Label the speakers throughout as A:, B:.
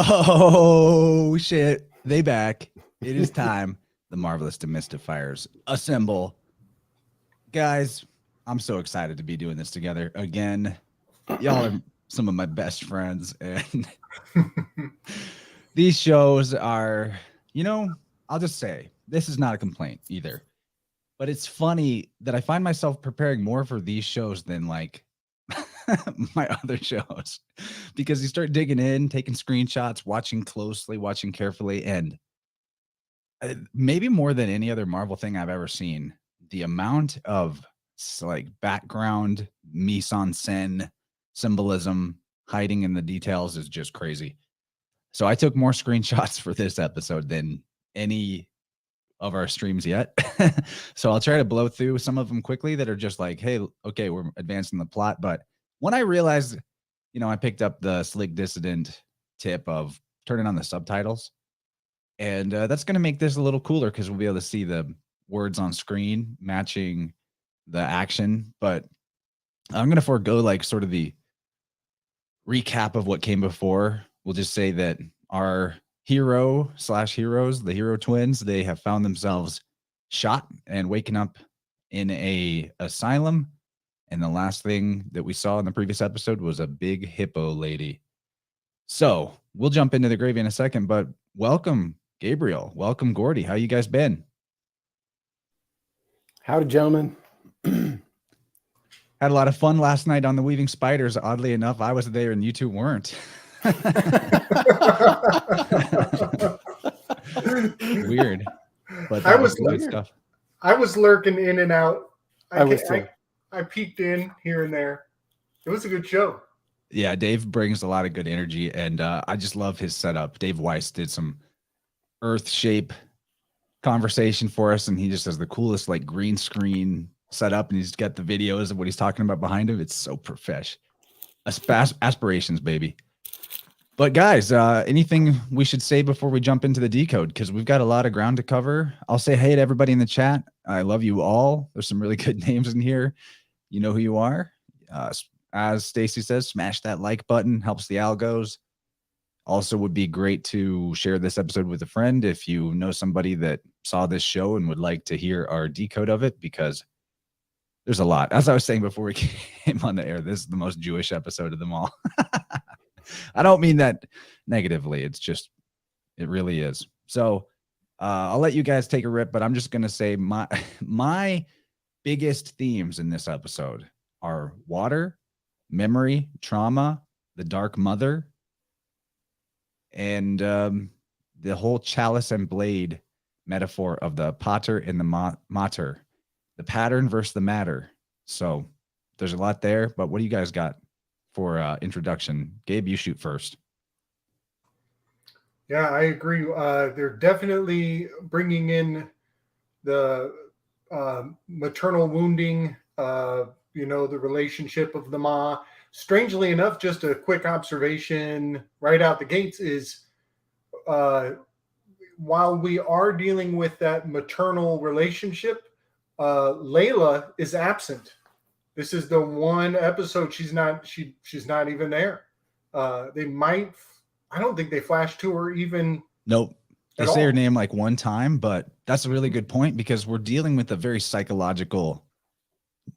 A: Oh, shit. They back. It is time. The marvelous DeMystifiers assemble. Guys, I'm so excited to be doing this together again. Y'all are some of my best friends. And these shows are, I'll just say, this is not a complaint either. But it's funny that I find myself preparing more for these shows than like my other shows, because you start digging in, taking screenshots, watching closely, watching carefully, and maybe more than any other Marvel thing I've ever seen, the amount of like background mise en scène symbolism hiding in the details is just crazy. So I took more screenshots for this episode than any of our streams yet. So I'll try to blow through some of them quickly that are just like, hey, okay, we're advancing the plot. But when I realized, I picked up the slick Dissident tip of turning on the subtitles. And that's going to make this a little cooler because we'll be able to see the words on screen matching the action. But I'm going to forego like sort of the recap of what came before. We'll just say that our hero/heroes, the hero twins, they have found themselves shot and waking up in a asylum. And the last thing that we saw in the previous episode was a big hippo lady. So we'll jump into the gravy in a second, but welcome, Gabriel. Welcome, Gordy. How you guys been?
B: Howdy, gentlemen.
A: Had a lot of fun last night on the Weaving Spiders. Oddly enough, I was there and you two weren't. Weird. But that was good stuff.
C: I was lurking in and out.
B: I
C: peeked in here and there. It was a good show.
A: Yeah, Dave brings a lot of good energy, and I just love his setup. Dave Weiss did some Earth shape conversation for us, and he just has the coolest like green screen setup, and he's got the videos of what he's talking about behind him. It's so profesh. Aspirations, baby. But guys, anything we should say before we jump into the decode? Because we've got a lot of ground to cover. I'll say hey to everybody in the chat. I love you all. There's some really good names in here. You know who you are. As Stacy says, smash that like button. Helps the algos. Also would be great to share this episode with a friend if you know somebody that saw this show and would like to hear our decode of it, because there's a lot. As I was saying before we came on the air, this is the most Jewish episode of them all. I don't mean that negatively. It's just, it really is. So I'll let you guys take a rip, but I'm just going to say my biggest themes in this episode are water, memory, trauma, the Dark Mother, and the whole chalice and blade metaphor of the pater and the mater, the pattern versus the matter. So there's a lot there, but what do you guys got for introduction? Gabe, you shoot first.
C: Yeah, I agree. They're definitely bringing in the maternal wounding, the relationship of the Ma. Strangely enough, just a quick observation right out the gates is while we are dealing with that maternal relationship, Layla is absent. This is the one episode she's not even there. They might, I don't think they flash to her even.
A: Nope. They say her name like one time, but that's a really good point because we're dealing with a very psychological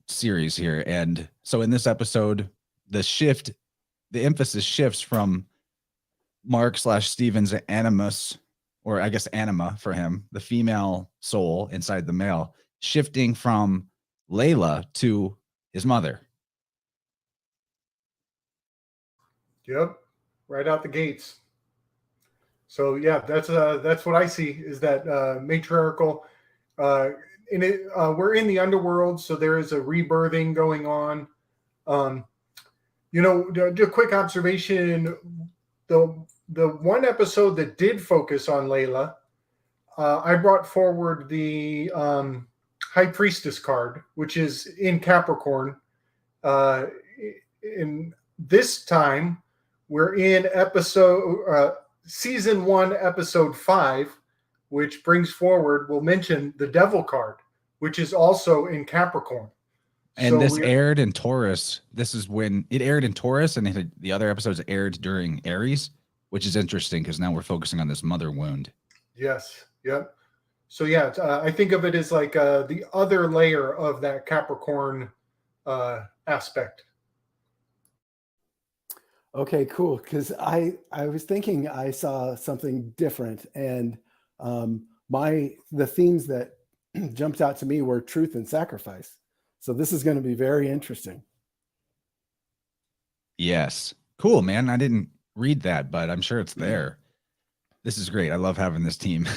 A: series here. And so in this episode, the emphasis shifts from Mark/Steven's animus, or I guess anima for him, the female soul inside the male, shifting from Layla to his mother.
C: Yep, right out the gates. So yeah, that's what I see is that matriarchal. We're in the underworld, so there is a rebirthing going on. Do a quick observation. The one episode that did focus on Layla, I brought forward the High Priestess card, which is in Capricorn. In this time, we're in season 1, episode 5, which brings forward, we'll mention the Devil card, which is also in Capricorn.
A: And so this aired in Taurus. This is when it aired in Taurus, and the other episodes aired during Aries. which is interesting because now we're focusing on this mother wound.
C: Yes. Yep. So yeah, I think of it as like the other layer of that Capricorn aspect.
B: Okay, cool. Because I was thinking I saw something different, and the themes that jumped out to me were truth and sacrifice. So this is going to be very interesting.
A: Yes. Cool, man. I didn't read that, but I'm sure it's there. This is great. I love having this team.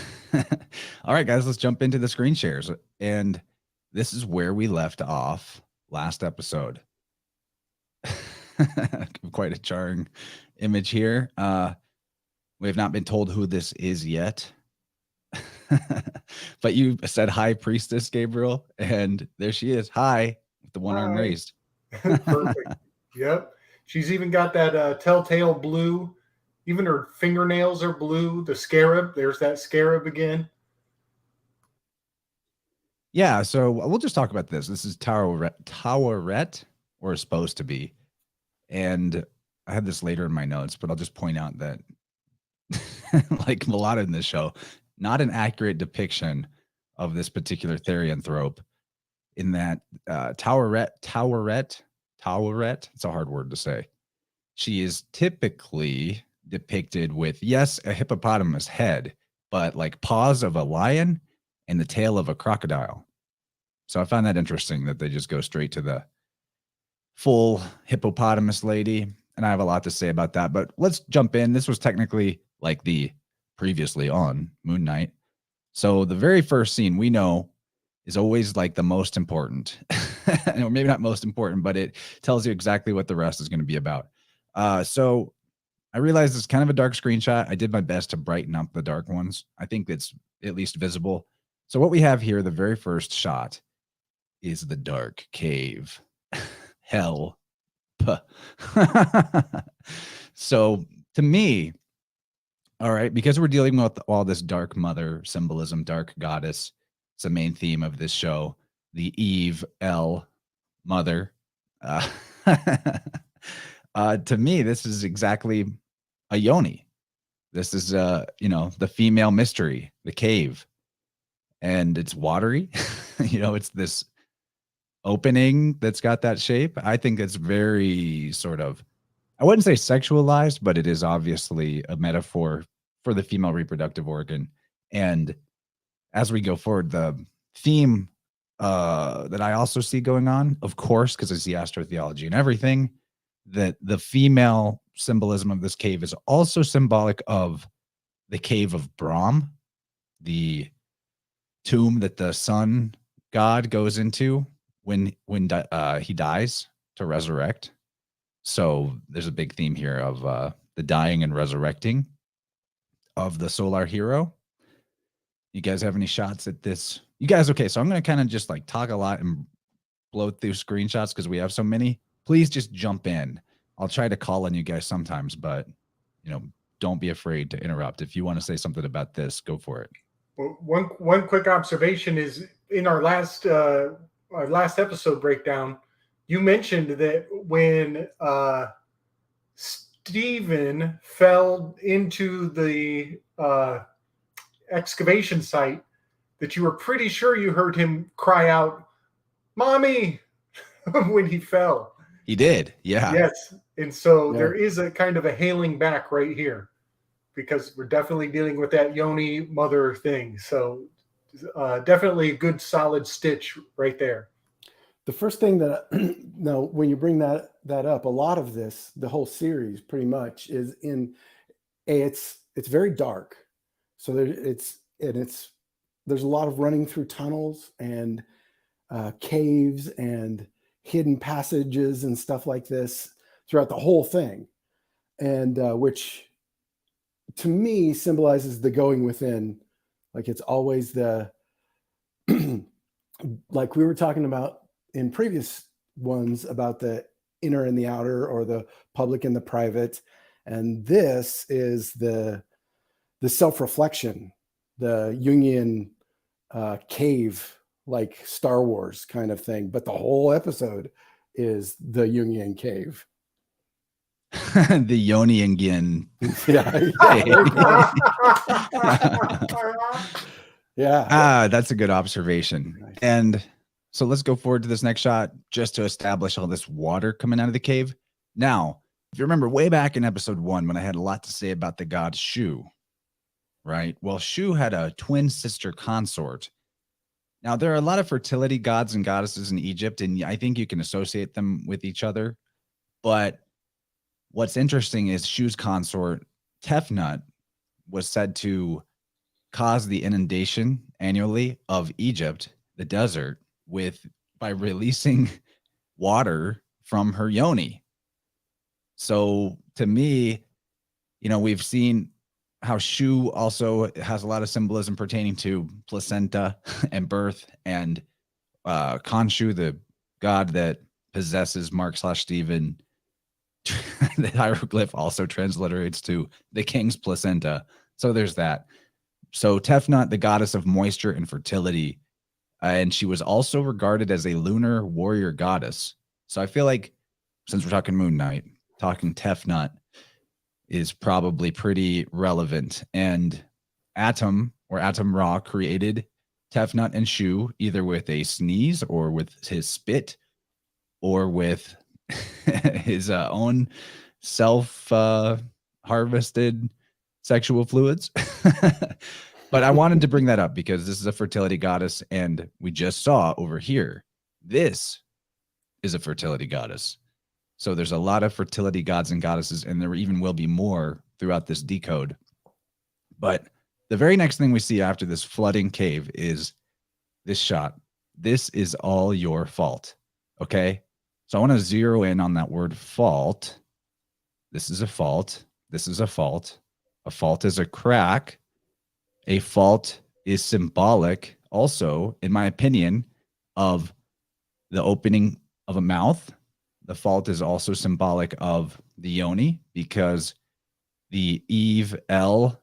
A: All right, guys, let's jump into the screen shares. And this is where we left off last episode. Quite a jarring image here. We have not been told who this is yet. But you said hi, priestess Gabriel, and there she is. Hi, with the one arm raised.
C: Perfect. Yep. She's even got that telltale blue. Even her fingernails are blue. The scarab, there's that scarab again.
A: Yeah, so we'll just talk about this. This is Towerette, or is supposed to be. And I had this later in my notes, but I'll just point out that, like a lot in this show, not an accurate depiction of this particular therianthrope. In that Towerette, it's a hard word to say. She is typically depicted with, yes, a hippopotamus head, but like paws of a lion and the tail of a crocodile. So I found that interesting that they just go straight to the full hippopotamus lady. And I have a lot to say about that, but let's jump in. This was technically like the previously on Moon Knight. So the very first scene we know is always like the most important, or maybe not most important, but it tells you exactly what the rest is going to be about. So I realize it's kind of a dark screenshot. I did my best to brighten up the dark ones. I think it's at least visible. So what we have here, the very first shot, is the dark cave. Hell. So to me, all right, because we're dealing with all this dark mother symbolism, dark goddess, it's the main theme of this show, the Eve L mother. To me, this is exactly a yoni. This is the female mystery, the cave. And it's watery. It's this opening that's got that shape. I think it's very sort of, I wouldn't say sexualized, but it is obviously a metaphor for the female reproductive organ. And as we go forward, the theme that I also see going on, of course, because I see astrotheology and everything, that the female symbolism of this cave is also symbolic of the cave of Brahm, the tomb that the sun god goes into when he dies to resurrect. So there's a big theme here of the dying and resurrecting of the solar hero. You guys have any shots at this? You guys, okay, so I'm going to kind of just like talk a lot and blow through screenshots because we have so many. Please just jump in. I'll try to call on you guys sometimes, but don't be afraid to interrupt. If you want to say something about this, go for it.
C: Well, one quick observation is in our last episode breakdown, you mentioned that when Stephen fell into the excavation site, that you were pretty sure you heard him cry out, "Mommy," when he fell.
A: He did, yeah.
C: Yes, and so there is a kind of a hailing back right here, because we're definitely dealing with that yoni mother thing. So definitely a good solid stitch right there.
B: The first thing that now when you bring that up, a lot of this, the whole series pretty much is it's very dark. So there's a lot of running through tunnels and caves and hidden passages and stuff like this throughout the whole thing, and which to me symbolizes the going within. Like it's always the like we were talking about in previous ones about the inner and the outer, or the public and the private, and this is the self-reflection, the Jungian cave, like Star Wars kind of thing, but the whole episode is the Jungian cave.
A: the Yoni and Gin.
B: Yeah. Yeah.
A: That's a good observation.
B: Nice.
A: And so let's go forward to this next shot just to establish all this water coming out of the cave. Now, if you remember way back in episode 1 when I had a lot to say about the god Shu, right? Well, Shu had a twin sister consort. Now, there are a lot of fertility gods and goddesses in Egypt, and I think you can associate them with each other. But what's interesting is Shu's consort, Tefnut, was said to cause the inundation annually of Egypt, the desert, by releasing water from her yoni. So to me, we've seen how Shu also has a lot of symbolism pertaining to placenta and birth, and Khonshu, the god that possesses Mark/Stephen. The hieroglyph also transliterates to the king's placenta. So there's that. So Tefnut, the goddess of moisture and fertility, and she was also regarded as a lunar warrior goddess. So I feel like since we're talking Moon Knight, talking Tefnut is probably pretty relevant. And Atum Ra created Tefnut and Shu either with a sneeze or with his spit or with his own self-harvested sexual fluids. But I wanted to bring that up because this is a fertility goddess, and we just saw over here, this is a fertility goddess. So there's a lot of fertility gods and goddesses, and there even will be more throughout this decode. But the very next thing we see after this flooding cave is this shot. This is all your fault. Okay? So I want to zero in on that word fault. This is a fault. This is a fault. A fault is a crack. A fault is symbolic, also, in my opinion, of the opening of a mouth. The fault is also symbolic of the yoni, because the Eve El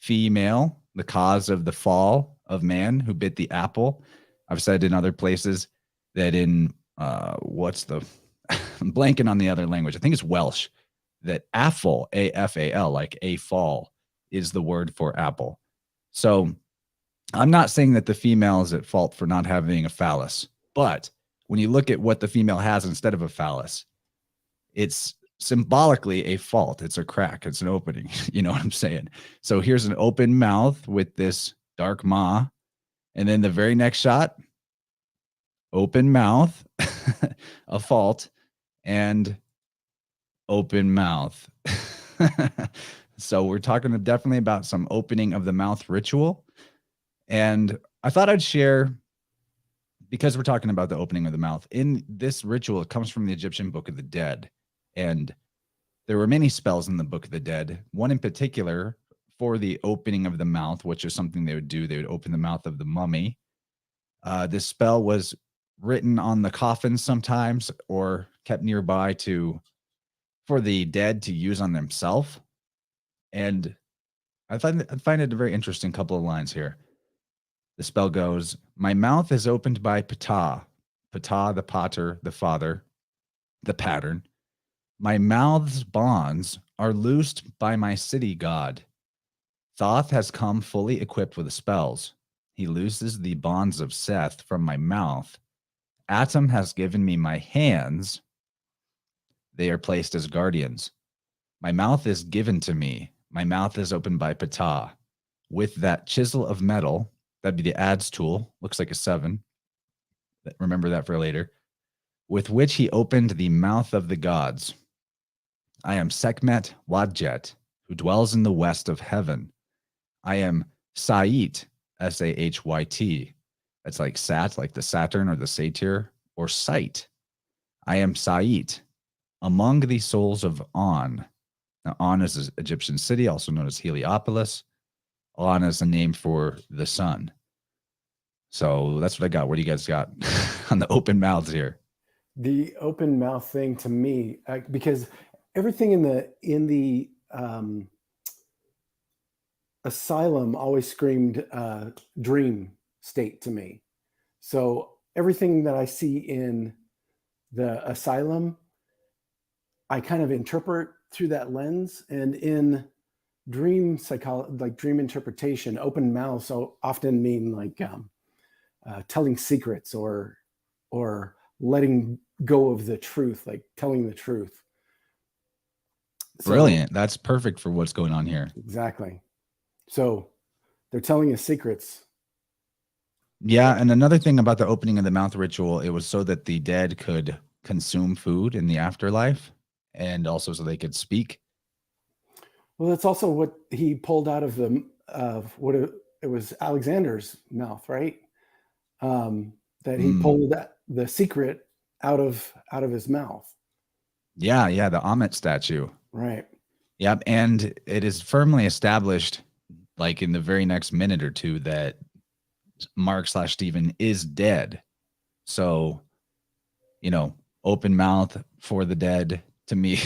A: female, the cause of the fall of man who bit the apple. I've said in other places that in I'm blanking on the other language. I think it's Welsh, that affle, A-F-A-L, like a fall, is the word for apple. So I'm not saying that the female is at fault for not having a phallus, but when you look at what the female has instead of a phallus, it's symbolically a fault. It's a crack. It's an opening. You know what I'm saying? So here's an open mouth with this dark ma. And then the very next shot, open mouth, a fault, and open mouth. So we're talking definitely about some opening of the mouth ritual. And I thought I'd share, because we're talking about the opening of the mouth, in this ritual, it comes from the Egyptian Book of the Dead. And there were many spells in the Book of the Dead, one in particular for the opening of the mouth, which is something they would do. They would open the mouth of the mummy. This spell was written on the coffin sometimes, or kept nearby for the dead to use on themselves. And I find it a very interesting couple of lines here. The spell goes, "My mouth is opened by Ptah, Ptah the potter, the father, the pattern. My mouth's bonds are loosed by my city god. Thoth has come fully equipped with spells. He looses the bonds of Seth from my mouth. Atum has given me my hands. They are placed as guardians. My mouth is given to me. My mouth is opened by Ptah. With that chisel of metal," that'd be the adze tool, looks like a 7. Remember that for later. "With which he opened the mouth of the gods. I am Sekhmet Wadjet, who dwells in the west of heaven. I am Sait, S-A-H-Y-T. That's like Sat, like the Saturn or the satyr, or Sight. I am Sait, among the souls of On." Now, On is an Egyptian city, also known as Heliopolis. On is a name for the sun. So that's what I got. What do you guys got on the open mouths here?
B: The open mouth thing to me, because everything in the Asylum always screamed dream state to me. So everything that I see in the Asylum, I kind of interpret through that lens. And in dream psychology, like dream interpretation, open mouths so often mean like telling secrets or letting go of the truth, like telling the truth. So,
A: brilliant. That's perfect for what's going on here.
B: Exactly. So they're telling us secrets.
A: Yeah, and another thing about the opening of the mouth ritual, it was so that the dead could consume food in the afterlife, and also so they could speak.
B: Well, that's also what he pulled out of it was Alexander's mouth, right? That he pulled the secret out of his mouth.
A: Yeah, the Amit statue.
B: Right.
A: Yep, and it is firmly established, like in the very next minute or two, that Mark/Stephen is dead. So, open mouth for the dead. To me,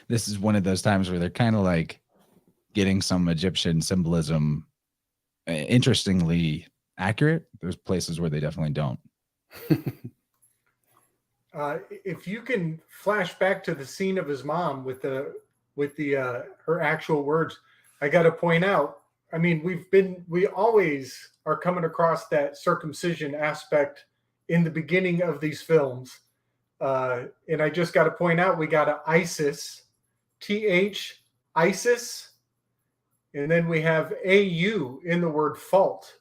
A: this is one of those times where they're kind of like getting some Egyptian symbolism interestingly accurate. There's places where they definitely don't.
C: If you can flash back to the scene of his mom with her actual words, I got to point out, I mean, we always are coming across that circumcision aspect in the beginning of these films. And I just got to point out, we got an ISIS, ISIS, and then we have AU in the word fault.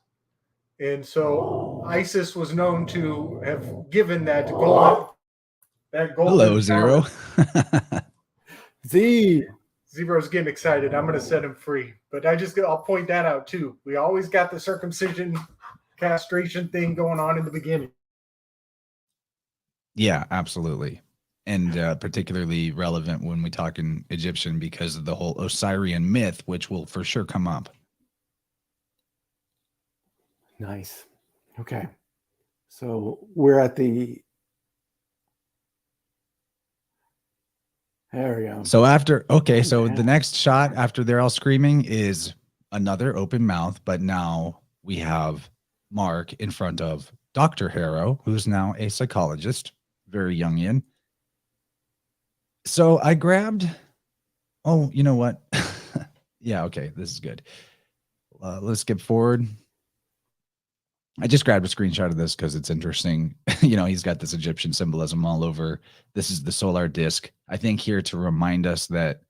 C: And so ISIS was known to have given that golden.
A: Hello, Zero.
C: Zero's getting excited. I'm going to set him free. But I'll point that out too. We always got the circumcision castration thing going on in the beginning.
A: Yeah, absolutely. And particularly relevant when we talk in Egyptian because of the whole Osirian myth, which will for sure come up.
B: Nice. Okay. So we're at the... There we go.
A: So the next shot after they're all screaming is another open mouth, but now we have Mark in front of Dr. Harrow, who's now a psychologist, very Jungian. So I grabbed, you know what? Yeah, okay, this is good. Let's skip forward. I just grabbed a screenshot of this because it's interesting. He's got this Egyptian symbolism all over. This is the solar disk. I think here to remind us that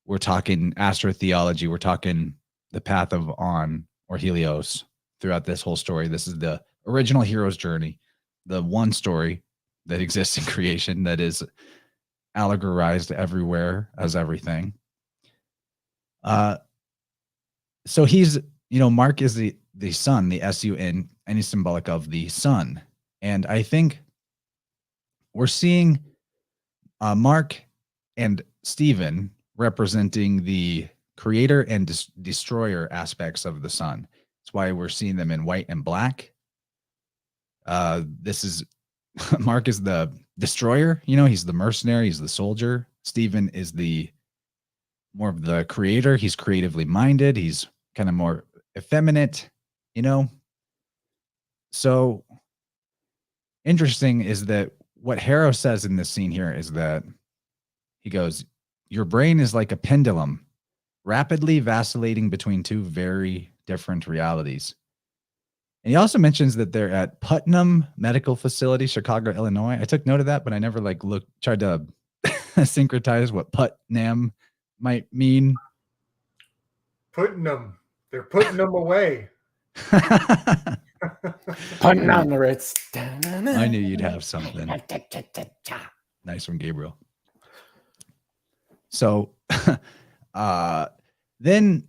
A: we're talking astrotheology. We're talking the path of On or Helios throughout this whole story. This is the original hero's journey, the one story that exists in creation that is allegorized everywhere as everything. So he's, Mark is the sun, the sun, and he's symbolic of the sun. And I think we're seeing Mark and Stephen representing the creator and destroyer aspects of the sun. That's why we're seeing them in white and black. This is Mark is the destroyer, he's the mercenary, he's the soldier. Stephen is the more of the creator. He's creatively minded. He's kind of more effeminate, So interesting is that what Harrow says in this scene here is that he goes, your brain is like a pendulum, rapidly vacillating between two very different realities. And he also mentions that they're at Putnam Medical Facility, Chicago, Illinois. I took note of that, but I never tried to syncretize what Putnam might mean.
C: Putnam. They're putting them away.
B: Putting on the Ritz.
A: I knew you'd have something. Nice one, Gabriel. So then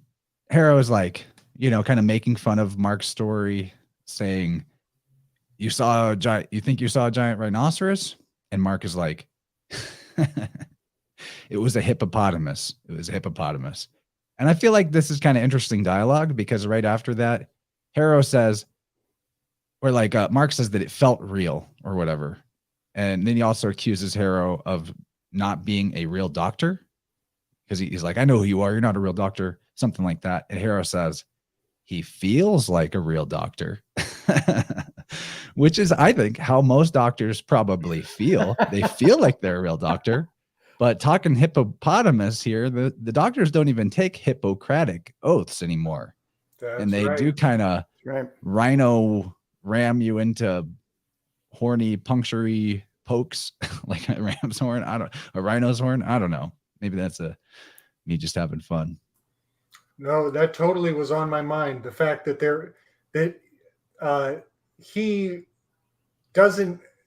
A: Harrow is like, kind of making fun of Mark's story, saying, you think you saw a giant rhinoceros? And Mark is like, it was a hippopotamus. It was a hippopotamus. And I feel like this is kind of interesting dialogue because right after that, Harrow says, or Mark says that it felt real or whatever. And then he also accuses Harrow of not being a real doctor because he's like, I know who you are. You're not a real doctor. Something like that. And Harrow says, he feels like a real doctor, which is, I think, how most doctors probably feel. They feel like they're a real doctor. But talking hippopotamus here, the doctors don't even take Hippocratic oaths anymore. And they do kind of rhino ram you into horny punctury pokes like a ram's horn. A rhino's horn. I don't know. Maybe that's me just having fun.
C: No, that totally was on my mind. The fact that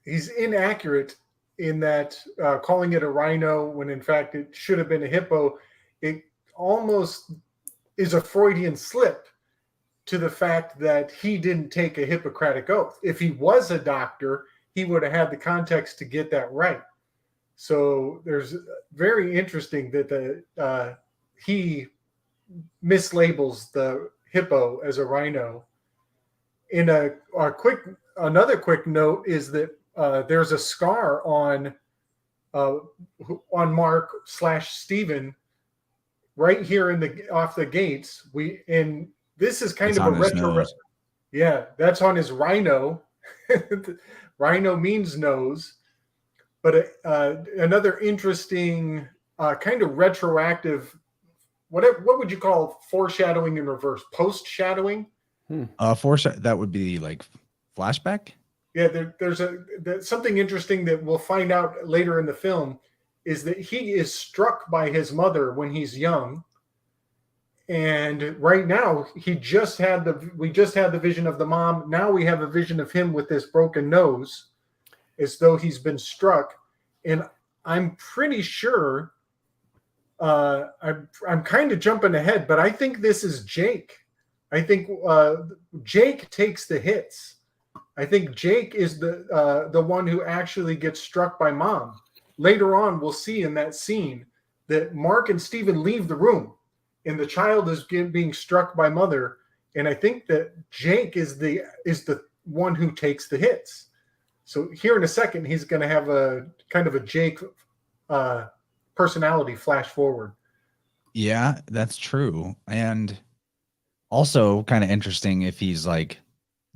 C: he's inaccurate in that calling it a rhino when in fact it should have been a hippo. It almost is a Freudian slip to the fact that he didn't take a Hippocratic oath. If he was a doctor, he would have had the context to get that right. So there's very interesting that he mislabels the hippo as a rhino. In another quick note is that there's a scar on Mark/Stephen right here off the gates. This is kind of a retro. Yeah, that's on his rhino. Rhino means nose. But another interesting kind of retroactive, what would you call foreshadowing in reverse? Post-shadowing?
A: That would be like flashback?
C: Yeah, there's something interesting that we'll find out later in the film is that he is struck by his mother when he's young. And right now, we just had the vision of the mom. Now we have a vision of him with this broken nose, as though he's been struck. And I'm pretty sure, I'm kind of jumping ahead, but I think this is Jake. I think Jake takes the hits. I think Jake is the one who actually gets struck by mom. Later on, we'll see in that scene that Mark and Stephen leave the room, and the child is being struck by mother. And I think that Jake is the one who takes the hits. So here in a second, he's going to have a kind of a Jake personality flash forward.
A: Yeah, that's true. And also kind of interesting if he's like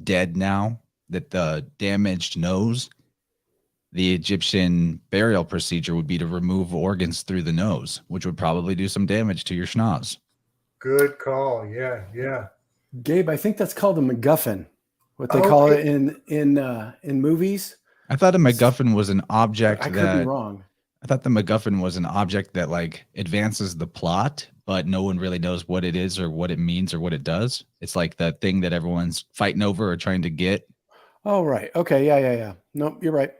A: dead now, that the damaged nose, the Egyptian burial procedure would be to remove organs through the nose, which would probably do some damage to your schnoz.
C: Good call. Yeah, yeah.
B: Gabe, I think that's called a MacGuffin, what they call it in movies.
A: I thought a MacGuffin was an object
B: I could be wrong.
A: I thought the MacGuffin was an object that like advances the plot, but no one really knows what it is or what it means or what it does. It's like the thing that everyone's fighting over or trying to get. Oh,
B: right. Okay. Yeah. Nope, you're right.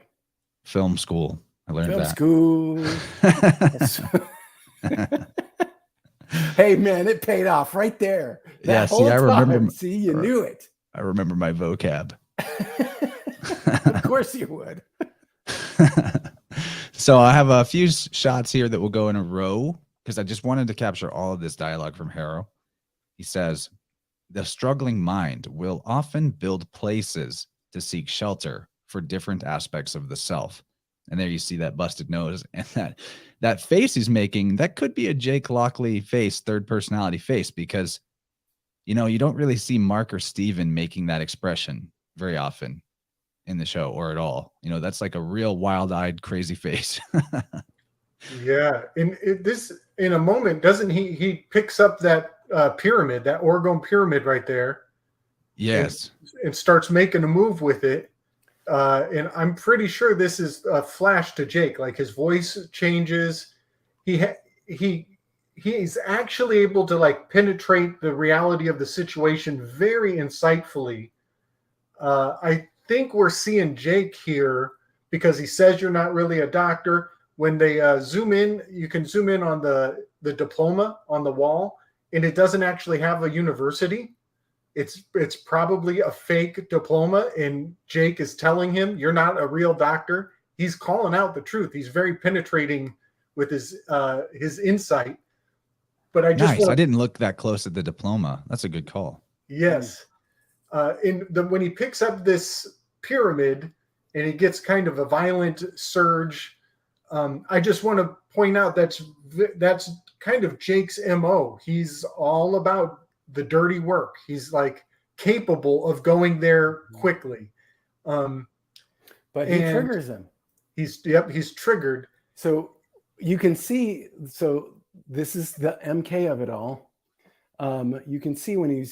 A: Film school. I learned that.
B: Film school. Hey, man, it paid off right there.
A: Yeah, see, I remember.
B: See, you knew it.
A: I remember my vocab.
B: Of course you would.
A: So I have a few shots here that will go in a row because I just wanted to capture all of this dialogue from Harrow. He says, the struggling mind will often build places to seek shelter for different aspects of the self. And there you see that busted nose and that face he's making. That could be a Jake Lockley face, third personality face, because, you know, you don't really see Mark or Steven making that expression very often in the show or at all. You know, that's like a real wild-eyed, crazy face.
C: Yeah. In a moment, doesn't he picks up that pyramid, that orgone pyramid right there.
A: Yes.
C: And starts making a move with it. And I'm pretty sure this is a flash to Jake. Like his voice changes. He's actually able to like penetrate the reality of the situation very insightfully. I think we're seeing Jake here because he says you're not really a doctor. When they zoom in, you can zoom in on the diploma on the wall, and it doesn't actually have a university. It's probably a fake diploma, and Jake is telling him you're not a real doctor. He's calling out the truth. He's very penetrating with his insight. But I
A: didn't look that close at the diploma. That's a good call.
C: Yes. When he picks up this pyramid and he gets kind of a violent surge, I just want to point out that's kind of Jake's MO. He's all about the dirty work. He's like capable of going there quickly.
B: But he triggers him.
C: He's triggered.
B: So you can see, so this is the MK of it all. You can see when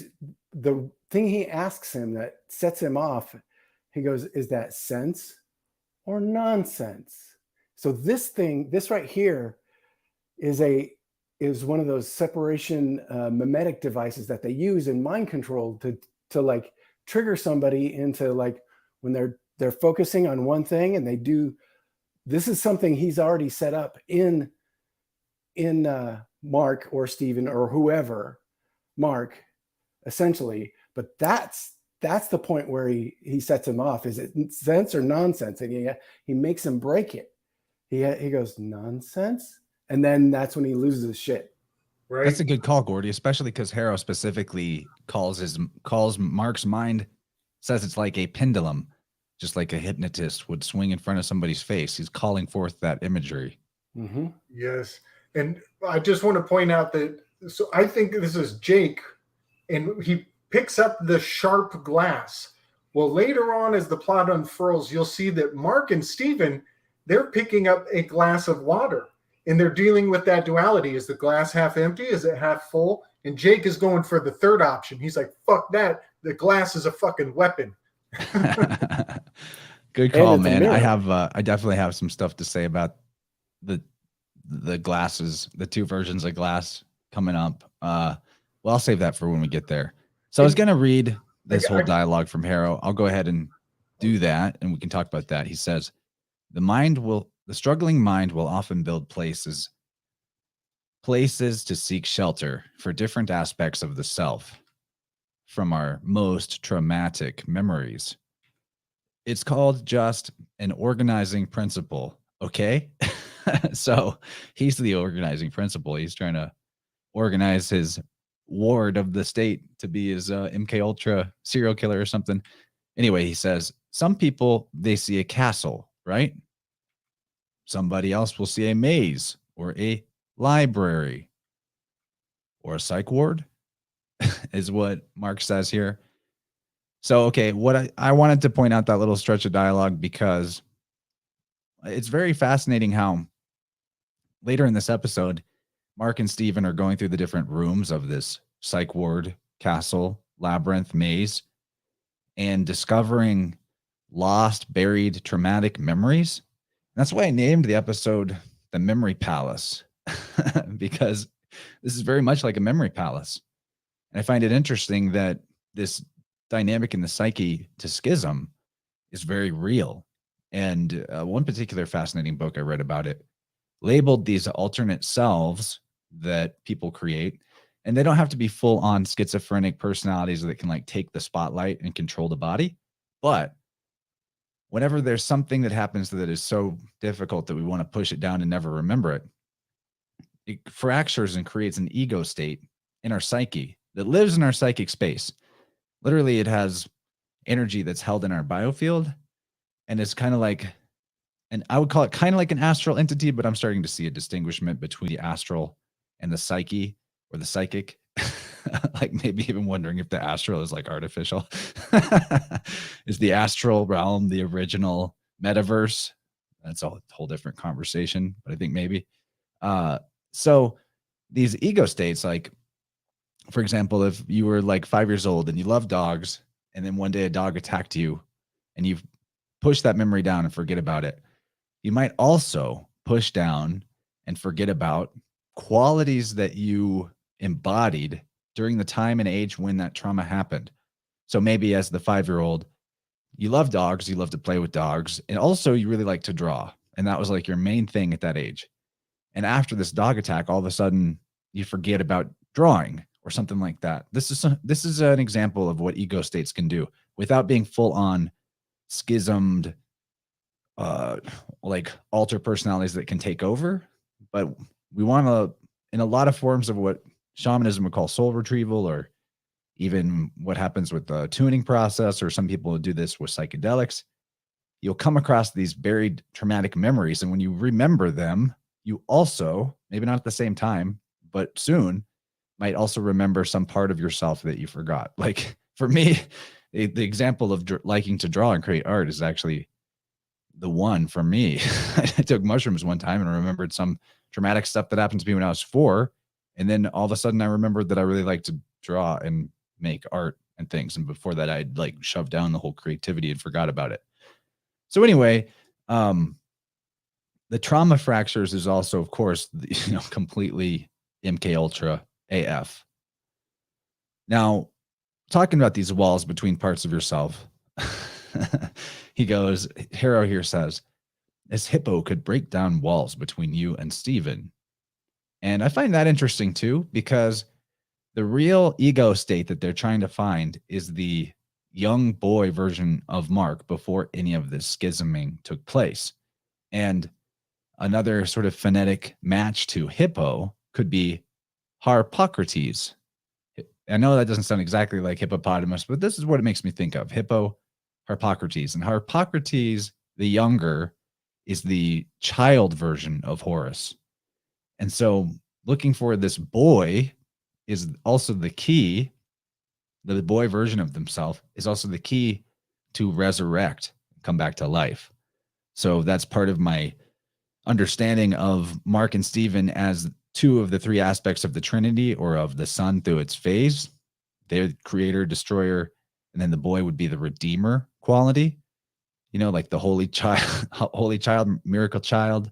B: the thing he asks him that sets him off, he goes, is that sense or nonsense? So this right here is one of those separation mimetic devices that they use in mind control to like trigger somebody into like when they're focusing on one thing and they do. This is something he's already set up in Mark or Stephen or whoever, Mark, essentially. But that's the point where he sets him off. Is it sense or nonsense? And he makes him break it. He goes, nonsense? And then that's when he loses his shit.
C: Right.
A: That's a good call, Gordy, especially because Harrow specifically calls Mark's mind, says it's like a pendulum, just like a hypnotist would swing in front of somebody's face. He's calling forth that imagery.
B: Mm-hmm.
C: Yes. And I just want to point out that, so I think this is Jake, and he picks up the sharp glass. Well, later on, as the plot unfurls, you'll see that Mark and Stephen, they're picking up a glass of water, and they're dealing with that duality. Is the glass half empty? Is it half full? And Jake is going for the third option. He's like, fuck that. The glass is a fucking weapon.
A: Good call, man. I definitely have some stuff to say about the glasses, the two versions of glass coming up. Well, I'll save that for when we get there. So I was going to read this whole dialogue from Harrow. I'll go ahead and do that, and we can talk about that. He says, the struggling mind will often build places to seek shelter for different aspects of the self from our most traumatic memories. It's called just an organizing principle, okay? So he's the organizing principle. He's trying to organize his ward of the state to be his MK Ultra serial killer or something. Anyway, he says, some people, they see a castle, right? Somebody else will see a maze or a library or a psych ward is what Mark says here. So, okay, what I wanted to point out that little stretch of dialogue because it's very fascinating how later in this episode, Mark and Stephen are going through the different rooms of this psych ward, castle, labyrinth, maze, and discovering lost, buried, traumatic memories. That's why I named the episode The Memory Palace, because this is very much like a memory palace. And I find it interesting that this dynamic in the psyche to schism is very real. And one particular fascinating book I read about it labeled these alternate selves that people create. And they don't have to be full on schizophrenic personalities that can like take the spotlight and control the body. But whenever there's something that happens that is so difficult that we want to push it down and never remember it, it fractures and creates an ego state in our psyche that lives in our psychic space. Literally, it has energy that's held in our biofield, and it's kind of like, and I would call it kind of like an astral entity, but I'm starting to see a distinguishment between the astral and the psyche or the psychic. Like maybe even wondering if the astral is like artificial. Is the astral realm the original metaverse? That's a whole different conversation, but I think maybe. So these ego states, like, for example, if you were like 5 years old and you love dogs, and then one day a dog attacked you and you've pushed that memory down and forget about it, you might also push down and forget about qualities that you embodied during the time and age when that trauma happened. So maybe as the 5-year-old, you love dogs, you love to play with dogs, and also you really like to draw. And that was like your main thing at that age. And after this dog attack, all of a sudden you forget about drawing or something like that. This is an example of what ego states can do without being full on schismed, like alter personalities that can take over. But we want to, in a lot of forms of what shamanism would call soul retrieval, or even what happens with the tuning process, or some people do this with psychedelics, you'll come across these buried traumatic memories. And when you remember them, you also, maybe not at the same time, but soon, might also remember some part of yourself that you forgot. Like for me, the example of liking to draw and create art is actually the one for me. I took mushrooms one time and I remembered some traumatic stuff that happened to me when I was 4. And then all of a sudden I remembered that I really like to draw and make art and things. And before that, I'd like shoved down the whole creativity and forgot about it. So anyway, the trauma fractures is also, of course, completely MK Ultra AF. Now, talking about these walls between parts of yourself, he goes, Harrow here says, this hippo could break down walls between you and Steven. And I find that interesting too, because the real ego state that they're trying to find is the young boy version of Mark before any of this schisming took place. And another sort of phonetic match to hippo could be Harpocrates. I know that doesn't sound exactly like hippopotamus, but this is what it makes me think of. Hippo, Harpocrates. And Harpocrates, the younger, is the child version of Horus. And so looking for this boy is also the key. The boy version of themselves is also the key to resurrect, come back to life. So that's part of my understanding of Mark and Steven as 2 of the 3 aspects of the Trinity, or of the sun through its phase. They're the creator, destroyer, and then the boy would be the redeemer quality. Like the holy child, miracle child,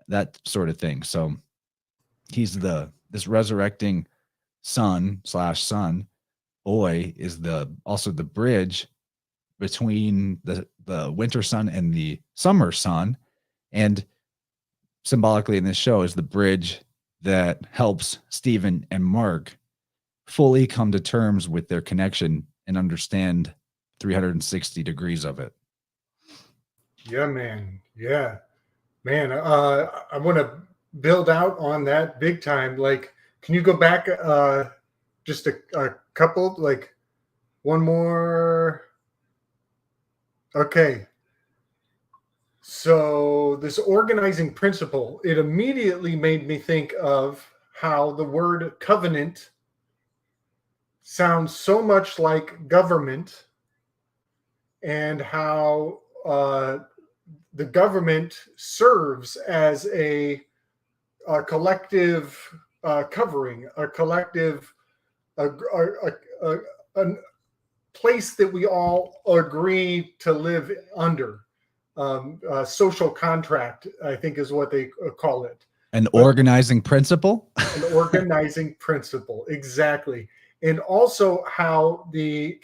A: that sort of thing. So he's this resurrecting son / boy is also the bridge between the winter sun and the summer sun, and symbolically in this show is the bridge that helps Steven and Mark fully come to terms with their connection and understand 360 degrees of it.
C: Yeah, man. Yeah, man. I want to build out on that big time. Like, can you go back just a couple, like one more? Okay. So this organizing principle, it immediately made me think of how the word covenant sounds so much like government, and how the government serves as a collective covering, a collective a place that we all agree to live under. Social contract, I think, is what they call it.
A: Organizing principle?
C: An organizing principle, exactly. And also how the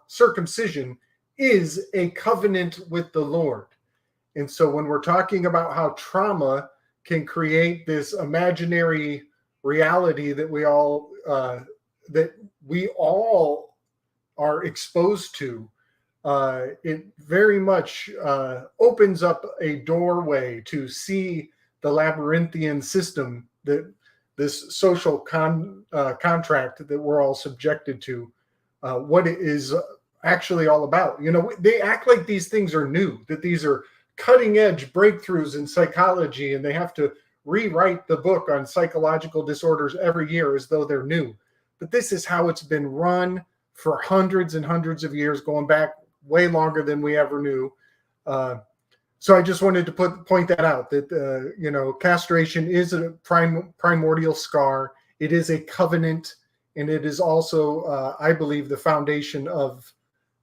C: circumcision is a covenant with the Lord. And so when we're talking about how trauma can create this imaginary reality that we all are exposed to, it very much opens up a doorway to see the labyrinthian system, that this social contract that we're all subjected to, what it is actually all about. They act like these things are new, that these are cutting edge breakthroughs in psychology, and they have to rewrite the book on psychological disorders every year as though they're new. But this is how it's been run for hundreds and hundreds of years, going back way longer than we ever knew. So I just wanted to point that out, that castration is a primordial scar. It is a covenant, and it is also, I believe, the foundation of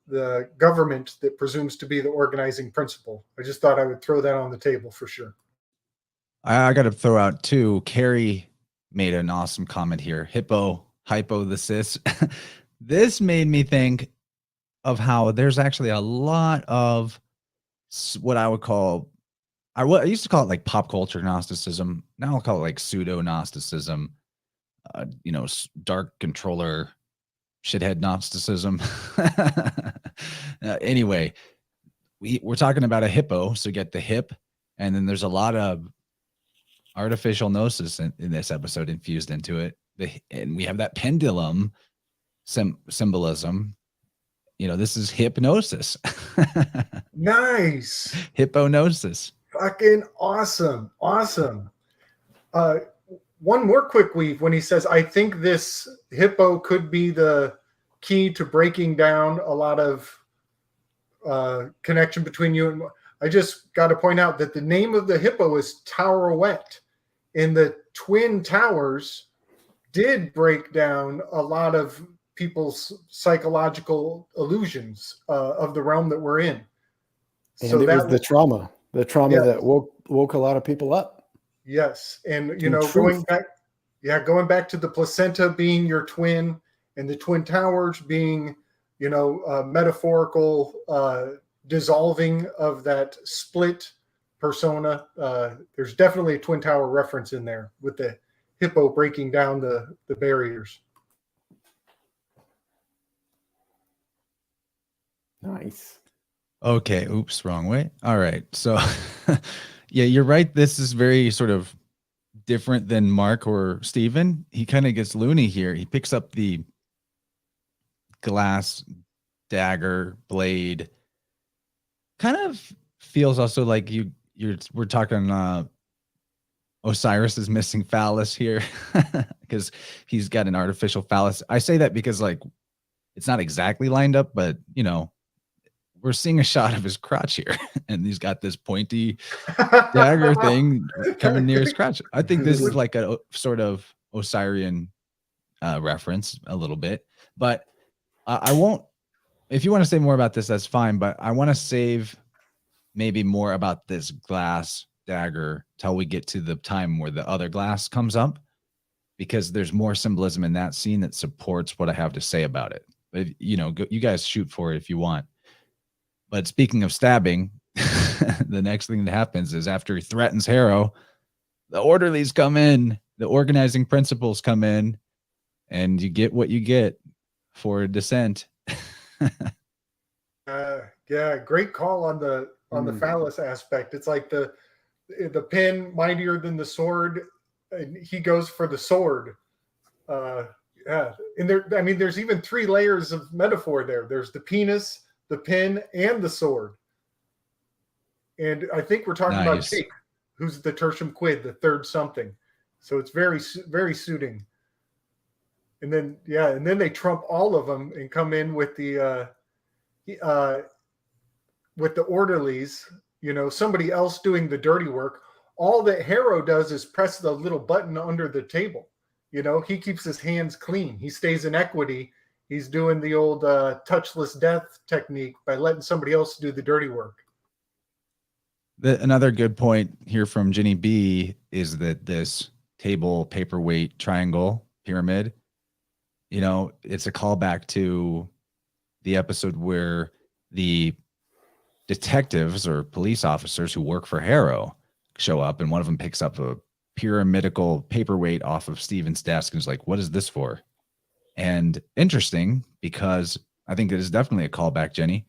C: the government that presumes to be the organizing principle. I just thought I would throw that on the table for sure.
A: I got to throw out too, Carrie made an awesome comment here. Hypo the cis. This made me think of how there's actually a lot of what I would call, I used to call it like pop culture Gnosticism. Now I'll call it like pseudo-Gnosticism, dark controller, shithead Gnosticism. Anyway, we're talking about a hippo, so get the hip, and then there's a lot of artificial gnosis in this episode infused into it. And we have that pendulum symbolism. This is hypnosis.
C: Nice.
A: Hypnosis.
C: Fucking awesome. Awesome. One more quick weave when he says, I think this hippo could be the key to breaking down a lot of connection between you and I just got to point out that the name of the hippo is Towerwet, and the twin towers did break down a lot of people's psychological illusions of the realm that we're in.
B: And
C: so
B: it
C: that
B: was the trauma
C: yes,
B: that woke a lot of people up.
C: yes. And
B: Truth.
C: going back to the placenta being your twin, and the twin towers being metaphorical dissolving of that split persona. There's definitely a twin tower reference in there with the hippo breaking down the barriers.
B: Nice.
A: Okay. Oops, wrong way. All right. So yeah, you're right. This is very sort of different than Mark or Steven. He kind of gets loony here. He picks up the glass dagger blade. Kind of feels also like we're talking Osiris is missing phallus here because he's got an artificial phallus. I say that because like it's not exactly lined up, but we're seeing a shot of his crotch here, and he's got this pointy dagger thing coming near his crotch. I think this is like a sort of Osirian reference a little bit, but I won't. If you want to say more about this, that's fine, but I want to save maybe more about this glass dagger till we get to the time where the other glass comes up, because there's more symbolism in that scene that supports what I have to say about it. But you guys shoot for it if you want. But speaking of stabbing, the next thing that happens is after he threatens Harrow, the orderlies come in, the organizing principles come in, and you get what you get for Descent.
C: Yeah, great call on the phallus aspect. It's like the pen mightier than the sword, and he goes for the sword. Yeah, and there's even 3 layers of metaphor there. There's the penis, the pen, and the sword. And I think we're talking about Jake, who's the tertium quid, the third something. So it's very, very suiting. And then they trump all of them and come in with the orderlies, somebody else doing the dirty work. All that Harrow does is press the little button under the table. He keeps his hands clean. He stays in equity. He's doing the old touchless death technique by letting somebody else do the dirty work.
A: Another good point here from Jenny B is that this table, paperweight, triangle, pyramid, it's a callback to the episode where the detectives or police officers who work for Harrow show up, and one of them picks up a pyramidical paperweight off of Steven's desk and is like, what is this for? And interesting, because I think it is definitely a callback, Jenny,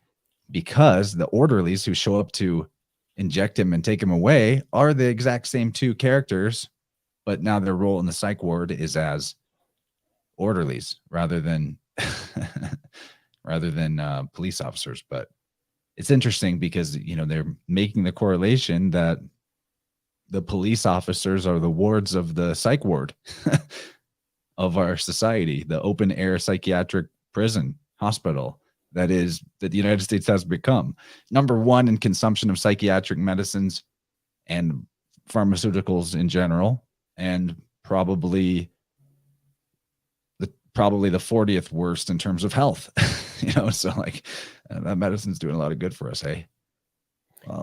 A: because the orderlies who show up to inject him and take him away are the exact same 2 characters, but now their role in the psych ward is as orderlies rather than police officers. But it's interesting because they're making the correlation that the police officers are the wards of the psych ward of our society, the open air psychiatric prison hospital that the United States has become #1 in consumption of psychiatric medicines and pharmaceuticals in general, and probably the 40th worst in terms of health. So like that medicine's doing a lot of good for us. Hey,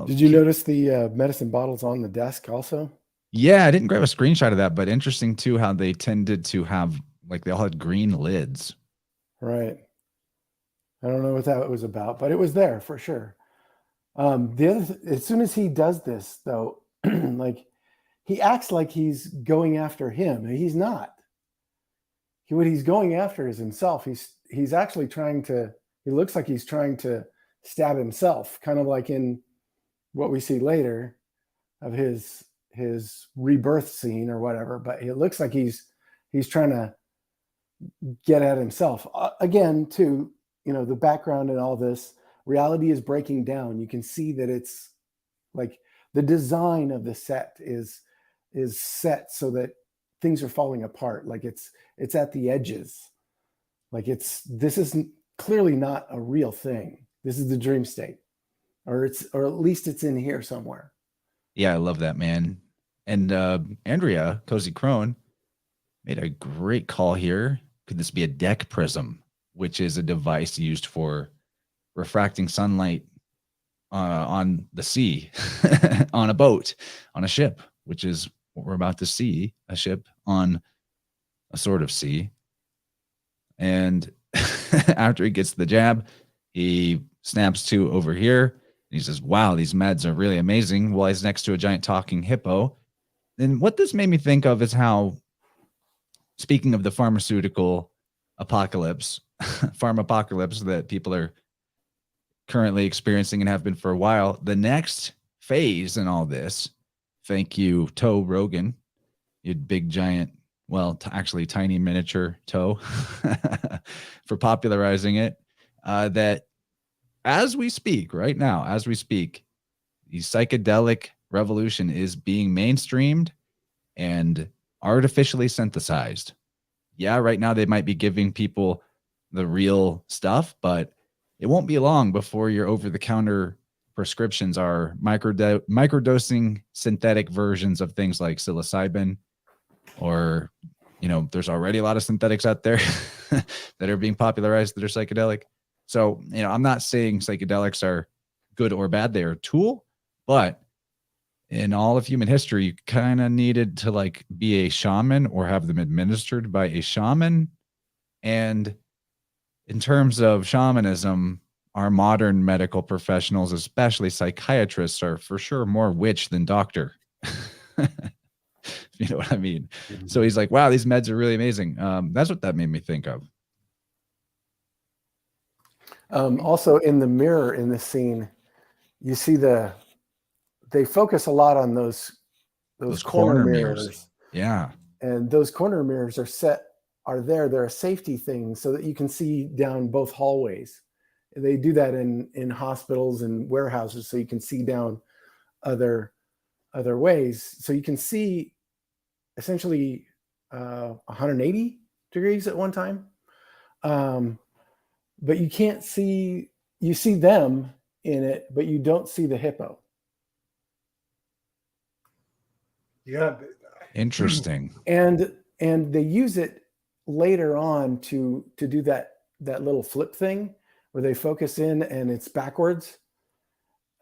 B: did you notice the medicine bottles on the desk also?
A: Yeah, I didn't grab a screenshot of that, but interesting too how they tended to have, like, they all had green lids.
B: Right. I don't know what that was about, but it was there for sure. As soon as he does this, though, like he acts like he's going after him. He's not. What he's going after is himself. He's actually he looks like he's trying to stab himself, kind of like in what we see later of his rebirth scene or whatever. But it looks like he's trying to get at himself. Again, too, the background and all this, reality is breaking down. You can see that it's like the design of the set is set so that things are falling apart. Like it's at the edges. Like this is clearly not a real thing. This is the dream state. or at least it's in here somewhere.
A: Yeah, I love that, man. And Andrea Cozy Crone made a great call here. Could this be a deck prism, which is a device used for refracting sunlight on the sea, on a boat, on a ship, which is what we're about to see, a ship on a sort of sea. And after he gets the jab, he snaps to over here. He says, wow, these meds are really amazing, while he's next to a giant talking hippo. And what this made me think of is how, speaking of the pharmaceutical apocalypse, pharmapocalypse that people are currently experiencing and have been for a while, the next phase in all this, thank you, Toe Rogan, you big giant, well, actually tiny miniature toe, for popularizing it, that as we speak right now, as we speak, the psychedelic revolution is being mainstreamed and artificially synthesized. Yeah, right now they might be giving people the real stuff, but it won't be long before your over-the-counter prescriptions are microdosing synthetic versions of things like psilocybin, or, you know, there's already a lot of synthetics out there that are being popularized that are psychedelic. So, you know, I'm not saying psychedelics are good or bad. They are a tool, but in all of human history, you kind of needed to like be a shaman or have them administered by a shaman. And in terms of shamanism, our modern medical professionals, especially psychiatrists, are for sure more witch than doctor. You know what I mean? Mm-hmm. So he's like, wow, these meds are really amazing. That's what that made me think of.
B: Also in the mirror in this scene, you see they focus a lot on those corner mirrors.
A: Yeah.
B: And those corner mirrors are there. They're a safety thing so that you can see down both hallways. They do that in hospitals and warehouses, so you can see down other ways. So you can see essentially 180 degrees at one time. But you can't see, you see them in it, but you don't see the hippo.
C: Yeah.
A: Interesting.
B: And they use it later on to do that little flip thing where they focus in and it's backwards.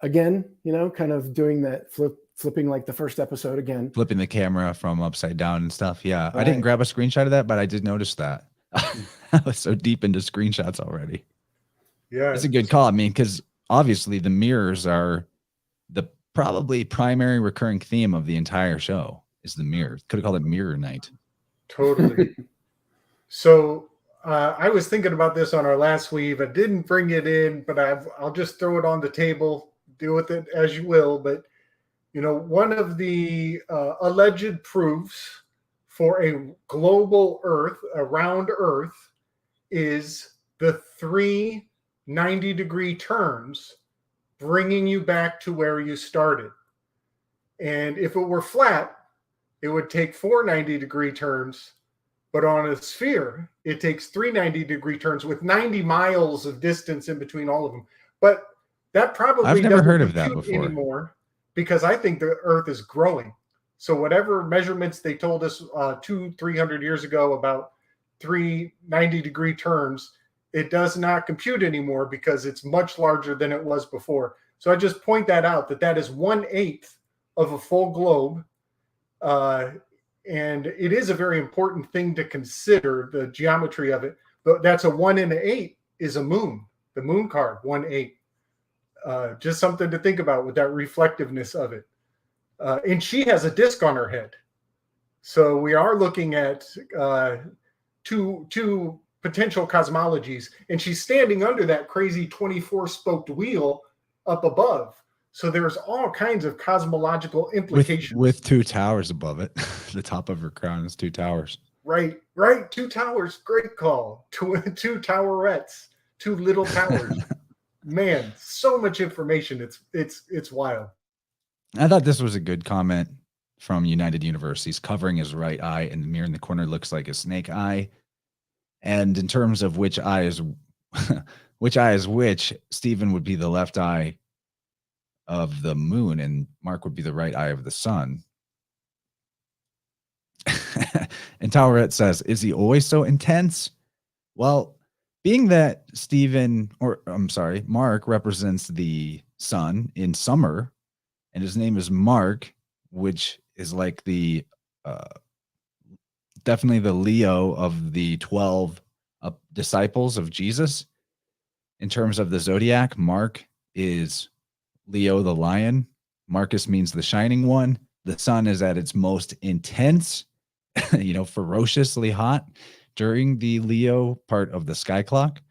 B: Again, you know, kind of doing that flipping like the first episode again.
A: Flipping the camera from upside down and stuff. Yeah.
B: Right.
A: I didn't grab a screenshot of that, but I did notice that. I was so deep into screenshots already.
C: Yeah.
A: It's a good call. I mean, because obviously the mirrors are the probably primary recurring theme of the entire show is the mirror. Could have called it Mirror Night.
C: Totally. So I was thinking about this on our last weave. I didn't bring it in, but I'll just throw it on the table. Deal with it as you will. But, you know, one of the alleged proofs for a global Earth, a round Earth, is the 3 90-degree turns bringing you back to where you started. And if it were flat, it would take 4 90-degree turns. But on a sphere, it takes 3 90-degree turns with 90 miles of distance in between all of them. But that probably
A: I've never heard of that before
C: anymore, because I think the Earth is growing. So whatever measurements they told us 200-300 years ago about 3 90-degree turns, it does not compute anymore because it's much larger than it was before. So I just point that out, that is 1/8 of a full globe. And it is a very important thing to consider, the geometry of it. But that's a 1 in 8 is a moon, the moon card, 1/8. Just something to think about with that reflectiveness of it. And she has a disc on her head. So we are looking at two potential cosmologies. And she's standing under that crazy 24-spoked wheel up above. So there's all kinds of cosmological implications.
A: With 2 towers above it. The top of her crown is 2 towers.
C: Right. 2 towers. Great call. 2 towerettes. 2 little towers. Man, so much information. It's wild.
A: I thought this was a good comment from United Universe. He's covering his right eye, and the mirror in the corner looks like a snake eye. And in terms of which eye is which, Stephen would be the left eye, of the moon, and Mark would be the right eye of the sun. And Towerette says, is he always so intense? Well, being that Mark represents the sun in summer, and his name is Mark, which is like the definitely the Leo of the 12 disciples of Jesus. In terms of the zodiac, Mark is Leo the lion. Marcus means the shining one. The sun is at its most intense, ferociously hot during the Leo part of the sky clock.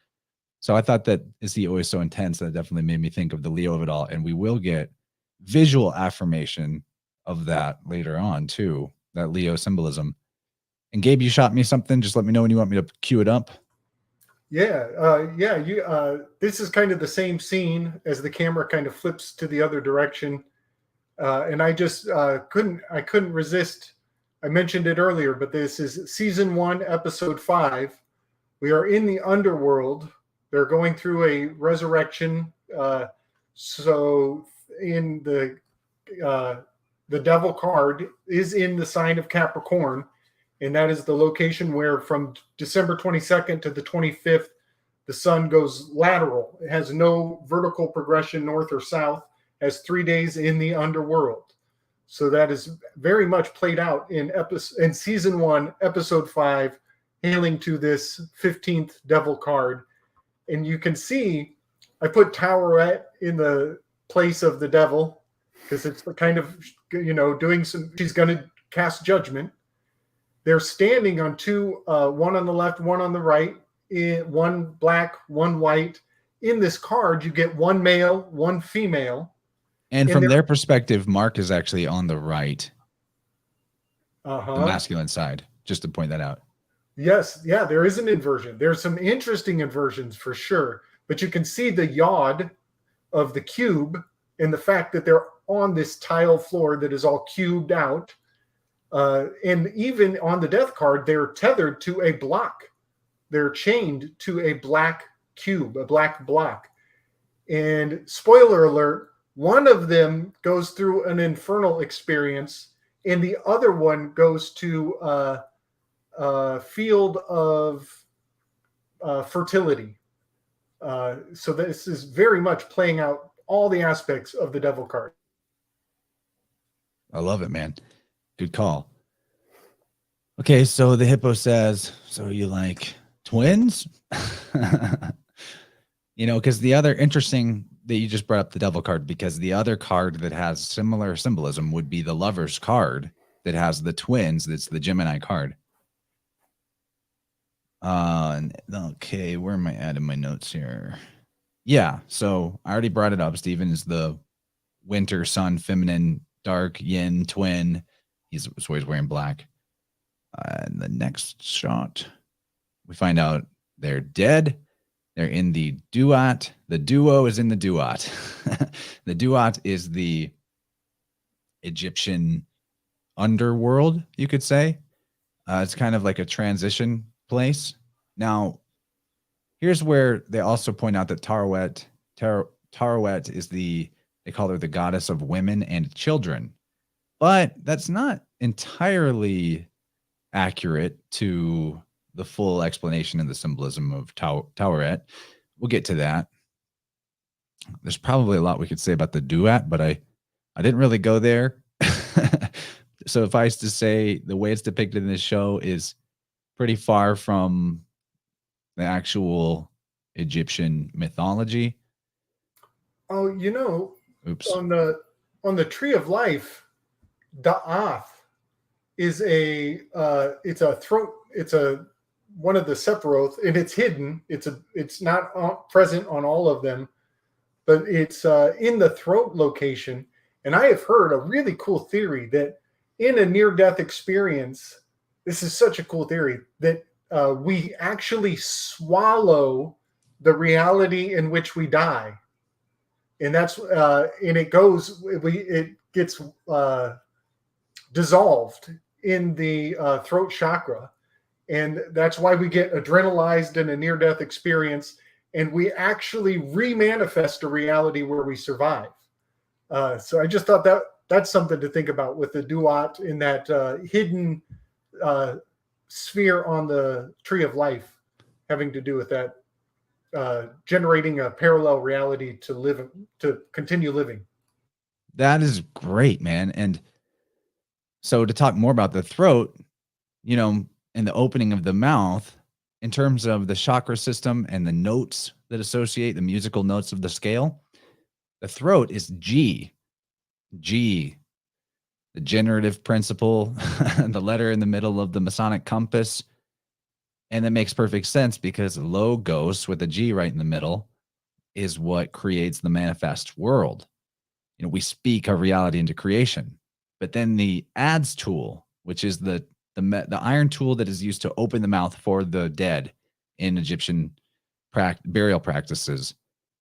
A: So I thought that is he always so intense? That definitely made me think of the Leo of it all. And we will get visual affirmation of that later on too, that Leo symbolism. And Gabe, you shot me something. Just let me know when you want me to cue it up.
C: Yeah. This is kind of the same scene as the camera kind of flips to the other direction. And I just couldn't resist. I mentioned it earlier, but this is season 1, episode 5. We are in the underworld. They're going through a resurrection. So in the devil card is in the sign of Capricorn. And that is the location where from December 22nd to the 25th, the sun goes lateral. It has no vertical progression north or south, has 3 days in the underworld. So that is very much played out in season 1, episode 5, hailing to this 15th devil card. And you can see I put Towerette in the place of the devil because it's kind of, doing she's going to cast judgment. They're standing on two, one on the left, one on the right, one black, one white. In this card, you get one male, one female.
A: And from their perspective, Mark is actually on the right, the masculine side, just to point that out.
C: Yes, yeah, there is an inversion. There's some interesting inversions for sure, but you can see the yod of the cube and the fact that they're on this tile floor that is all cubed out. And even on the death card, they're tethered to a block. They're chained to a black cube, a black block. And spoiler alert, one of them goes through an infernal experience, and the other one goes to a field of fertility. So this is very much playing out all the aspects of the devil card.
A: I love it, man. Good call. Okay, so the hippo says, so you like twins? Because the other interesting that you just brought up the devil card, because the other card that has similar symbolism would be the lover's card that has the twins. That's the Gemini card. Okay, where am I at in my notes here? Yeah, so I already brought it up. Stephen is the winter sun, feminine, dark, yin, twin. So he's wearing black. And the next shot, we find out they're dead. They're in the duat. The duo is in the duat. The duat is the Egyptian underworld, you could say. It's kind of like a transition place. Now, here's where they also point out that Tarawet is they call her the goddess of women and children. But that's not entirely accurate to the full explanation and the symbolism of Towerette. We'll get to that. There's probably a lot we could say about the duat, but I didn't really go there. So if I was to say the way it's depicted in this show is pretty far from the actual Egyptian mythology.
C: Oh,
A: Oops.
C: on the Tree of Life, Da'ath is it's a throat. It's one of the Sephiroth, and it's hidden. It's not present on all of them, but it's in the throat location. And I have heard a really cool theory that in a near-death experience, this is such a cool theory that we actually swallow the reality in which we die, and that's and it gets dissolved in the throat chakra. And that's why we get adrenalized in a near-death experience, and we actually remanifest a reality where we survive. So I just thought that's something to think about with the duat in that hidden sphere on the tree of life, having to do with that generating a parallel reality to continue living.
A: That is great, man. And so to talk more about the throat, you know, in the opening of the mouth, in terms of the chakra system and the notes that associate the musical notes of the scale, the throat is G. G, the generative principle, the letter in the middle of the Masonic compass. And that makes perfect sense because logos with a G right in the middle is what creates the manifest world. You know, we speak our reality into creation. But then the adds tool, which is the iron tool that is used to open the mouth for the dead in Egyptian burial practices,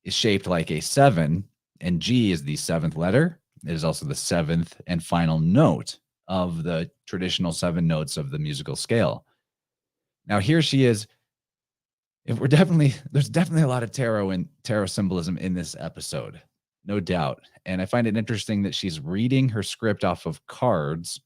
A: is shaped like a 7, and G is the 7th letter. It is also the 7th and final note of the traditional 7 notes of the musical scale. Now here she is. There's definitely a lot of tarot symbolism in this episode, no doubt. And I find it interesting that she's reading her script off of cards.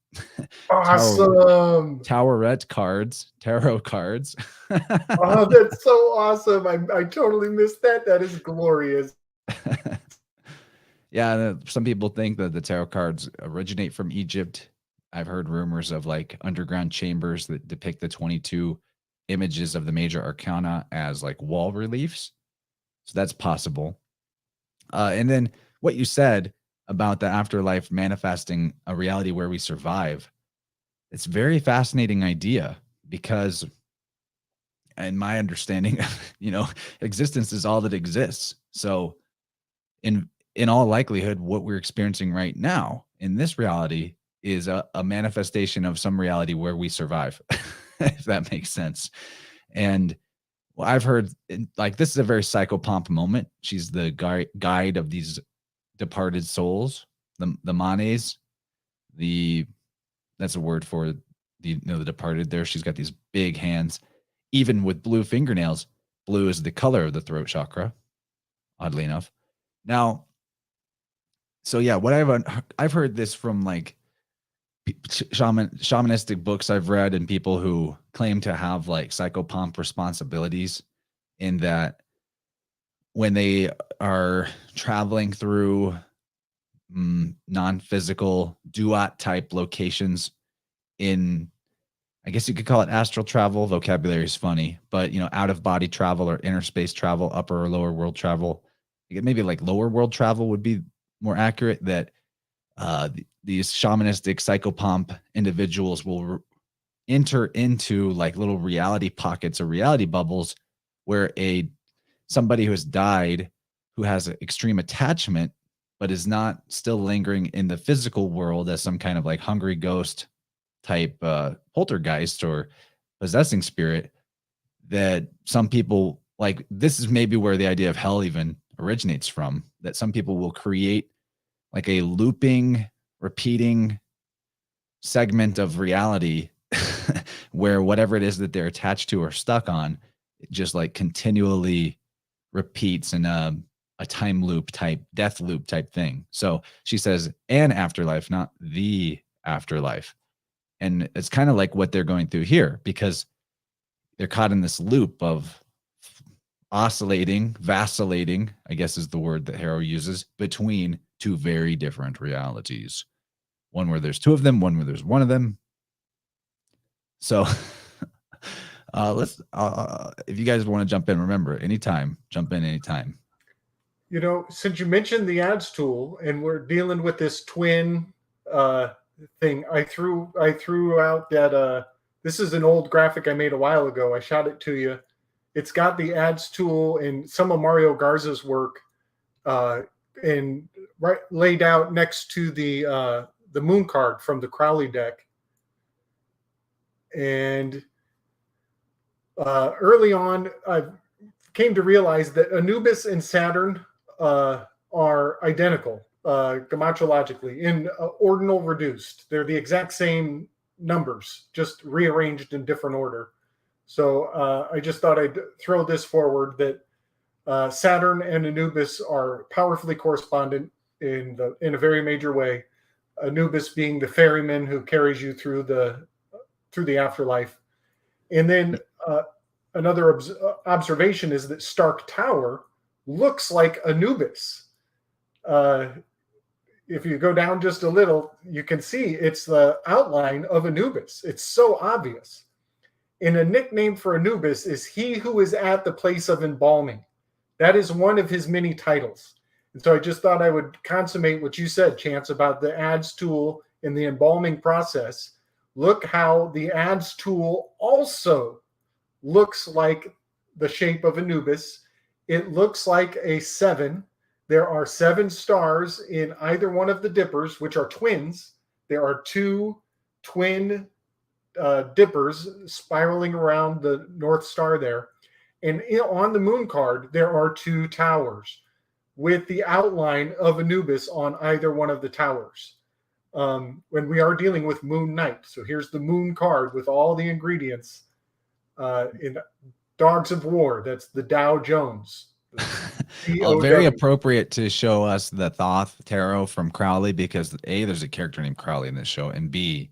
C: Awesome.
A: Tarot cards.
C: Oh, that's so awesome. I totally missed that. That is glorious.
A: Yeah, some people think that the tarot cards originate from Egypt. I've heard rumors of like underground chambers that depict the 22 images of the major arcana as like wall reliefs. So that's possible. And then what you said about the afterlife manifesting a reality where we survive, it's a very fascinating idea because in my understanding, you know, existence is all that exists. So in all likelihood, what we're experiencing right now in this reality is a manifestation of some reality where we survive, if that makes sense. And well, I've heard like this is a very psychopomp moment. She's the guide of these departed souls, the manes, that's a word for the departed there. She's got these big hands, even with blue fingernails. Blue is the color of the throat chakra, oddly enough. Now, so yeah, what I've heard this from like shamanistic books I've read and people who claim to have like psychopomp responsibilities, in that when they are traveling through non-physical duat type locations in, I guess you could call it astral travel. Vocabulary is funny, but you know, out of body travel or inner space travel, upper or lower world travel, maybe like lower world travel would be more accurate, that these shamanistic psychopomp individuals will enter into like little reality pockets or reality bubbles where somebody who has died, who has an extreme attachment, but is not still lingering in the physical world as some kind of like hungry ghost type poltergeist or possessing spirit, that some people like, this is maybe where the idea of hell even originates from, that some people will create like a looping, repeating segment of reality where whatever it is that they're attached to or stuck on, it just like continually repeats in a time loop type, death loop type thing. So she says an afterlife, not the afterlife. And it's kind of like what they're going through here, because they're caught in this loop of vacillating, I guess is the word that Harrow uses, between two very different realities. One where there's two of them, one where there's one of them. So let's, if you guys want to jump in, remember, jump in anytime.
C: You know, since you mentioned the ads tool and we're dealing with this twin thing, I threw out that this is an old graphic I made a while ago. I shot it to you. It's got the ads tool and some of Mario Garza's work and laid out next to the moon card from the Crowley deck. And early on, I came to realize that Anubis and Saturn are identical gematrologically in ordinal reduced. They're the exact same numbers, just rearranged in different order. So I just thought I'd throw this forward, that Saturn and Anubis are powerfully correspondent. in a very major way. Anubis being the ferryman who carries you through the afterlife. And then another observation is that Stark Tower looks like Anubis. If you go down just a little, you can see it's the outline of Anubis. It's so obvious. And a nickname for Anubis is he who is at the place of embalming. That is one of his many titles. And so I just thought I would consummate what you said, Chance, about the adds tool in the embalming process. Look how the adds tool also looks like the shape of Anubis. It looks like a 7. There are 7 stars in either one of the dippers, which are twins. There are 2 twin dippers spiraling around the North Star there. And on the moon card, there are 2 towers with the outline of Anubis on either one of the towers. When we are dealing with Moon Knight. So here's the moon card with all the ingredients in Dogs of War. That's the Dow Jones.
A: Very appropriate to show us the Thoth tarot from Crowley, because A, there's a character named Crowley in this show, and B,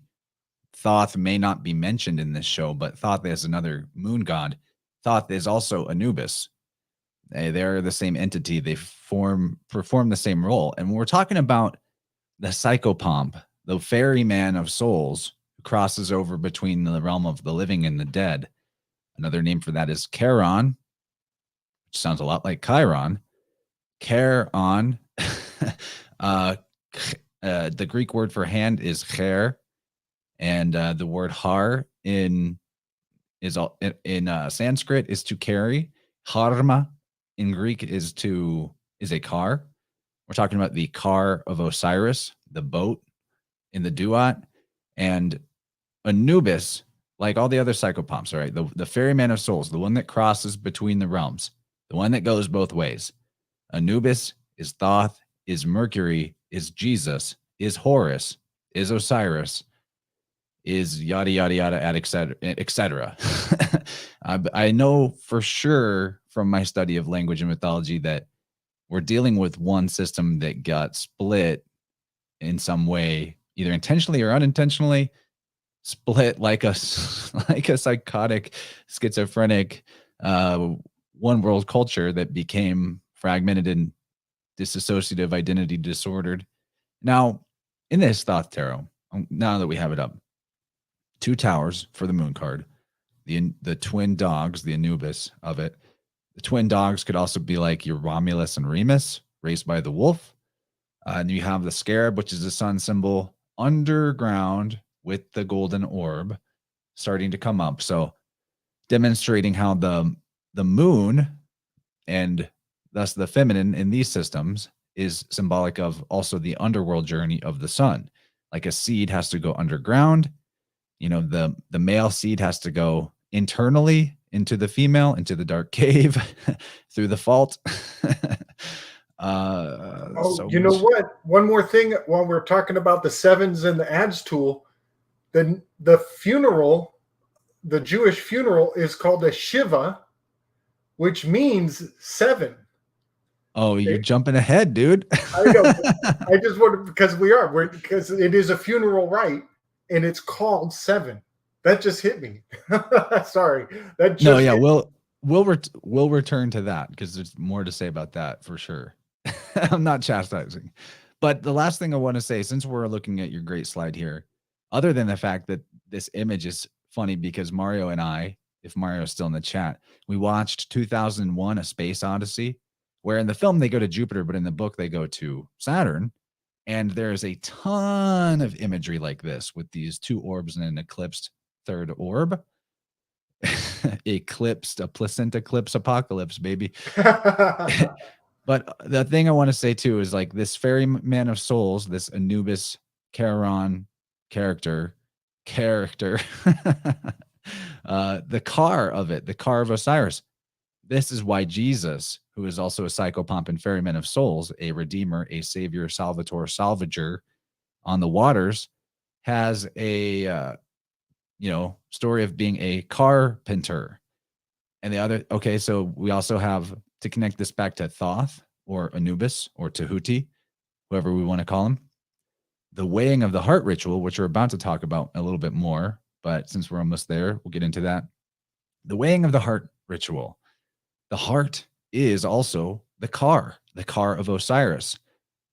A: Thoth may not be mentioned in this show, but Thoth is another moon god. Thoth is also Anubis. They're the same entity. They perform the same role. And when we're talking about the psychopomp, the ferryman of souls, who crosses over between the realm of the living and the dead, another name for that is Charon, which sounds a lot like Chiron. Charon, the Greek word for hand is cher, and the word har in Sanskrit is to carry. Harma in Greek is a car. We're talking about the car of Osiris, the boat in the Duat, and Anubis, like all the other psychopomps, right? The ferryman of souls, the one that crosses between the realms, the one that goes both ways. Anubis is Thoth, is Mercury, is Jesus, is Horus, is Osiris, is yada, yada, yada, et cetera. I know for sure from my study of language and mythology that we're dealing with one system that got split in some way, either intentionally or unintentionally, split like a psychotic, schizophrenic, one world culture that became fragmented and dissociative identity disordered. Now, in this Thoth tarot, now that we have it up, 2 towers for the moon card, the twin dogs, the Anubis of it. The twin dogs could also be like your Romulus and Remus, raised by the wolf. And you have the scarab, which is the sun symbol, underground with the golden orb starting to come up. So demonstrating how the moon, and thus the feminine in these systems, is symbolic of also the underworld journey of the sun. Like a seed has to go underground. You know, the male seed has to go internally into the female, into the dark cave, through the fault.
C: You know what? One more thing while we're talking about the 7s and the adds tool, the funeral, the Jewish funeral is called a Shiva, which means 7.
A: Oh, you're jumping ahead, dude.
C: I know. I just wanted, because because it is a funeral rite and it's called 7. That just hit me. Sorry. That just
A: we'll return to that because there's more to say about that for sure. I'm not chastising. But the last thing I want to say, since we're looking at your great slide here, other than the fact that this image is funny because Mario and I, if Mario is still in the chat, we watched 2001: A Space Odyssey, where in the film they go to Jupiter, but in the book they go to Saturn. And there's a ton of imagery like this with these 2 orbs and an eclipsed 3rd orb. Eclipsed, a placenta eclipse apocalypse, baby. But the thing I want to say too is like this ferryman of souls, this Anubis Charon character, the car of it, the car of Osiris. This is why Jesus, who is also a psychopomp and ferryman of souls, a redeemer, a savior, salvator, salvager on the waters, has a story of being a carpenter. And the other, okay, so we also have, to connect this back to Thoth or Anubis or Tahuti, whoever we want to call him. The weighing of the heart ritual, which we're about to talk about a little bit more, but since we're almost there, we'll get into that. The weighing of the heart ritual. The heart is also the car of Osiris,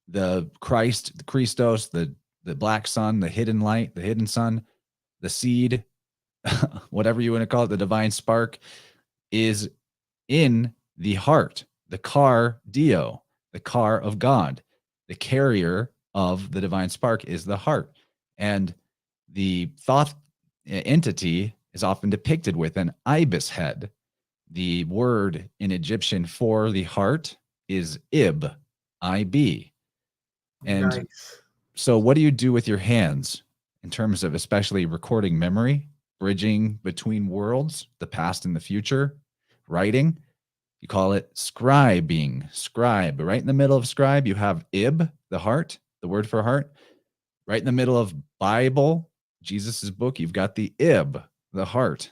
A: the Christ, the Christos, the black sun, the hidden light, the hidden sun, the seed, whatever you want to call it, the divine spark is in the heart, the car Dio, the car of God, the carrier of the divine spark is the heart. And the Thoth entity is often depicted with an ibis head. The word in Egyptian for the heart is ib, I-B. And
C: Nice.
A: so what do you do with your hands in terms of especially recording memory, bridging between worlds, the past and the future, writing? You call it scribing, scribe. Right in the middle of scribe, you have ib, the heart, the word for heart. Right in the middle of Bible, Jesus's book, you've got the ib, the heart.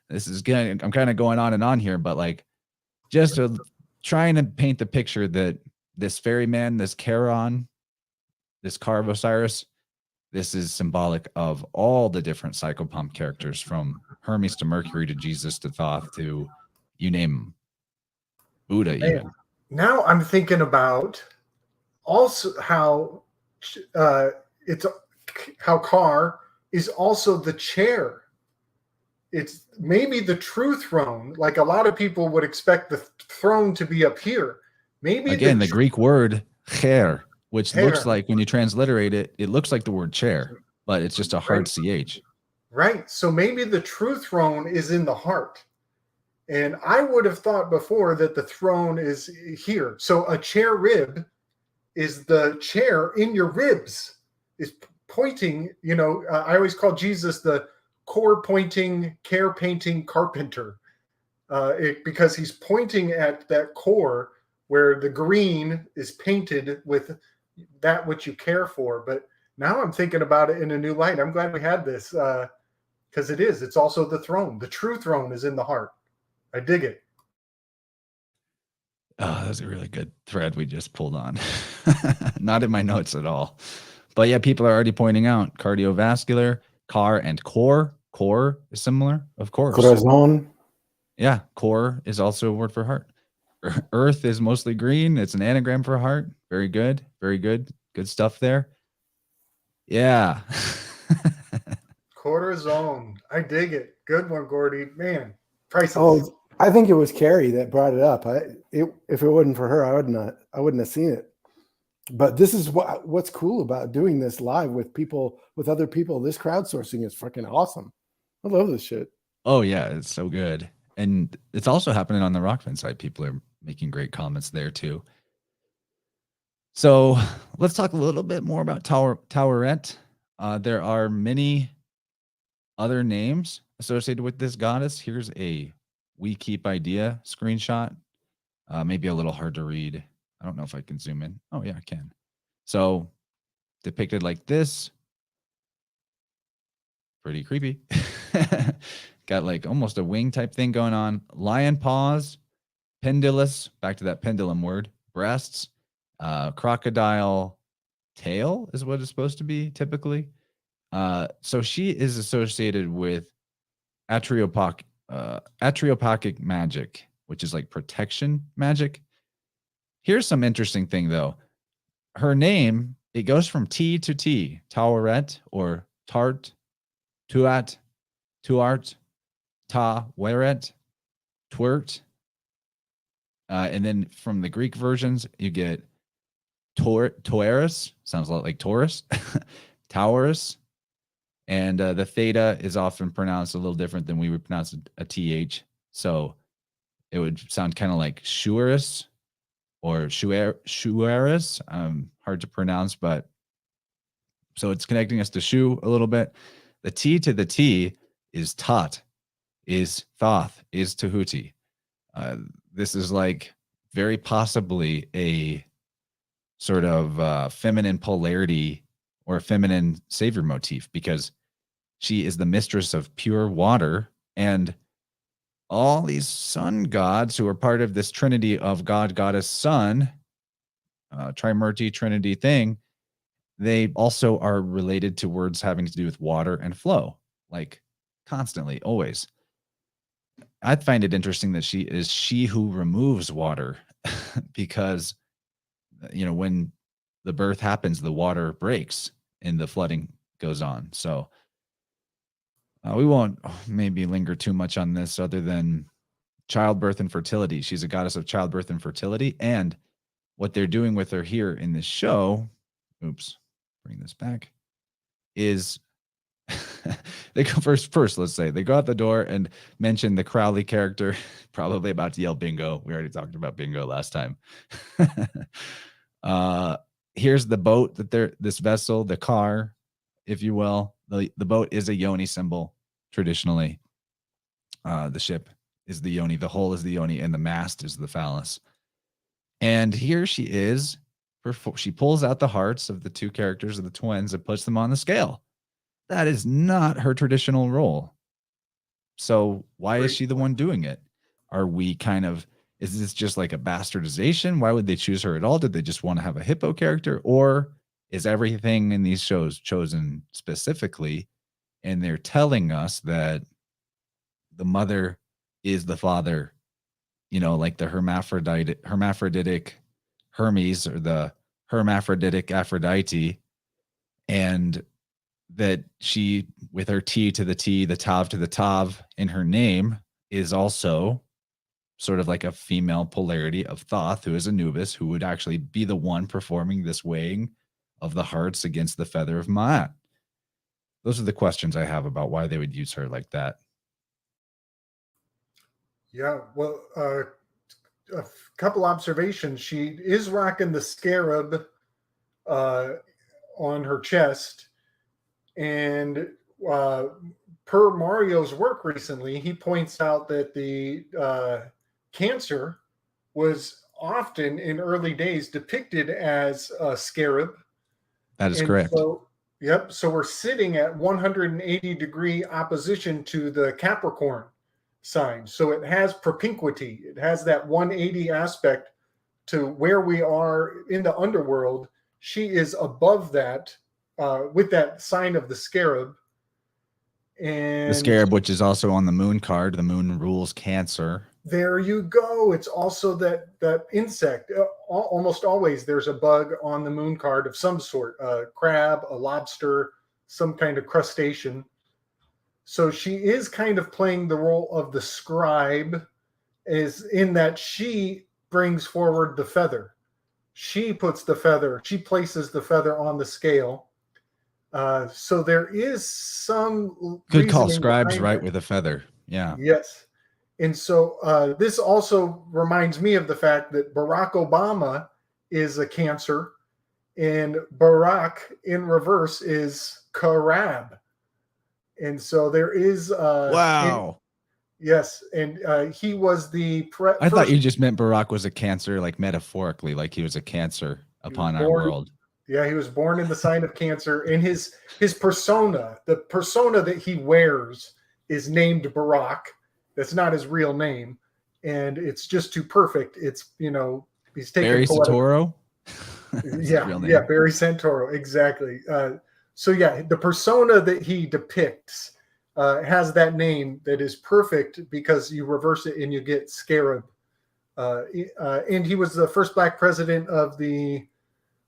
A: This is good. I'm kind of going on and on here, but like just trying to paint the picture that this ferryman, this Charon, this car of Osiris, this is symbolic of all the different psychopomp characters, from Hermes to Mercury to Jesus to Thoth to you name them. Buddha
C: Man,
A: even.
C: now I'm thinking about also how it's how car is also the chair. It's maybe the true throne. Like a lot of people would expect the throne to be up here. Maybe
A: again the Greek word chair, which
C: chair.
A: looks like, when you transliterate it, it looks like the word chair, but it's just a hard ch.
C: Right. So maybe the true throne is in the heart. And I would have thought before that the throne is here. So a chair rib is the chair in your ribs, is pointing, I always call Jesus the core pointing, care painting carpenter, because he's pointing at that core where the green is painted with that which you care for. But now I'm thinking about it in a new light. I'm glad we had this, because it's also the throne. The true throne is in the heart. I dig it.
A: Oh, that was a really good thread we just pulled on. Not in my notes at all. But yeah, people are already pointing out cardiovascular, car, and core. Core is similar, of course.
B: Corazon.
A: Yeah, core is also a word for heart. Earth is mostly green. It's an anagram for heart. Very good. Very good. Good stuff there. Yeah.
C: Corazon. I dig it. Good one, Gordy. Man, priceless.
B: Oh, I think it was Carrie that brought it up. If it wasn't for her, I wouldn't have seen it. But this is what's cool about doing this live with people, with other people. This crowdsourcing is fucking awesome. I love this shit.
A: Oh yeah, it's so good. And it's also happening on the Rockfin side. People are making great comments there too. So let's talk a little bit more about Towerette. There are many other names associated with this goddess. Here's a We Keep idea screenshot. Maybe a little hard to read. I don't know if I can zoom in. Oh yeah, I can. So depicted like this. Pretty creepy. Got like almost a wing type thing going on. Lion paws, pendulous, back to that pendulum word, breasts, crocodile tail is what it's supposed to be typically. So she is associated with atriopacic magic, which is like protection magic. Here's some interesting thing though. Her name, it goes from T to T, Towerette or Tart, Tuat, Tuart, Ta, Weret, Twirt. And then from the Greek versions, you get Taurus, sounds a lot like Taurus, Taurus. And the theta is often pronounced a little different than we would pronounce a TH. So it would sound kind of like Shuerus or Shuerus. Hard to pronounce, but so it's connecting us to Shu a little bit. The T to the T is Tot, is Thoth, is Tahuti. This is like very possibly a sort of feminine polarity or a feminine savior motif, because she is the mistress of pure water, and all these sun gods who are part of this trinity of God, goddess, sun Trimurti Trinity thing, they also are related to words having to do with water and flow, like constantly, always. I find it interesting that she who removes water because, when the birth happens, the water breaks and the flooding goes on. So we won't maybe linger too much on this other than childbirth and fertility. She's a goddess of childbirth and fertility. And what they're doing with her here in this show, bring this back, is they go first, let's say they go out the door and mention the Crowley character, probably about to yell bingo. We already talked about bingo last time. Here's the boat that this vessel, the car, if you will. The boat is a yoni symbol traditionally. The ship is the yoni, the hull is the yoni, and the mast is the phallus. And here she is. She pulls out the hearts of the two characters of the twins and puts them on the scale. That is not her traditional role. So why is she the one doing it? Is this just like a bastardization? Why would they choose her at all? Did they just want to have a hippo character? Or is everything in these shows chosen specifically? And they're telling us that the mother is the father, like the hermaphroditic Hermes or the hermaphroditic Aphrodite, and that she, with her T to the T, the Tav to the Tav in her name, is also sort of like a female polarity of Thoth, who is Anubis, who would actually be the one performing this weighing of the hearts against the feather of Ma'at. Those are the questions I have about why they would use her like that.
C: Yeah, well, a couple observations. She is rocking the scarab on her chest. And per Mario's work recently, he points out that the cancer was often in early days depicted as a scarab.
A: That is correct.
C: So, yep. So we're sitting at 180-degree opposition to the Capricorn sign. So it has propinquity. It has that 180 aspect to where we are in the underworld. She is above that with that sign of the scarab. And
A: the scarab, which is also on the moon card. The moon rules Cancer.
C: There you go. It's also that insect. Almost always there's a bug on the moon card of some sort, a crab, a lobster, some kind of crustacean. So she is kind of playing the role of the scribe, is in that she brings forward the feather. She places the feather on the scale. So there is some
A: good call. Scribes write with a feather. Yeah.
C: Yes. And so this also reminds me of the fact that Barack Obama is a Cancer, and Barack in reverse is Karab. And so there is
A: wow.
C: Yes, and he was the
A: I thought you just meant Barack was a Cancer, like metaphorically, like he was a Cancer upon our world.
C: Yeah, he was born in the sign of Cancer, and his persona, the persona that he wears, is named Barack. That's not his real name, and it's just too perfect. It's he's taking
A: Barry Santoro.
C: Yeah, Barry Santoro, exactly. So yeah, the persona that he depicts has that name that is perfect because you reverse it and you get Scarab. And he was the first Black president of the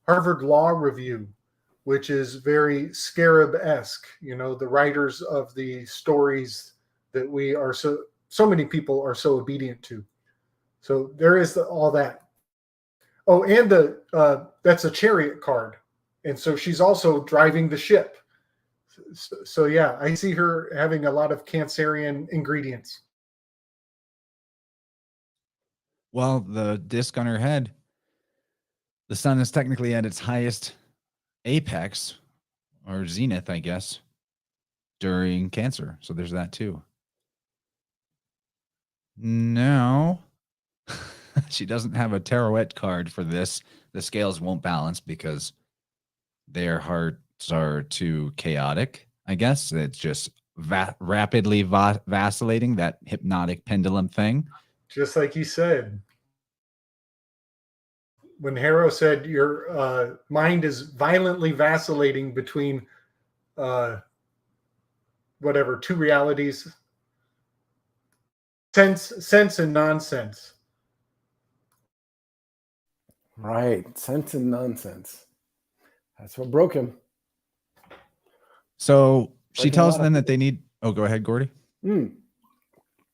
C: Harvard Law Review, which is very Scarab-esque. The writers of the stories that we are so many people are so obedient to. So there is all that. Oh, and that's a chariot card. And so she's also driving the ship. So yeah, I see her having a lot of Cancerian ingredients.
A: Well, the disc on her head, the sun is technically at its highest apex or zenith, I guess, during Cancer. So there's that too. No, she doesn't have a tarot card for this. The scales won't balance because their hearts are too chaotic, I guess. It's just rapidly vacillating, that hypnotic pendulum thing.
C: Just like you said. when Harrow said your mind is violently vacillating between whatever, two realities, sense and nonsense.
B: Right. Sense and nonsense. That's what broke him.
A: So she
B: Breaking a
A: tells
B: lot of
A: them that
B: people.
A: they need. Oh, go ahead, Gordy.
B: No,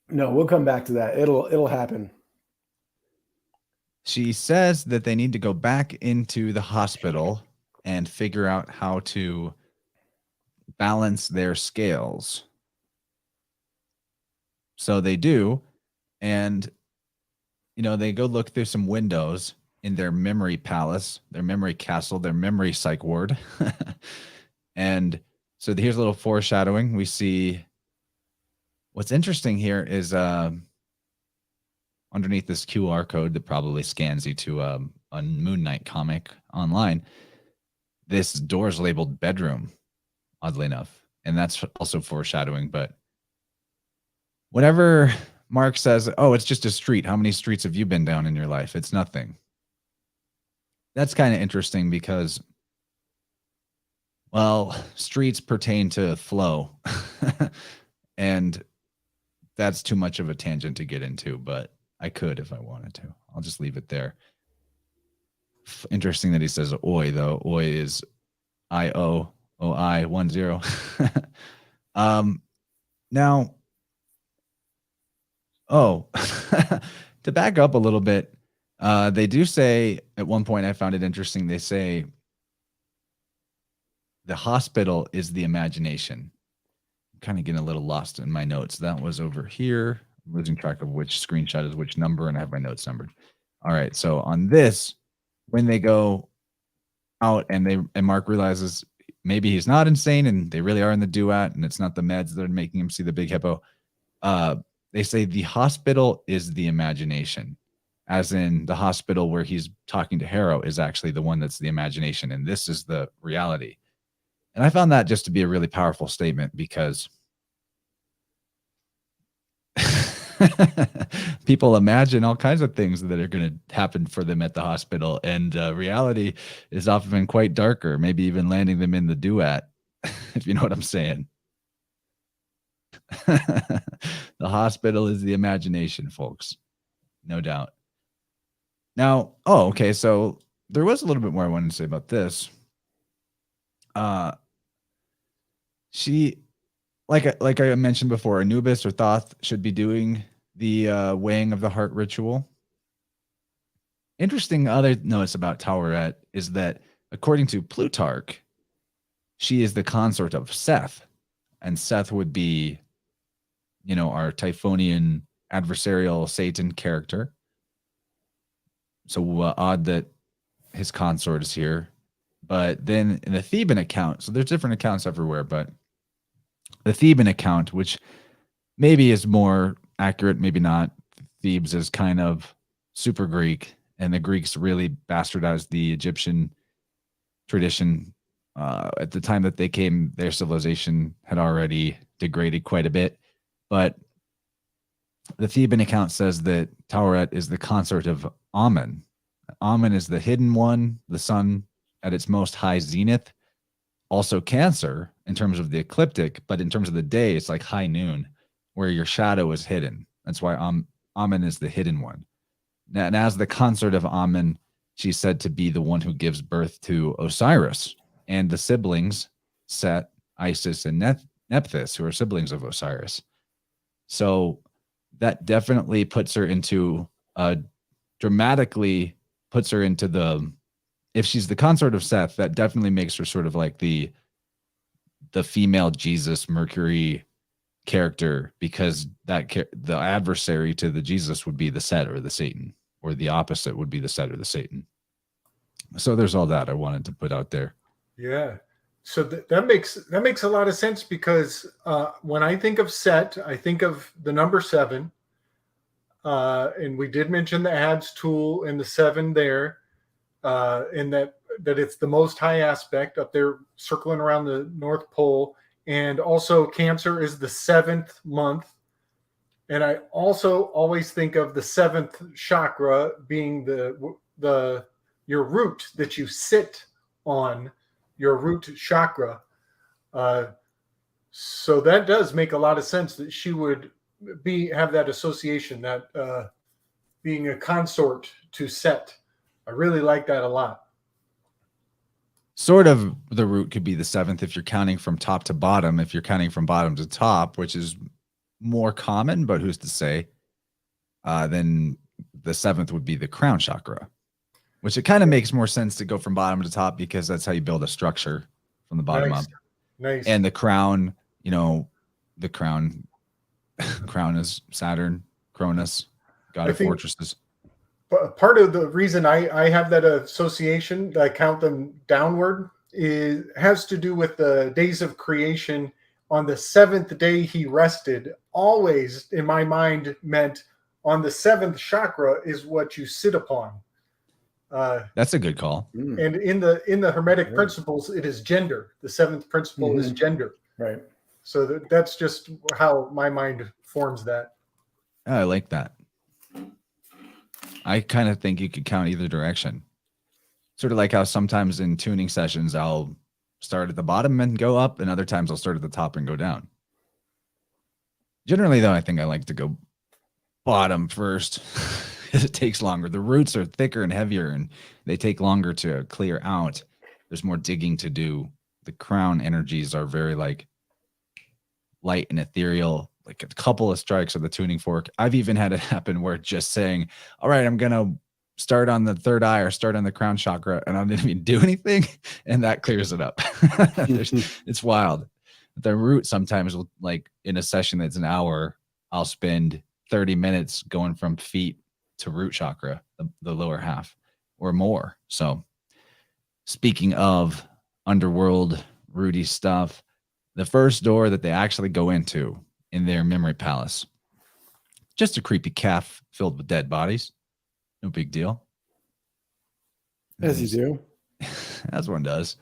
B: we'll come back to that. It'll happen.
A: She says that they need to go back into the hospital and figure out how to balance their scales. So they do. And, they go look through some windows in their memory palace, their memory castle, their memory psych ward. And so here's a little foreshadowing. We see what's interesting here is underneath this QR code that probably scans you to a Moon Knight comic online, this door is labeled bedroom, oddly enough. And that's also foreshadowing. But whenever Mark says, oh, it's just a street, how many streets have you been down in your life? It's nothing. That's kind of interesting because, well, streets pertain to flow. And that's too much of a tangent to get into, but I could if I wanted to. I'll just leave it there. Interesting that he says oi, though. Oi is IOOI 10. Now, to back up a little bit, they do say at one point, I found it interesting. They say the hospital is the imagination. I'm kind of getting a little lost in my notes. That was over here. I'm losing track of which screenshot is which number, and I have my notes numbered. All right. So on this, when they go out and Mark realizes maybe he's not insane and they really are in the duat and it's not the meds that are making him see the big hippo. They say the hospital is the imagination, as in the hospital where he's talking to Harrow is actually the one that's the imagination. And this is the reality. And I found that just to be a really powerful statement because people imagine all kinds of things that are going to happen for them at the hospital. And reality is often quite darker, maybe even landing them in the duat, if you know what I'm saying. The hospital is the imagination, folks. No doubt. Now, okay. So there was a little bit more I wanted to say about this. She, like I mentioned before, Anubis or Thoth should be doing the weighing of the heart ritual. Interesting other notice about Taweret is that according to Plutarch, she is the consort of Seth, and Seth would be, our Typhonian adversarial Satan character. So odd that his consort is here. But then in the Theban account, so there's different accounts everywhere, but the Theban account, which maybe is more accurate, maybe not. Thebes is kind of super Greek, and the Greeks really bastardized the Egyptian tradition. At the time that they came, their civilization had already degraded quite a bit. But the Theban account says that Taweret is the consort of Amun. Amun is the hidden one, the sun at its most high zenith. Also Cancer in terms of the ecliptic, but in terms of the day, it's like high noon, where your shadow is hidden. That's why Amun is the hidden one. And as the consort of Amun, she's said to be the one who gives birth to Osiris and the siblings, Set, Isis, and Nephthys, who are siblings of Osiris. So that definitely puts her into, dramatically puts her into the, if she's the consort of Seth, that definitely makes her sort of like the female Jesus Mercury character, because the adversary to the Jesus would be the Set or the Satan, or the opposite would be the Set or the Satan. So there's all that I wanted to put out there.
C: Yeah. So that makes a lot of sense, because when I think of Set, I think of the number 7. And we did mention the adds tool and the 7 there, in that it's the most high aspect up there circling around the North Pole. And also Cancer is the 7th month. And I also always think of the 7th chakra being the your root that you sit on, your root chakra. So that does make a lot of sense that she would have that association, that being a consort to Set. I really like that a lot.
A: Sort of the root could be the 7th if you're counting from top to bottom. If you're counting from bottom to top, which is more common, but who's to say? Then the 7th would be the crown chakra, which it kind of makes more sense to go from bottom to top because that's how you build a structure from the bottom up.
C: Nice.
A: And the crown, you know, the crown is Saturn, Cronus, god of fortresses.
C: But part of the reason I have that association, that I count them downward, has to do with the days of creation. On the 7th day he rested, always in my mind meant on the 7th chakra is what you sit upon.
A: That's a good call.
C: And in the Hermetic principles, it is gender. The 7th principle is gender.
B: Right.
C: So that's just how my mind forms that.
A: I like that. I kind of think you could count either direction. Sort of like how sometimes in tuning sessions, I'll start at the bottom and go up, and other times I'll start at the top and go down. Generally, though, I think I like to go bottom first because it takes longer. The roots are thicker and heavier, and they take longer to clear out. There's more digging to do. The crown energies are very like light and ethereal, like a couple of strikes of the tuning fork. I've even had it happen where just saying, all right, I'm going to start on the third eye or start on the crown chakra, and I didn't even do anything, and that clears it up. It's wild. The root sometimes will, like in a session that's an hour, I'll spend 30 minutes going from feet to root chakra, the lower half or more. So speaking of underworld rooty stuff, the first door that they actually go into in their memory palace, just a creepy calf filled with dead bodies. No big deal.
B: As you do.
A: As one does.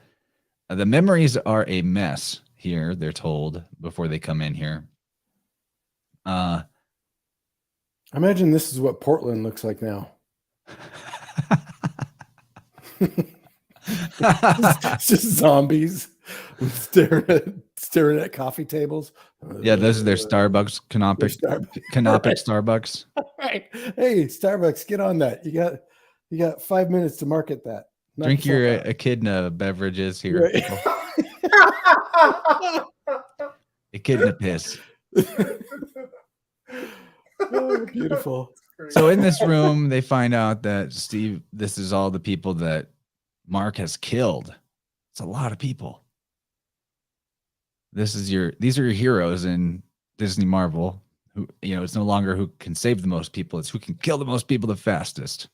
A: The memories are a mess here, they're told before they come in here.
B: I imagine this is what Portland looks like now. It's just zombies staring at coffee tables.
A: Yeah, those are their Starbucks, canopic Starbucks.
B: Right. Hey, Starbucks, get on that. You got 5 minutes to market that.
A: Drink your echidna beverages here.
B: Right.
A: Echidna piss.
B: Oh, beautiful.
A: So in this room, they find out that this is all the people that Mark has killed. It's a lot of people. These are your heroes in Disney Marvel. Who, it's no longer who can save the most people, it's who can kill the most people the fastest.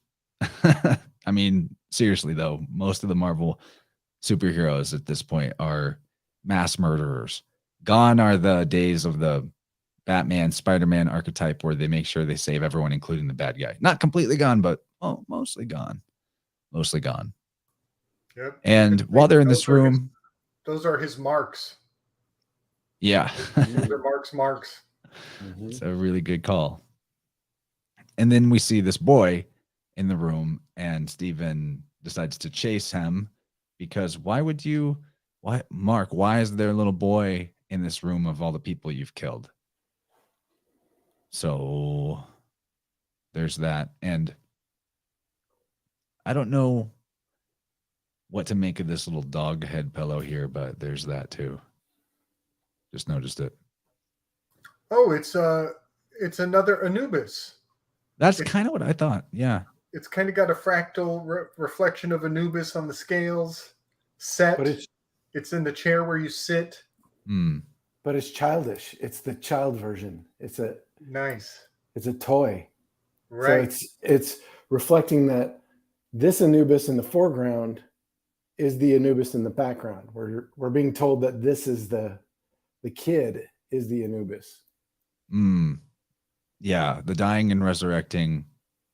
A: I mean, seriously though, most of the Marvel superheroes at this point are mass murderers. Gone are the days of the Batman, Spider-Man archetype where they make sure they save everyone, including the bad guy. Not completely gone, but mostly gone. Mostly gone.
C: Yep.
A: And while they're in this room,
C: those are his marks.
A: Yeah.
C: Those are marks.
A: It's a really good call. And then we see this boy in the room, and Stephen decides to chase him because Mark, why is there a little boy in this room of all the people you've killed? So there's that. And I don't know what to make of this little dog head pillow here, but there's that too. Just noticed it.
C: Oh, it's another Anubis.
A: That's kind of what I thought. Yeah.
C: It's kind of got a fractal reflection of Anubis on the scales. Set. But it's in the chair where you sit.
B: But it's childish. It's the child version. It's a toy.
C: Right.
B: So it's reflecting that this Anubis in the foreground is the Anubis in the background. We're being told that this is the kid is the Anubis.
A: Yeah, the dying and resurrecting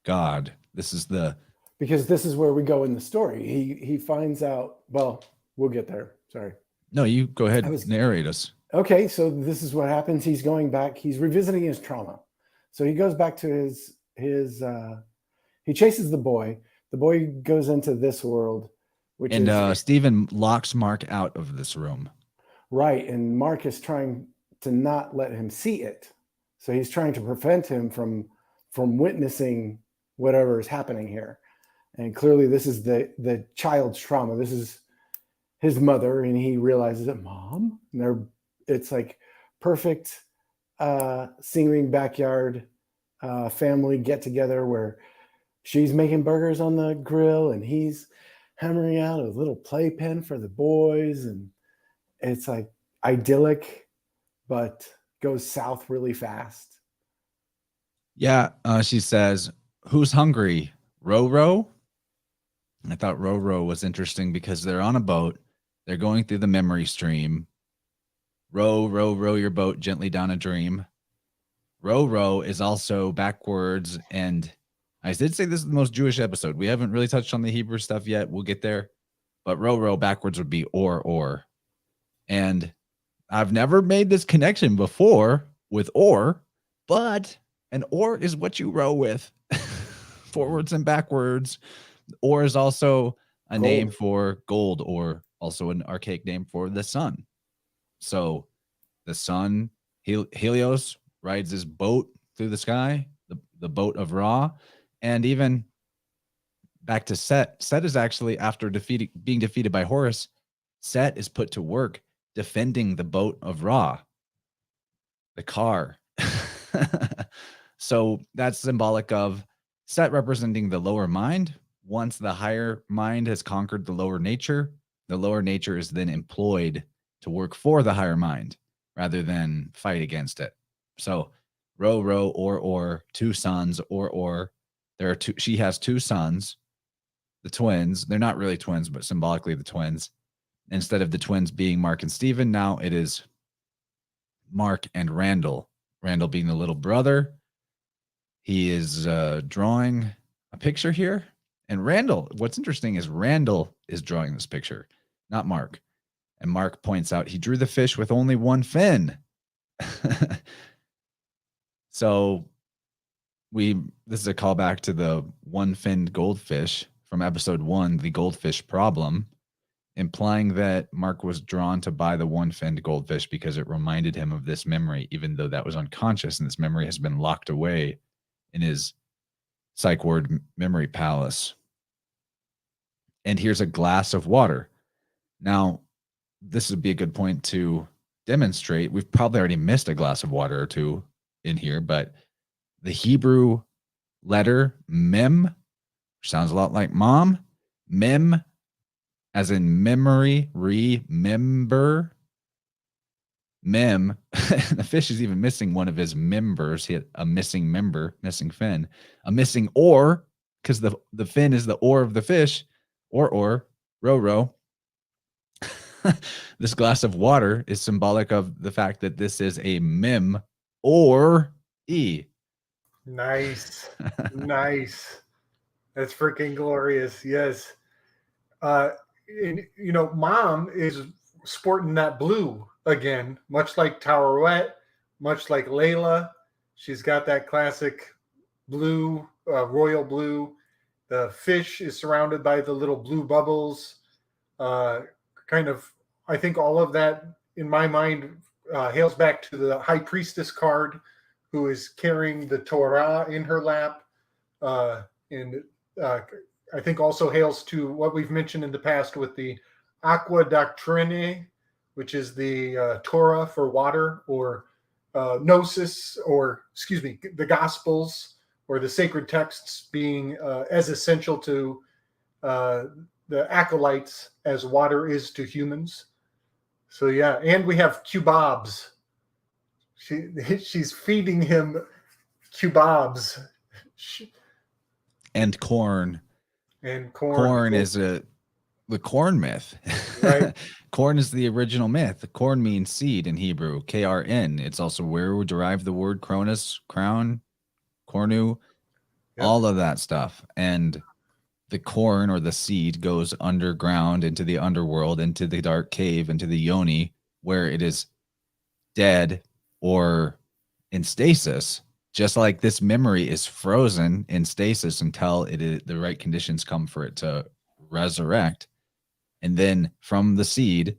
A: God.
B: Because this is where we go in the story. He finds out. Well, we'll get there. Sorry.
A: No, you go ahead and narrate us.
B: Okay, so this is what happens. He's going back. He's revisiting his trauma. So he goes back to his he chases the boy. The boy goes into this world, which
A: And
B: is
A: Stephen locks Mark out of this room.
B: right. And Mark is trying to not let him see it. So he's trying to prevent him from witnessing whatever is happening here. And clearly this is the child's trauma. This is his mother, and he realizes it, Mom. And it's like perfect singing backyard family get together where she's making burgers on the grill and he's hammering out a little playpen for the boys, and it's like idyllic, but goes south really fast.
A: Yeah, she says, "Who's hungry? Ro-Ro?" I thought Ro-Ro was interesting because they're on a boat. They're going through the memory stream. Row, row, row your boat gently down a dream. Ro-Ro is also backwards, and I did say this is the most Jewish episode. We haven't really touched on the Hebrew stuff yet. We'll get there. But Ro-Ro backwards would be or. And I've never made this connection before with or, but an or is what you row with. Forwards and backwards. Or is also a
B: Gold.
A: name for gold, or also an archaic name for the sun. So the sun, Helios, rides his boat through the sky, the boat of Ra. And even back to Set. Set is actually, after being defeated by Horus, Set is put to work defending the boat of Ra, the car. So that's symbolic of Set representing the lower mind. Once the higher mind has conquered the lower nature is then employed to work for the higher mind rather than fight against it. So row, row, or, two sons, or. There are two. She has two sons, the twins. They're not really twins, but symbolically the twins. Instead of the twins being Mark and Stephen, now it is Mark and Randall. Randall being the little brother. He is drawing a picture here. And Randall, what's interesting is Randall is drawing this picture, not Mark. And Mark points out he drew the fish with only one fin. So this is a callback to the one-finned goldfish from episode 1, the goldfish problem, implying that Mark was drawn to buy the one-finned goldfish because it reminded him of this memory, even though that was unconscious and this memory has been locked away in his psych ward memory palace. And here's a glass of water. Now, this would be a good point to demonstrate. We've probably already missed a glass of water or two in here, but the Hebrew letter mem, which sounds a lot like mom, mem, as in memory, remember, mem. The fish is even missing one of his members. He had a missing member, missing fin, a missing oar, because the fin is the oar of the fish, or, row. This glass of water is symbolic of the fact that this is a mem or e.
C: Nice. Nice. That's freaking glorious. Yes. And, Mom is sporting that blue again, much like Towerette, much like Layla. She's got that classic blue, royal blue. The fish is surrounded by the little blue bubbles. I think all of that, in my mind, hails back to the high priestess card, who is carrying the Torah in her lap. And I think also hails to what we've mentioned in the past with the Aqua Doctrine, which is the Torah for water, or Gnosis, or the Gospels, or the sacred texts being as essential to the acolytes as water is to humans. So yeah, and we have kebabs. She's feeding him kebabs.
A: And corn.
C: And corn.
A: Corn is the corn myth.
C: Right.
A: Corn is the original myth. Corn means seed in Hebrew, Krn. It's also where we derive the word Cronus, crown, cornu, all of that stuff. And the corn, or the seed, goes underground into the underworld, into the dark cave, into the yoni, where it is dead or in stasis just like this memory is frozen in stasis until the right conditions come for it to resurrect. And then from the seed,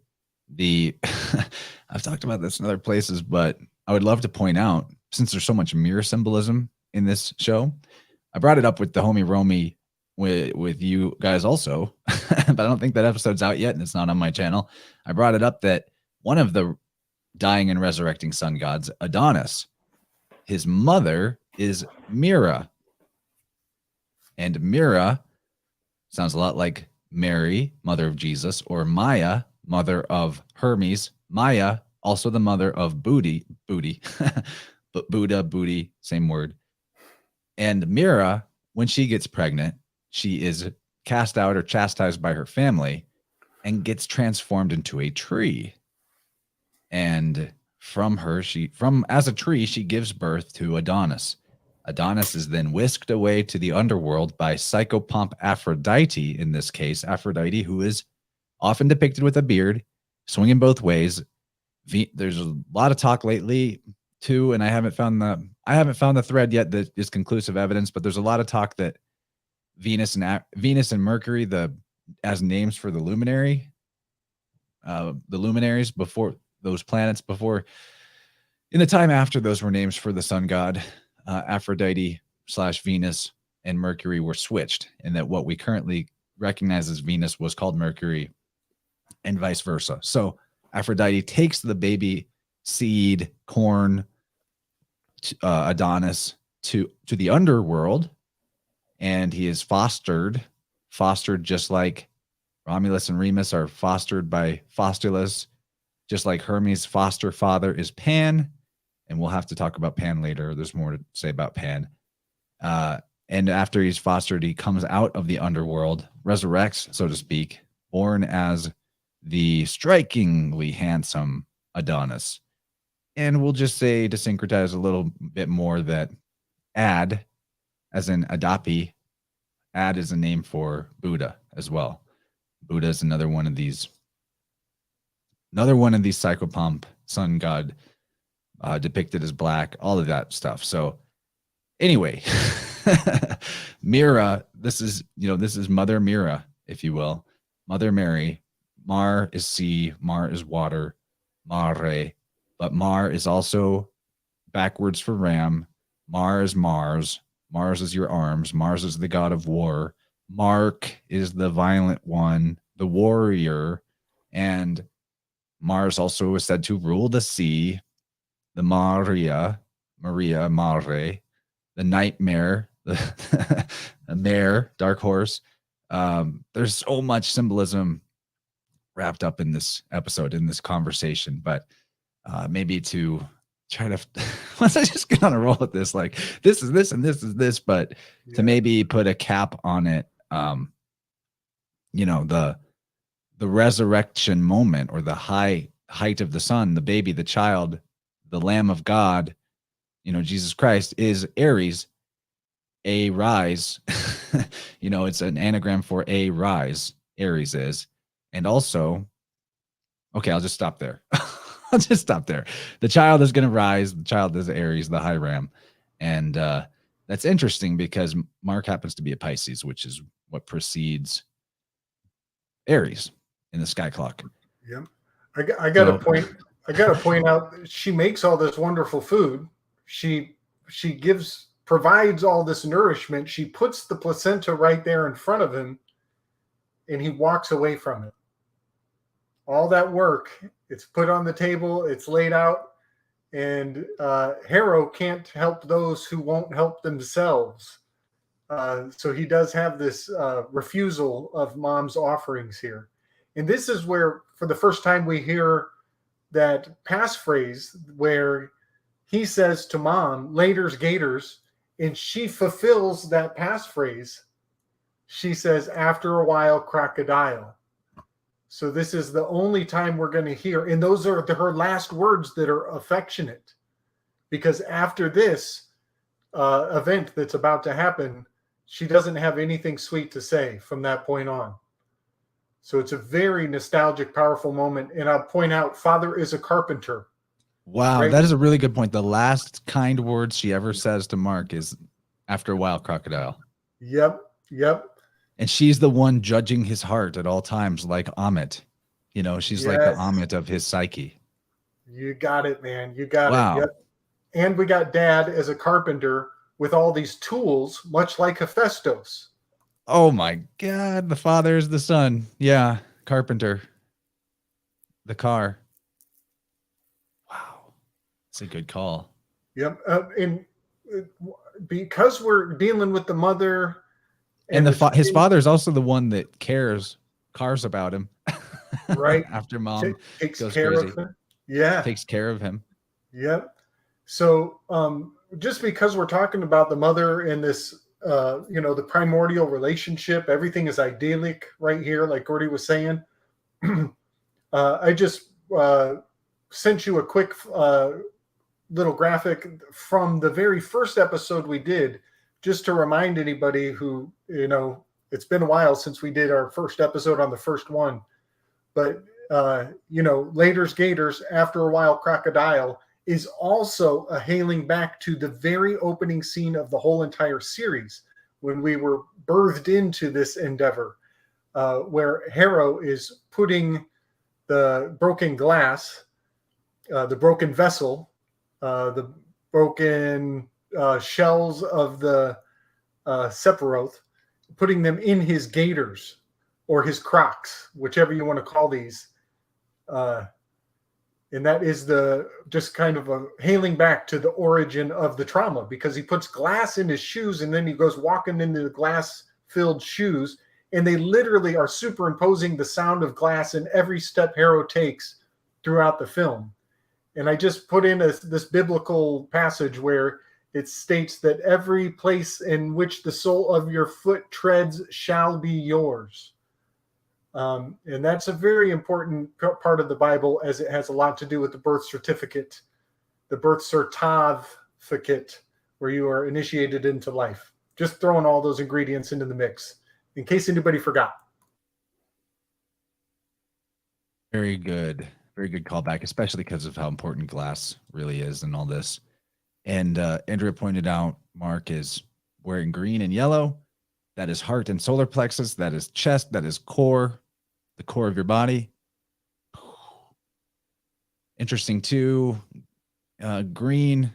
A: I've talked about this in other places, but I would love to point out, since there's so much mirror symbolism in this show, I brought it up with the homie Romy with you guys also, but I don't think that episode's out yet and it's not on my channel. I brought it up that one of the dying and resurrecting sun gods, Adonis, his mother is Mira. And Mira sounds a lot like Mary, mother of Jesus, or Maya, mother of Hermes. Maya, also the mother of booty, but Buddha, booty, same word. And Mira, when she gets pregnant, she is cast out or chastised by her family and gets transformed into a tree. And from her, as a tree, she gives birth to Adonis. Adonis is then whisked away to the underworld by psychopomp Aphrodite, in this case, Aphrodite, who is often depicted with a beard, swinging both ways. There's a lot of talk lately, too, and I haven't found the thread yet that is conclusive evidence, but there's a lot of talk that Venus and Mercury, as names for the luminaries before those planets, before in the time after those were names for the sun god, Aphrodite / Venus and Mercury were switched, and that what we currently recognize as Venus was called Mercury, and vice versa. So Aphrodite takes the baby seed corn, Adonis, to the underworld, and he is fostered just like Romulus and Remus are fostered by Faustulus, just like Hermes' foster father is Pan. And we'll have to talk about Pan later. There's more to say about Pan. And after he's fostered, he comes out of the underworld, resurrects, so to speak, born as the strikingly handsome Adonis. And we'll just say, to syncretize a little bit more, that Ad, as in Adapi, Ad is a name for Buddha as well. Buddha is another one of these psychopomp sun god, depicted as black, all of that stuff. So anyway, Mira, this is Mother Mira, if you will, Mother Mary. Mar is sea, Mar is water, Mare, but Mar is also backwards for ram. Mar is Mars. Mars is your arms. Mars is the god of war. Mark is the violent one, the warrior, and Mars also is said to rule the sea, the Mare, the nightmare, the mare, dark horse. There's so much symbolism wrapped up in this episode, in this conversation, but maybe to try to once I just get on a roll with this, like this is this and this is this, but to maybe put a cap on it, the resurrection moment, or the height of the sun, the baby, the child, the Lamb of God, Jesus Christ, is Aries, a rise. It's an anagram for a rise. Aries is. And also, okay, I'll just stop there. The child is going to rise. The child is Aries, the high ram. And that's interesting because Mark happens to be a Pisces, which is what precedes Aries in the sky clock.
C: Yeah. I got to point out, she makes all this wonderful food. She provides all this nourishment. She puts the placenta right there in front of him, and he walks away from it. All that work, it's put on the table, it's laid out, and Harrow can't help those who won't help themselves. So he does have this refusal of mom's offerings here. And this is where, for the first time, we hear that passphrase where he says to mom, "Later's gators," and she fulfills that passphrase. She says, "After a while, crocodile." So this is the only time we're going to hear, and those are her last words that are affectionate, because after this event that's about to happen, she doesn't have anything sweet to say from that point on. So it's a very nostalgic, powerful moment. And I'll point out, Father is a carpenter.
A: Wow,
C: right?
A: that is a really good point. The last kind words she ever says to Mark is, "After a while, crocodile."
C: Yep, yep,
A: And she's the one judging his heart at all times, like Amit. You know, she's like the
C: yes.
A: Amit of his psyche.
C: You got it, man. You got it.
A: Wow.
C: Yep. And we got Dad as a carpenter with all these tools, much like Hephaestus.
A: Oh my God. The father is the son. Yeah. Carpenter. The car. Wow. It's a good call.
C: Yep. And because we're dealing with the mother
A: And
C: the
A: his father is also the one that cares about him.
C: right
A: After mom
C: takes
A: goes
C: care
A: crazy.
C: of him. Yeah.
A: Takes care of him.
C: Yep. So just because we're talking about the mother in this, the primordial relationship, everything is idyllic right here, like Gordy was saying. I just sent you a quick little graphic from the very first episode we did, just to remind anybody who, it's been a while since we did our first episode on the first one. But, Later's Gators, After a While, Crocodile is also a hailing back to the very opening scene of the whole entire series when we were birthed into this endeavor, where Harrow is putting the broken glass, the broken vessel, the broken shells of the Sephiroth, putting them in his gaiters or his Crocs, whichever you want to call these. And that is just kind of a hailing back to the origin of the trauma, because he puts glass in his shoes and then he goes walking into the glass-filled shoes, and they literally are superimposing the sound of glass in every step Harrow takes throughout the film. And I just put in this biblical passage where it states that every place in which the sole of your foot treads shall be yours. And that's a very important part of the Bible, as it has a lot to do with the birth certificate, the birth certificate, where you are initiated into life. Just throwing all those ingredients into the mix, in case anybody forgot.
A: Very good. Very good callback, especially because of how important glass really is in all this. And Andrea pointed out Mark is wearing green and yellow. That is heart and solar plexus. That is chest. That is core, the core of your body. Interesting too. Green,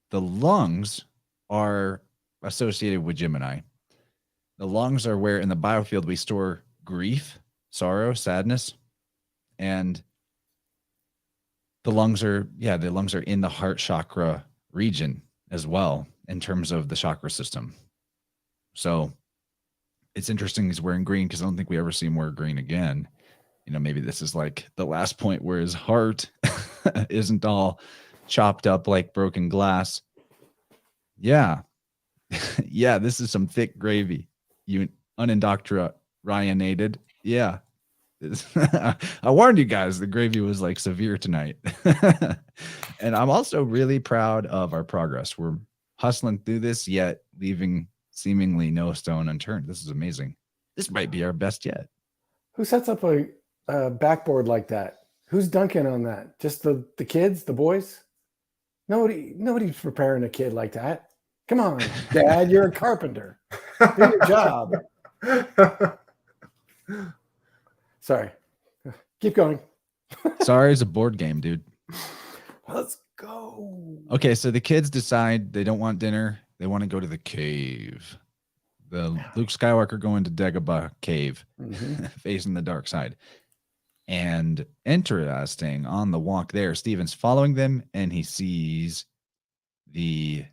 A: the lungs are associated with Gemini. The lungs are where in the biofield we store grief, sorrow, sadness. And the lungs are in the heart chakra region as well in terms of the chakra system. So it's interesting he's wearing green, because I don't think we ever see him wear green again. Maybe this is like the last point where his heart isn't all chopped up like broken glass. Yeah. Yeah, this is some thick gravy. You unindoctrinated. Yeah. I warned you guys, the gravy was like severe tonight. And I'm also really proud of our progress. We're hustling through this, yet leaving seemingly no stone unturned. This is amazing. This might be our best yet.
B: Who sets up a backboard like that? Who's dunking on that? Just the kids, the boys? Nobody's preparing a kid like that. Come on, Dad, you're a carpenter. Do your job. Sorry. Keep going.
A: Sorry is a board game, dude.
B: Let's go.
A: Okay, so the kids decide they don't want dinner. They want to go to the cave. The Luke Skywalker going to Dagobah cave, facing the dark side. And interesting, on the walk there, Steven's following them, and he sees the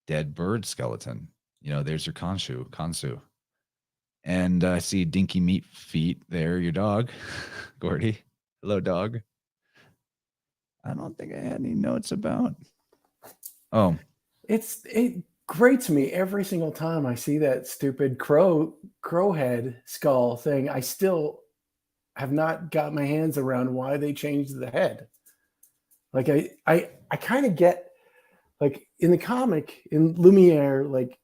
A: dead bird skeleton. There's your Kansu. And I see Dinky Meat Feet there, your dog, Gordy. Hello, dog. I don't think I had any notes about. Oh.
B: It grates me every single time I see that stupid crow head skull thing. I still have not got my hands around why they changed the head. Like I kind of get, like in the comic in Lumiere, like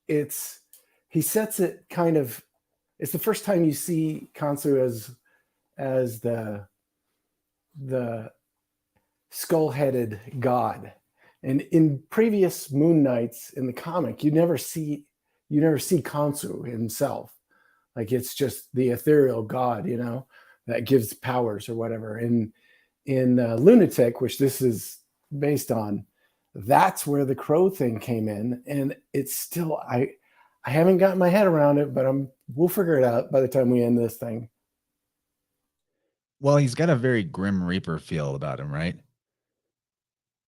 B: he sets it kind of, it's the first time you see Kansu as the skull-headed god. And in previous Moon Knights in the comic, you never see Khonshu himself. Like, it's just the ethereal god, that gives powers or whatever. In Lunatic, which this is based on, that's where the crow thing came in, and it's still I haven't gotten my head around it, but we'll figure it out by the time we end this thing.
A: Well, he's got a very Grim Reaper feel about him, right?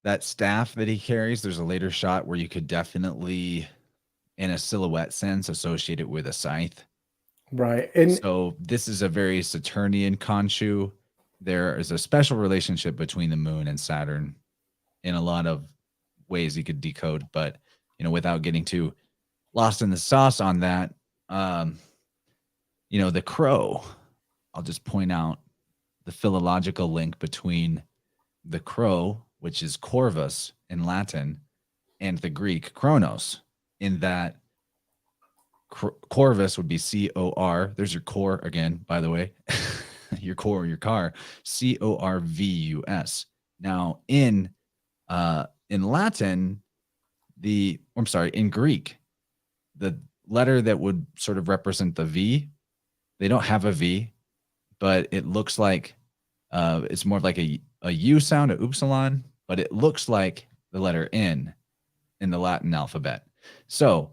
A: That staff that he carries, there's a later shot where you could definitely, in a silhouette sense, associate it with a scythe.
B: Right. And
A: so this is a very Saturnian Khonshu. There is a special relationship between the moon and Saturn in a lot of ways you could decode, but without getting too lost in the sauce on that, the crow, I'll just point out the philological link between the crow, which is corvus in Latin, and the Greek Kronos, in that corvus would be C-O-R. There's your core again, by the way. Your core, your car, C-O-R-V-U-S. Now, in Latin, in Greek, the letter that would sort of represent the V, they don't have a V, but it looks like it's more of like a U sound, a upsilon, but it looks like the letter N in the Latin alphabet. So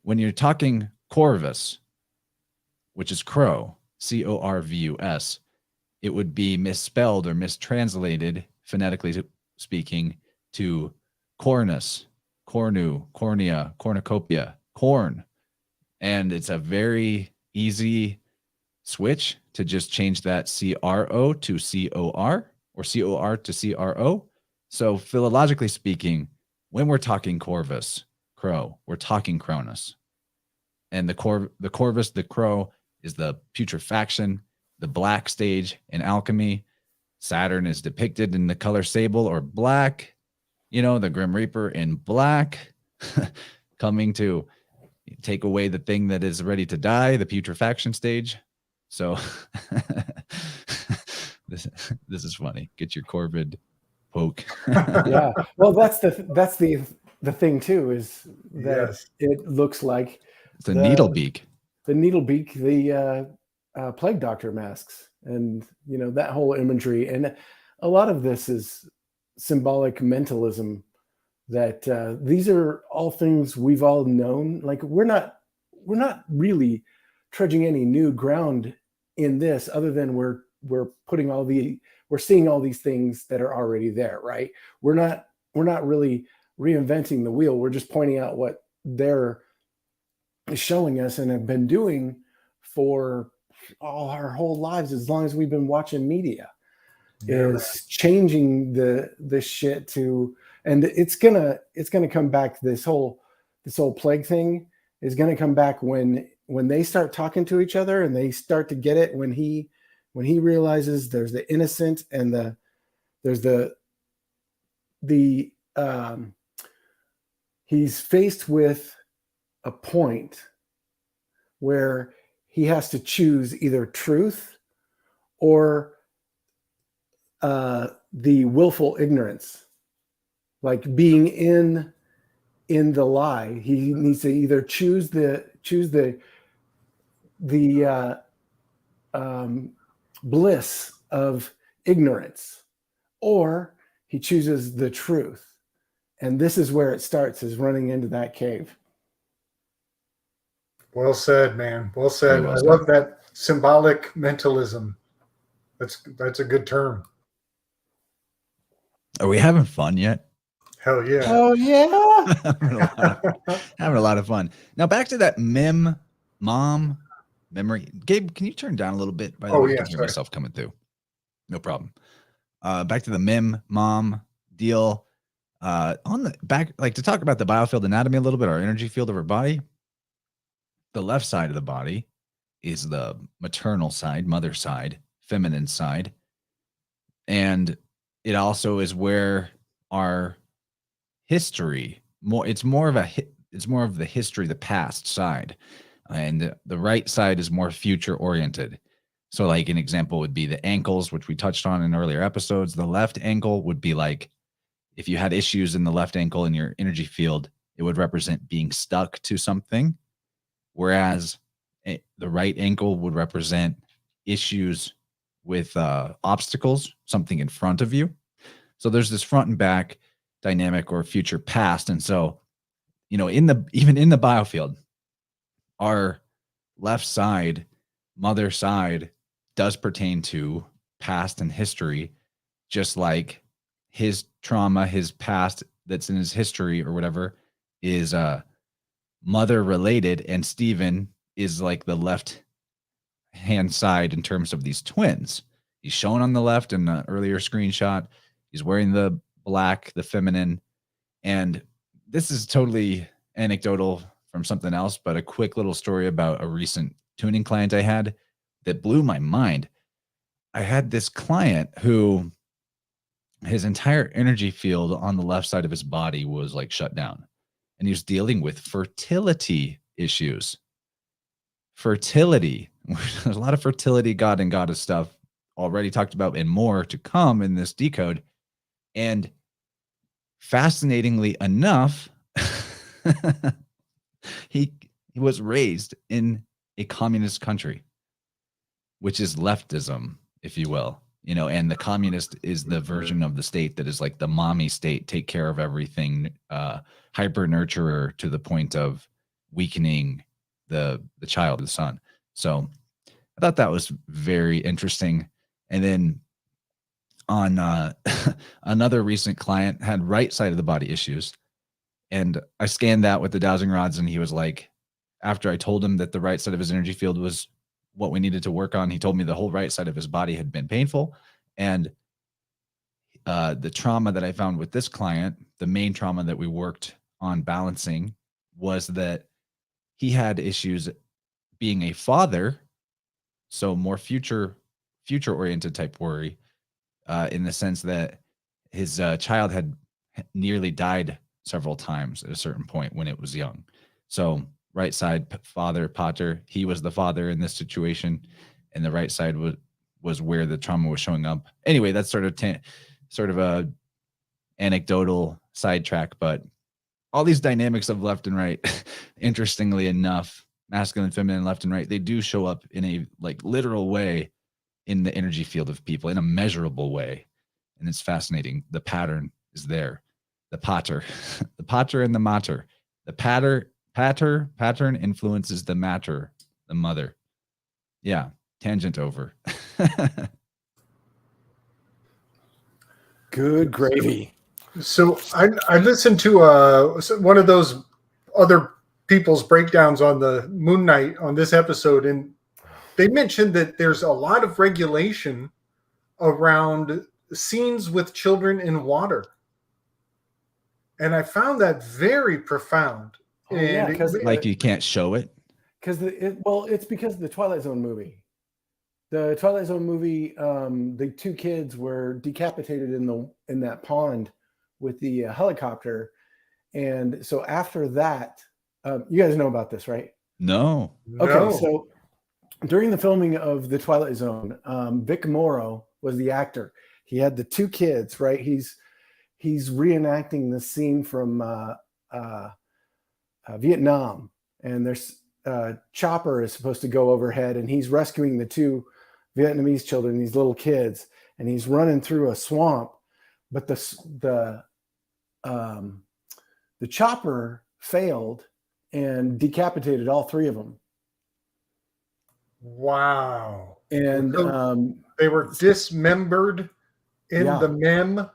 A: when you're talking corvus, which is crow, C-O-R-V-U-S, it would be misspelled or mistranslated, phonetically speaking, to cornus, cornu, cornea, cornucopia, corn. And it's a very easy switch to just change that C-R-O to C-O-R, or C-O-R to C-R-O. So philologically speaking, when we're talking corvus, crow, we're talking Cronus. And the corvus, the crow, is the putrefaction, the black stage in alchemy. Saturn is depicted in the color sable or black, the Grim Reaper in black, coming to take away the thing that is ready to die, the putrefaction stage. So this is funny. Get your corvid poke.
B: Yeah. Well, that's the thing too, is that
C: Yes.
B: it looks like
A: the needle beak.
B: The needle beak, the plague doctor masks, and that whole imagery. And a lot of this is symbolic mentalism, that these are all things we've all known. Like, we're not really trudging any new ground in this, other than we're seeing all these things that are already there, right? We're not really reinventing the wheel. We're just pointing out what they're showing us and have been doing for all our whole lives, as long as we've been watching media. Is changing the shit to, and it's gonna come back. This whole plague thing is gonna come back when they start talking to each other, and they start to get it, when he realizes there's the innocent and there's the he's faced with a point where he has to choose either truth or the willful ignorance, like being in the lie. He needs to either choose the bliss of ignorance, or he chooses the truth. And this is where it starts, is running into that cave.
C: Well said, man. Well said.
A: Well
C: I
A: said.
C: love that symbolic mentalism. That's a good term.
A: Are we having fun yet?
C: Hell yeah.
B: Oh yeah.
A: having a lot of fun. Now back to that mom memory. Gabe, can you turn down a little bit? By the way, I can hear myself coming through. No problem. Back to the mom deal. On the back, like, to talk about the biofield anatomy a little bit, our energy field of our body. The left side of the body is the maternal side, mother side, feminine side. And it also is where our history, it's more of the history, the past side. And the right side is more future oriented. So like an example would be the ankles, which we touched on in earlier episodes. The left ankle would be like, if you had issues in the left ankle in your energy field, it would represent being stuck to something. Whereas the right ankle would represent issues with obstacles, something in front of you. So there's this front and back dynamic or future past. And so, you know, even in the biofield, our left side, mother side, does pertain to past and history, just like his trauma, his past that's in his history or whatever is mother related, and Steven is like the left hand side in terms of these twins. He's shown on the left in the earlier screenshot. He's wearing the black, the feminine, and this is totally anecdotal from something else, but a quick little story about a recent tuning client I had that blew my mind. I had this client who his entire energy field on the left side of his body was like shut down, and he was dealing with fertility issues. Fertility. There's a lot of fertility, god and goddess stuff already talked about and more to come in this decode. And fascinatingly enough, he was raised in a communist country, which is leftism, if you will, you know, and the communist is the version of the state that is like the mommy state, take care of everything, hyper nurturer to the point of weakening the child, the son. So I thought that was very interesting. And then on another recent client had right side of the body issues, and I scanned that with the dowsing rods, and he was like, after I told him that the right side of his energy field was what we needed to work on, he told me the whole right side of his body had been painful. And the trauma that I found with this client, the main trauma that we worked on balancing, was that he had issues being a father, so more future oriented type worry, in the sense that his child had nearly died several times at a certain point when it was young. So right side father, pater, he was the father in this situation, and the right side was where the trauma was showing up. Anyway, that's sort of a anecdotal sidetrack, but all these dynamics of left and right, interestingly enough, masculine, feminine, left and right, they do show up in a like literal way in the energy field of people, in a measurable way. And it's fascinating. The pattern is there. The pater, the pater and the mater. The pattern influences the mater, the mother. Yeah, tangent over.
B: Good gravy.
C: So I listened to one of those other people's breakdowns on the Moon Knight on this episode, and they mentioned that there's a lot of regulation around scenes with children in water. And I found that very profound.
B: Oh, yeah, because
A: like you can't show it.
B: Because it's because of the Twilight Zone movie. The Twilight Zone movie, the two kids were decapitated in that pond with the helicopter, and so after that, you guys know about this, right?
A: No.
B: Okay, so during the filming of the Twilight Zone, Vic Morrow was the actor. He had the two kids, right? He's reenacting the scene from Vietnam, and there's chopper is supposed to go overhead, and he's rescuing the two Vietnamese children, these little kids, and he's running through a swamp, but the chopper failed and decapitated all three of them.
C: Wow.
B: And
C: they were dismembered in the mem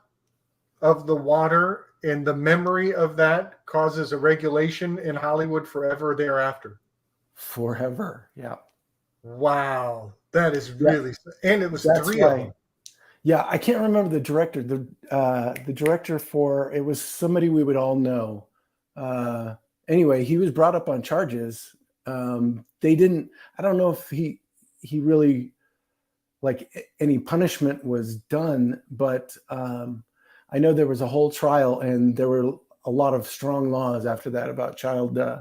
C: of the water, and the memory of that causes a regulation in Hollywood forever thereafter.
B: Forever. Yeah.
C: Wow. That is really, and it was three of them.
B: Yeah, I can't remember the director. The director for it was somebody we would all know. Anyway, he was brought up on charges. They didn't. I don't know if he really like any punishment was done, but I know there was a whole trial, and there were a lot of strong laws after that about children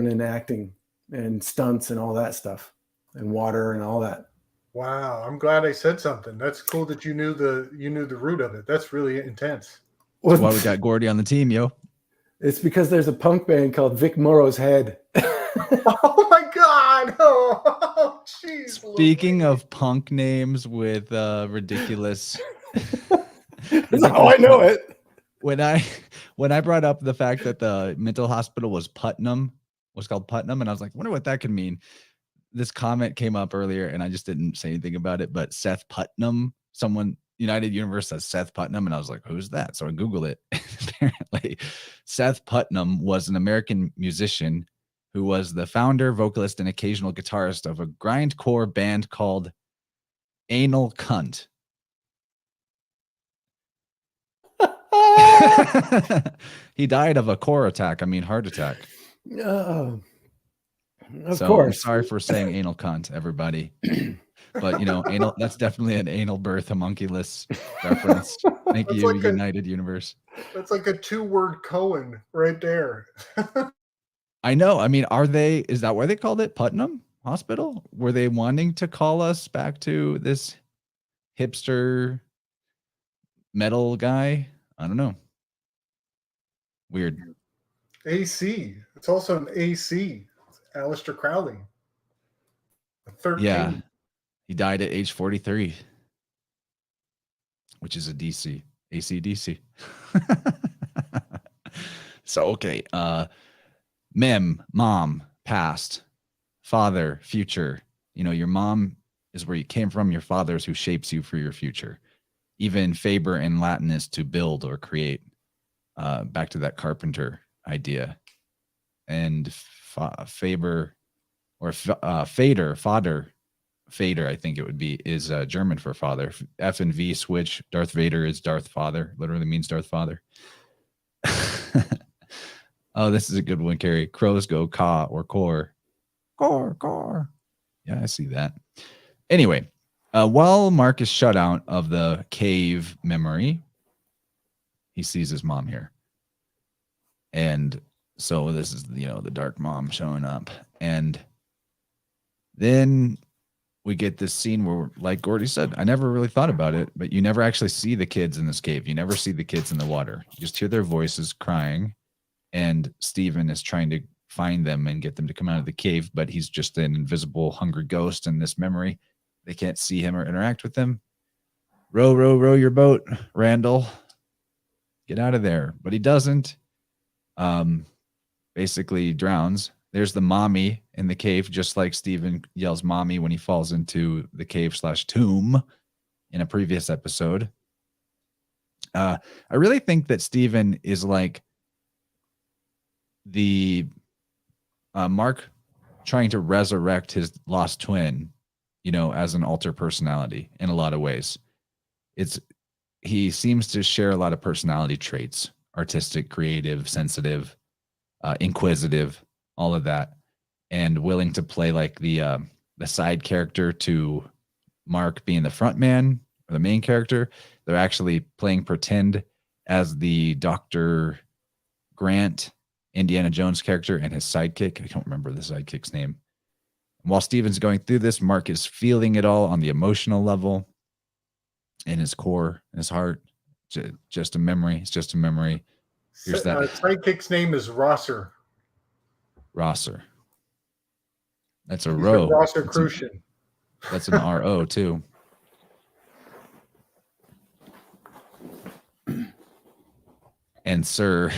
B: in acting and stunts and all that stuff. and water and all that.
C: Wow, I'm glad I said something. That's cool that you knew the root of it. That's really intense.
A: That's why we got Gordy on the team, yo.
B: It's because there's a punk band called Vic Morrow's Head.
C: Oh my God! Oh, jeez.
A: Speaking of punk names with ridiculous.
B: That's how I know it.
A: When I brought up the fact that the mental hospital was called Putnam, and I was like, wonder what that could mean. This comment came up earlier, and I just didn't say anything about it. But Seth Putnam, someone United Universe says Seth Putnam, and I was like, who's that? So I Googled it. Apparently, Seth Putnam was an American musician who was the founder, vocalist, and occasional guitarist of a grindcore band called Anal Cunt. He died of a heart attack.
B: Of
A: So
B: course.
A: I'm sorry for saying anal cunt, everybody. But anal, that's definitely an anal birth homunculus reference. Thank you, like United Universe.
C: That's like a 2-word Cohen right there.
A: I know. I mean, is that why they called it Putnam Hospital? Were they wanting to call us back to this hipster metal guy? I don't know. Weird.
C: AC. It's also an AC. It's Aleister Crowley. 13.
A: Yeah. He died at age 43, which is a DC. AC/DC. So, okay. Mom, past, father, future. Your mom is where you came from. Your father is who shapes you for your future. Even Faber in Latin is to build or create. Back to that carpenter idea. And Faber or Fader, I think it would be, is German for father. F and V switch. Darth Vader is Darth Father. Literally means Darth Father. Oh, this is a good one, Carrie. Crows go caw or core. Core. Yeah, I see that. Anyway, while Mark is shut out of the cave memory, he sees his mom here. And so this is, the dark mom showing up. And then we get this scene where, like Gordy said, I never really thought about it, but you never actually see the kids in this cave. You never see the kids in the water. You just hear their voices crying. And Stephen is trying to find them and get them to come out of the cave, but he's just an invisible, hungry ghost in this memory. They can't see him or interact with him. Row your boat, Randall. Get out of there. But he doesn't. Basically drowns. There's the mommy in the cave, just like Stephen yells mommy when he falls into the cave/tomb in a previous episode. I really think that Stephen is like the Mark trying to resurrect his lost twin, as an alter personality in a lot of ways. He seems to share a lot of personality traits: artistic, creative, sensitive, inquisitive, all of that, and willing to play like the side character to Mark being the front man or the main character. They're actually playing pretend as the Dr. Grant Indiana Jones character and his sidekick. I don't remember the sidekick's name. And while Steven's going through this, Mark is feeling it all on the emotional level, in his core, in his heart. Just a memory. It's just a memory. Here's that.
C: Sidekick's name is Rosser.
A: Rosser. That's a
C: He's
A: row.
C: a Rosser-Crucian.
A: That's an RO too. And Sir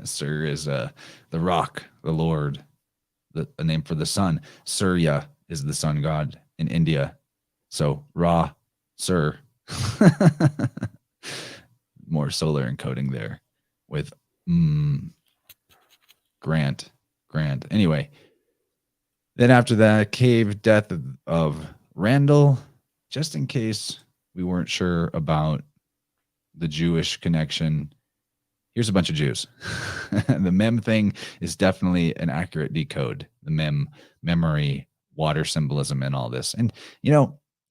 A: is the rock, the Lord, a name for the sun. Surya is the sun god in India. So Ra, Sir. More solar encoding there with Grant. Anyway, then after that, cave death of Randall, just in case we weren't sure about the Jewish connection. Here's a bunch of Jews. The mem thing is definitely an accurate decode. The memory, water symbolism, and all this. And,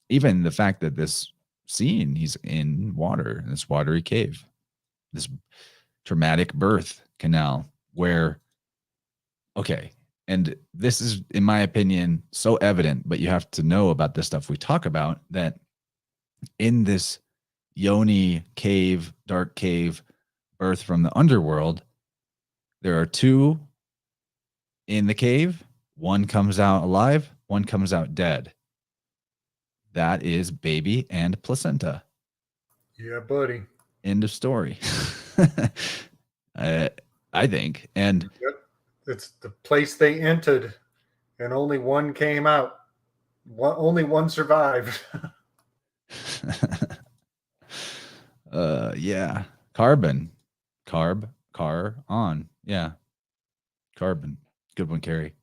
A: even the fact that this scene, he's in water, in this watery cave, this traumatic birth canal where, okay, And this is, in my opinion, so evident, but you have to know about this stuff we talk about, that in this Yoni cave, dark cave, birth from the underworld, there are two in the cave. One comes out alive, one comes out dead. That is baby and placenta.
C: Yeah, buddy.
A: End of story. I think. And
C: yep, it's the place they entered, and only one came out. Only one survived.
A: Yeah. Carbon. Car on. Yeah. Carbon. Good one, Carrie.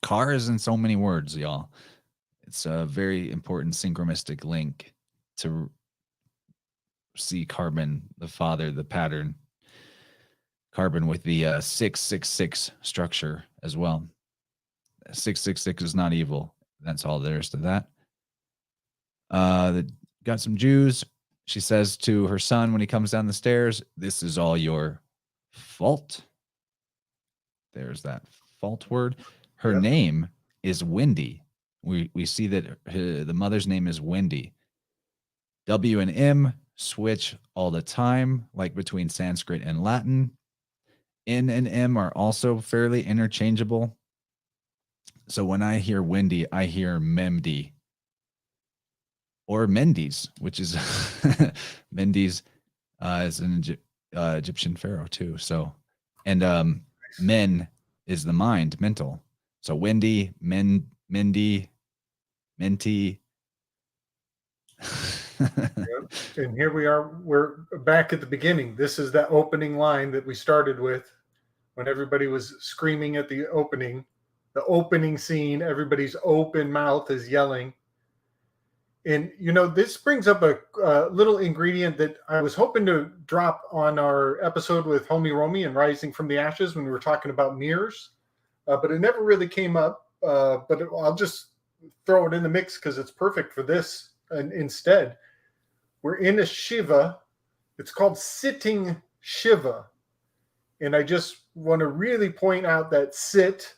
A: Car is in so many words, y'all. It's a very important synchronistic link to see carbon, the father, the pattern. Carbon with the 666 structure as well. 666 is not evil. That's all there is to that. Got some Jews. She says to her son when he comes down the stairs, "This is all your fault." There's that fault word. Her name is Wendy. We see that the mother's name is Wendy. W and M switch all the time, like between Sanskrit and Latin. N and M are also fairly interchangeable. So when I hear Wendy, I hear Memdi. Or Mendes, which is Mendes is an Egyptian pharaoh too. So, and men is the mind, mental. So Wendy, Mendy, Menti.
C: And here we are. We're back at the beginning. This is that opening line that we started with when everybody was screaming at the opening scene. Everybody's open mouth is yelling. And, this brings up a little ingredient that I was hoping to drop on our episode with Homie Romy and Rising from the Ashes when we were talking about mirrors, but it never really came up. But I'll just throw it in the mix because it's perfect for this. And instead, we're in a Shiva. It's called sitting Shiva. And I just want to really point out that sit,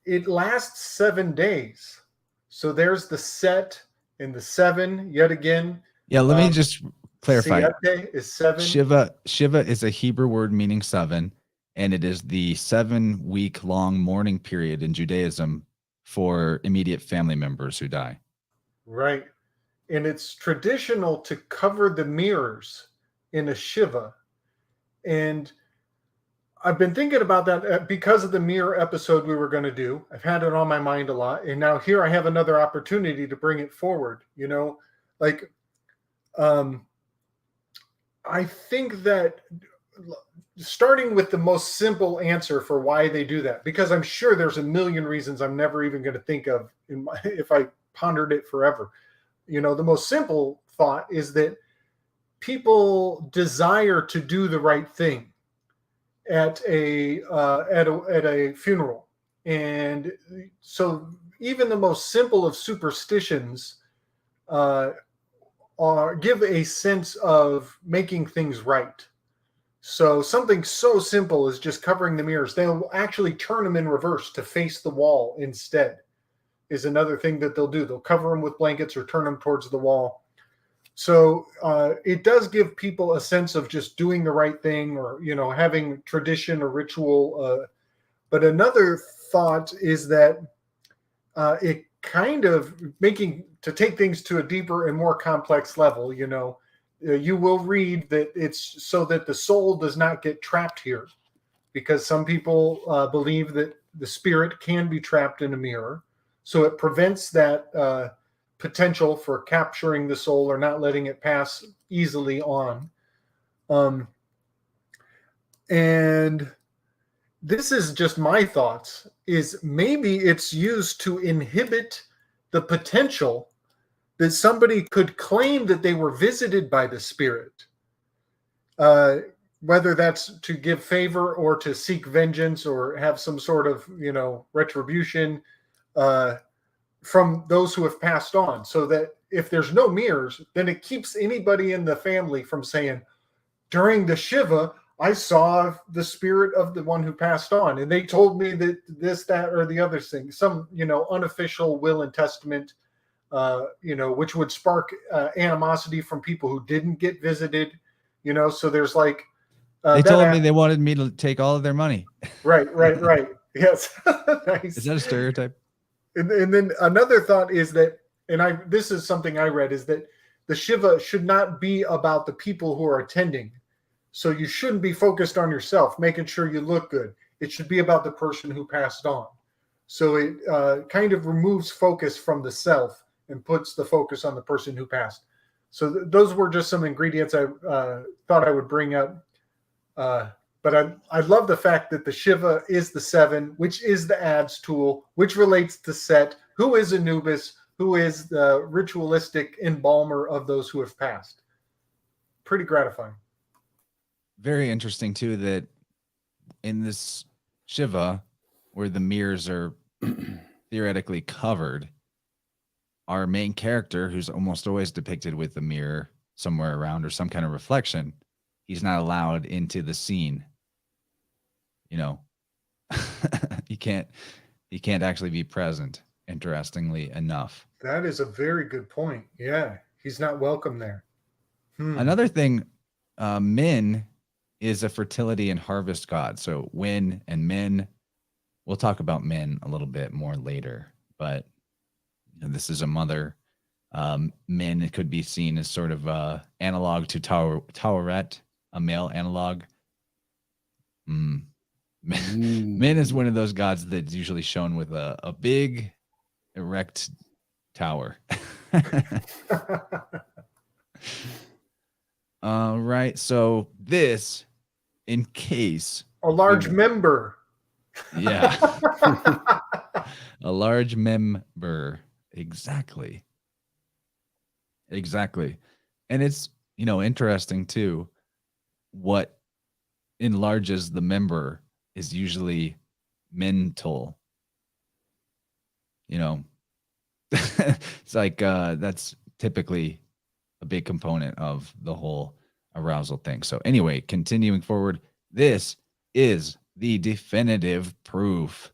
C: it lasts 7 days. So there's the set. In the 7, yet again.
A: Yeah, let me just clarify.
C: Siete is 7.
A: Shiva is a Hebrew word meaning 7, and it is the 7-week-long mourning period in Judaism for immediate family members who die.
C: Right. And it's traditional to cover the mirrors in a Shiva. And I've been thinking about that because of the mirror episode we were going to do. I've had it on my mind a lot. And now here I have another opportunity to bring it forward. I think that starting with the most simple answer for why they do that, because I'm sure there's a million reasons I'm never even going to think of if I pondered it forever. The most simple thought is that people desire to do the right thing at a funeral. And so even the most simple of superstitions give a sense of making things right. So something so simple as just covering the mirrors, they'll actually turn them in reverse to face the wall instead, is another thing that they'll do. They'll cover them with blankets or turn them towards the wall. So it does give people a sense of just doing the right thing, or, having tradition or ritual. But another thought is that it kind of to take things to a deeper and more complex level, you will read that it's so that the soul does not get trapped here, because some people believe that the spirit can be trapped in a mirror. So it prevents that potential for capturing the soul or not letting it pass easily on. And this is just my thoughts, is maybe it's used to inhibit the potential that somebody could claim that they were visited by the spirit, whether that's to give favor or to seek vengeance or have some sort of, retribution from those who have passed on. So that if there's no mirrors, then it keeps anybody in the family from saying, during the Shiva, I saw the spirit of the one who passed on, and they told me that this, that, or the other thing, some, unofficial will and testament, which would spark animosity from people who didn't get visited, so there's like,
A: they told me they wanted me to take all of their money.
C: Right. Yes. Nice.
A: Is that a stereotype?
C: And then another thought is that, and this is something I read, is that the Shiva should not be about the people who are attending. So you shouldn't be focused on yourself, making sure you look good. It should be about the person who passed on. So it kind of removes focus from the self and puts the focus on the person who passed. So those were just some ingredients I thought I would bring up. But I love the fact that the Shiva is the 7, which is the adds tool, which relates to Set, who is Anubis, who is the ritualistic embalmer of those who have passed. Pretty gratifying.
A: Very interesting too that in this Shiva, where the mirrors are theoretically covered, our main character, who's almost always depicted with the mirror somewhere around or some kind of reflection, he's not allowed into the scene. He can't actually be present, interestingly enough.
C: That is a very good point. Yeah, he's not welcome there.
A: Another thing, Min is a fertility and harvest god. So Win and Min, we'll talk about Min a little bit more later, but this is a mother. Min, it could be seen as sort of analog to Taweret, a male analog. Min is one of those gods that's usually shown with a big erect tower. All right, so this, in case
C: a large member.
A: Yeah. A large member. Exactly. And it's, interesting too, what enlarges the member is usually mental. It's like that's typically a big component of the whole arousal thing. So anyway, continuing forward, this is the definitive proof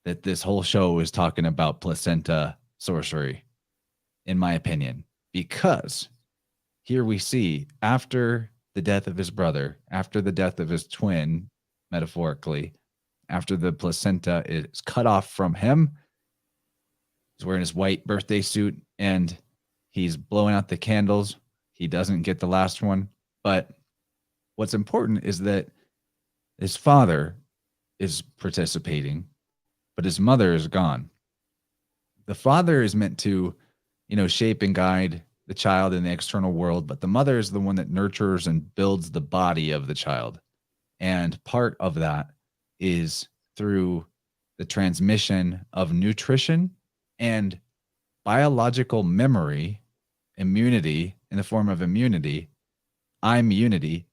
A: that this whole show is talking about placenta sorcery, in my opinion, because here we see after the death of his brother, after the death of his twin, metaphorically, after the placenta is cut off from him, he's wearing his white birthday suit and he's blowing out the candles. He doesn't get the last one. But what's important is that his father is participating, but his mother is gone. The father is meant to, shape and guide the child in the external world, but the mother is the one that nurtures and builds the body of the child. And part of that is through the transmission of nutrition and biological memory, immunity in the form of immunity, immunity,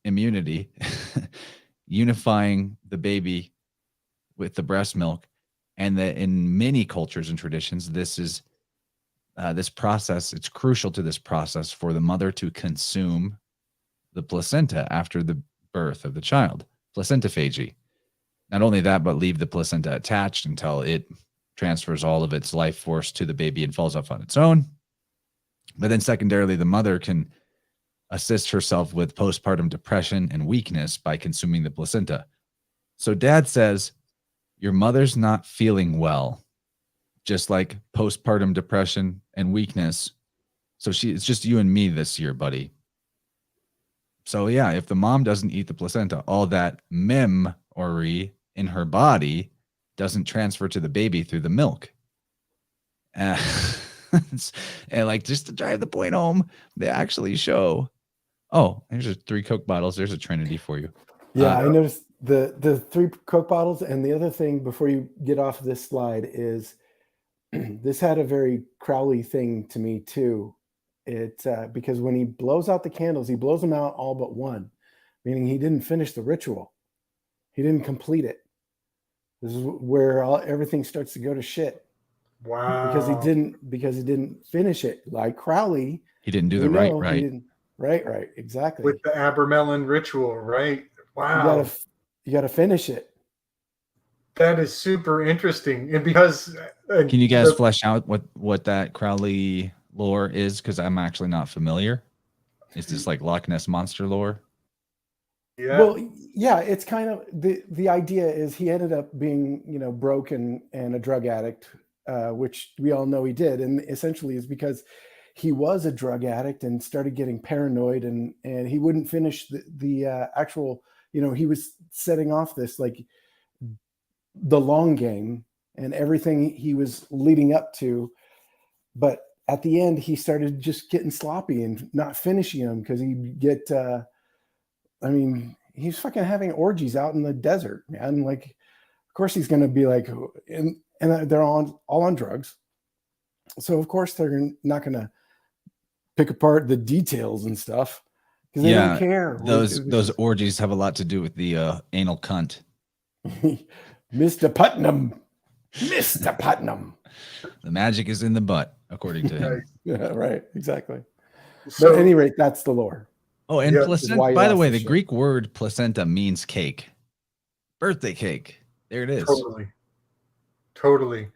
A: unifying the baby with the breast milk. And that in many cultures and traditions, this is this process, it's crucial to this process for the mother to consume the placenta after the birth of the child, placentophagy. Not only that, but leave the placenta attached until it transfers all of its life force to the baby and falls off on its own. But then secondarily, the mother can assist herself with postpartum depression and weakness by consuming the placenta. So dad says, your mother's not feeling well, just like postpartum depression and weakness. So it's just you and me this year, buddy. So yeah, if the mom doesn't eat the placenta, all that Mem-ory in her body doesn't transfer to the baby through the milk. And like, just to drive the point home, they actually show, oh, there's 3 Coke bottles. There's a Trinity for you.
B: Yeah, I noticed the 3 Coke bottles. And the other thing before you get off of this slide is this had a very Crowley thing to me too. Because when he blows out the candles, he blows them out all but one, meaning he didn't finish the ritual. He didn't complete it. This is where everything starts to go to shit.
C: Wow.
B: Because he didn't finish it. Like Crowley.
A: He didn't do the right.
B: Right. Exactly.
C: With the Abermelin ritual, right? Wow.
B: You gotta finish it.
C: That is super interesting. And because
A: Can you guys flesh out what that Crowley lore is? Because I'm actually not familiar. Is this like Loch Ness monster lore?
C: Yeah.
B: Well, yeah, it's kind of the idea is he ended up being, you know, broken and a drug addict, which we all know he did, and essentially is because he was a drug addict and started getting paranoid, and he wouldn't finish the actual, you know, he was setting off this like the long game and everything he was leading up to, but at the end he started just getting sloppy and not finishing them because he'd get I mean, he's fucking having orgies out in the desert, man. Like, of course he's going to be like, and they're all on drugs. So of course they're not going to pick apart the details and stuff because they don't care.
A: Those orgies have a lot to do with the anal cunt.
B: Mr. Putnam. Mr. Putnam.
A: The magic is in the butt, according to him.
B: Yeah, right. Exactly.
C: So,
B: but at any rate, that's the lore.
A: Oh, and placenta, by the way, the Greek word placenta means cake. Birthday cake. There it is.
C: Totally.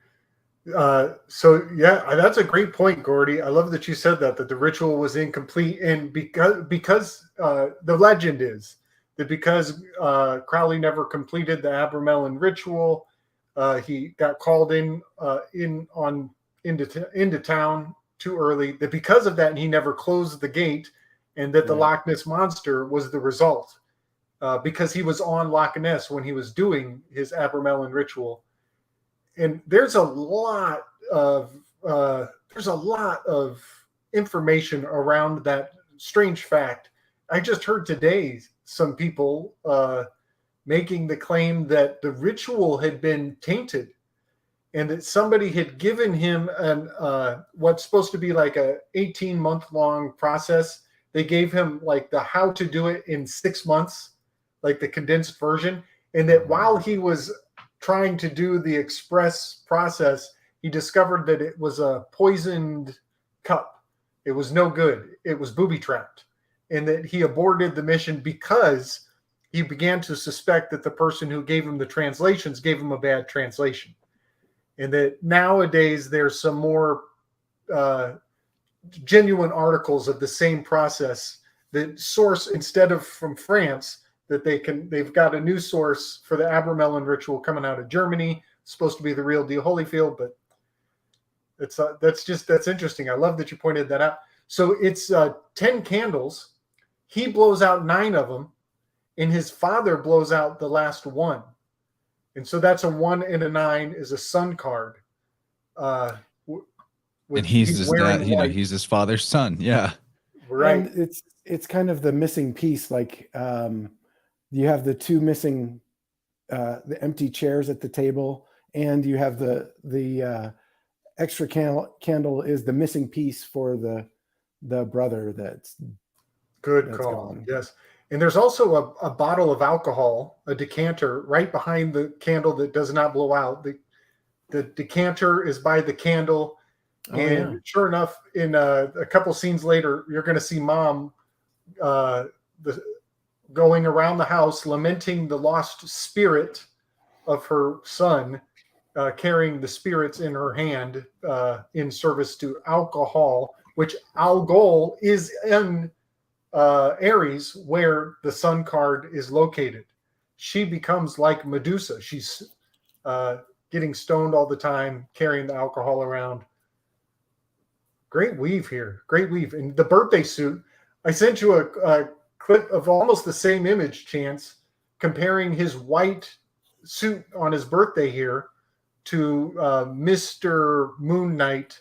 C: So yeah, that's a great point, Gordy. I love that you said that the ritual was incomplete. And because the legend is that because Crowley never completed the Abramelin ritual, he got called into town too early, that because of that, he never closed the gate, and that the Loch Ness monster was the result, because he was on Loch Ness when he was doing his Abramelin ritual. And there's a lot of information around that strange fact. I just heard today some people making the claim that the ritual had been tainted, and that somebody had given him what's supposed to be like a 18-month-long process. They gave him like the how to do it in 6 months, like the condensed version. And that while he was trying to do the express process, he discovered that it was a poisoned cup. It was no good. It was booby-trapped. And that he aborted the mission because he began to suspect that the person who gave him the translations gave him a bad translation. And that nowadays there's some more genuine articles of the same process that source, instead of from France, that they've got a new source for the Abramelin ritual coming out of Germany. It's supposed to be the real deal Holyfield, but that's interesting. I love that you pointed that out. So it's 10 candles. He blows out 9 of them, and his father blows out the last one. And so that's a 1 and a 9 is a sun card.
A: And he's his dad, he's his father's son. Yeah.
C: Right.
B: And it's kind of the missing piece. Like you have the 2 missing, the empty chairs at the table, and you have the extra candle is the missing piece for the brother that's
C: good call. Gone. Yes. And there's also a bottle of alcohol, a decanter, right behind the candle that does not blow out. The decanter is by the candle. Sure enough, in a couple scenes later, you're going to see Mom going around the house lamenting the lost spirit of her son, carrying the spirits in her hand in service to alcohol, which Algol is in Aries, where the sun card is located. She becomes like Medusa. She's getting stoned all the time, carrying the alcohol around. Great weave here. Great weave. And the birthday suit, I sent you a clip of almost the same image, Chance, comparing his white suit on his birthday here to Mr. Moon Knight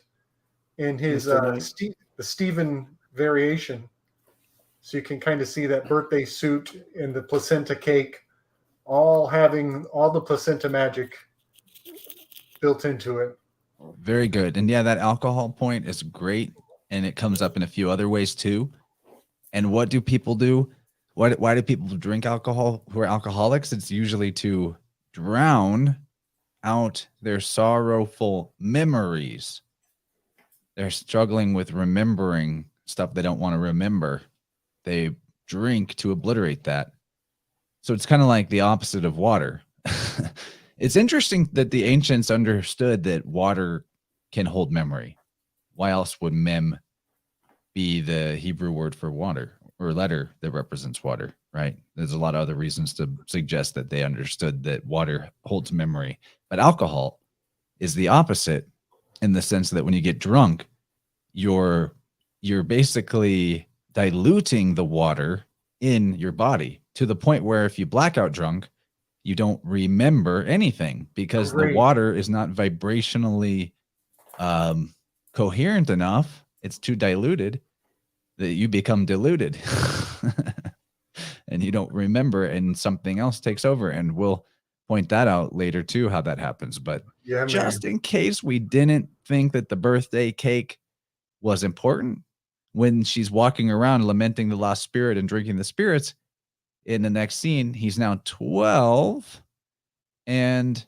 C: in his the Stephen variation. So you can kind of see that birthday suit and the placenta cake all having all the placenta magic built into it.
A: Very good. And yeah, that alcohol point is great. And it comes up in a few other ways too. And what do people do? Why do people drink alcohol who are alcoholics? It's usually to drown out their sorrowful memories. They're struggling with remembering stuff they don't want to remember. They drink to obliterate that. So it's kind of like the opposite of water. It's interesting that the ancients understood that water can hold memory. Why else would mem be the Hebrew word for water or letter that represents water, right? There's a lot of other reasons to suggest that they understood that water holds memory. But alcohol is the opposite in the sense that when you get drunk, you're basically diluting the water in your body to the point where if you blackout drunk, you don't remember anything because the water is not vibrationally coherent enough. It's too diluted that you become diluted and you don't remember and something else takes over. And we'll point that out later too, how that happens. But just in case we didn't think that the birthday cake was important, when she's walking around lamenting the lost spirit and drinking the spirits, in the next scene, he's now 12 and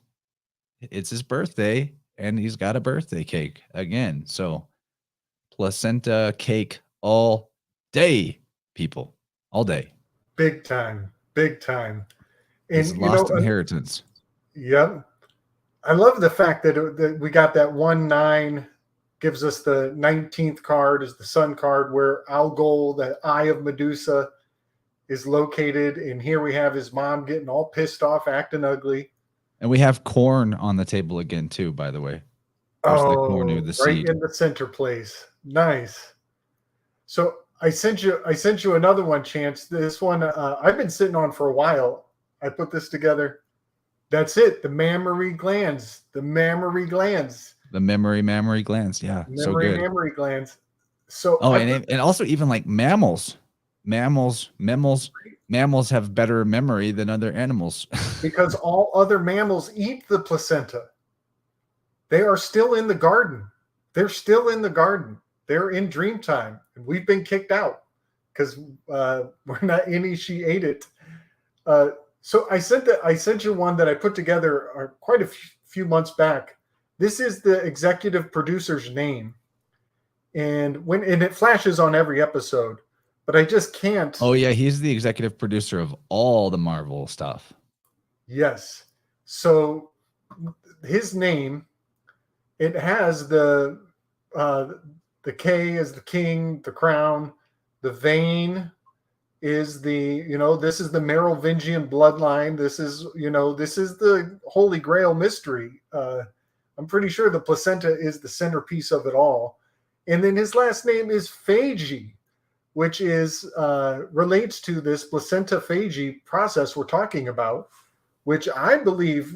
A: it's his birthday and he's got a birthday cake again. So placenta cake all day, people, all day.
C: Big time, big time.
A: It's lost inheritance.
C: Yep. I love the fact that we got that 1-9 gives us the 19th card is the sun card where Algol, the eye of Medusa, is located. And here we have his mom getting all pissed off, acting ugly.
A: And we have corn on the table again too, by the way.
C: There's the corn or the seed. Right in the center place. Nice. So I sent you another one, Chance. This one I've been sitting on for a while. I put this together. That's it. The mammary glands. The mammary glands.
A: The mammary glands. Yeah. So good.
C: Mammary glands. So
A: and also even like mammals have better memory than other animals.
C: Because all other mammals eat the placenta. They are still in the garden. They're still in the garden. They're in dream time. And we've been kicked out because we're not any. She ate it. So I sent you one that I put together quite a few months back. This is the executive producer's name. And it flashes on every episode. But I just can't.
A: Oh, yeah. He's the executive producer of all the Marvel stuff.
C: Yes. So his name, it has the K is the king, the crown, the vein is this is the Merovingian bloodline. This is the Holy Grail mystery. I'm pretty sure the placenta is the centerpiece of it all. And then his last name is Phagy, which is relates to this placenta phagy process we're talking about, which I believe,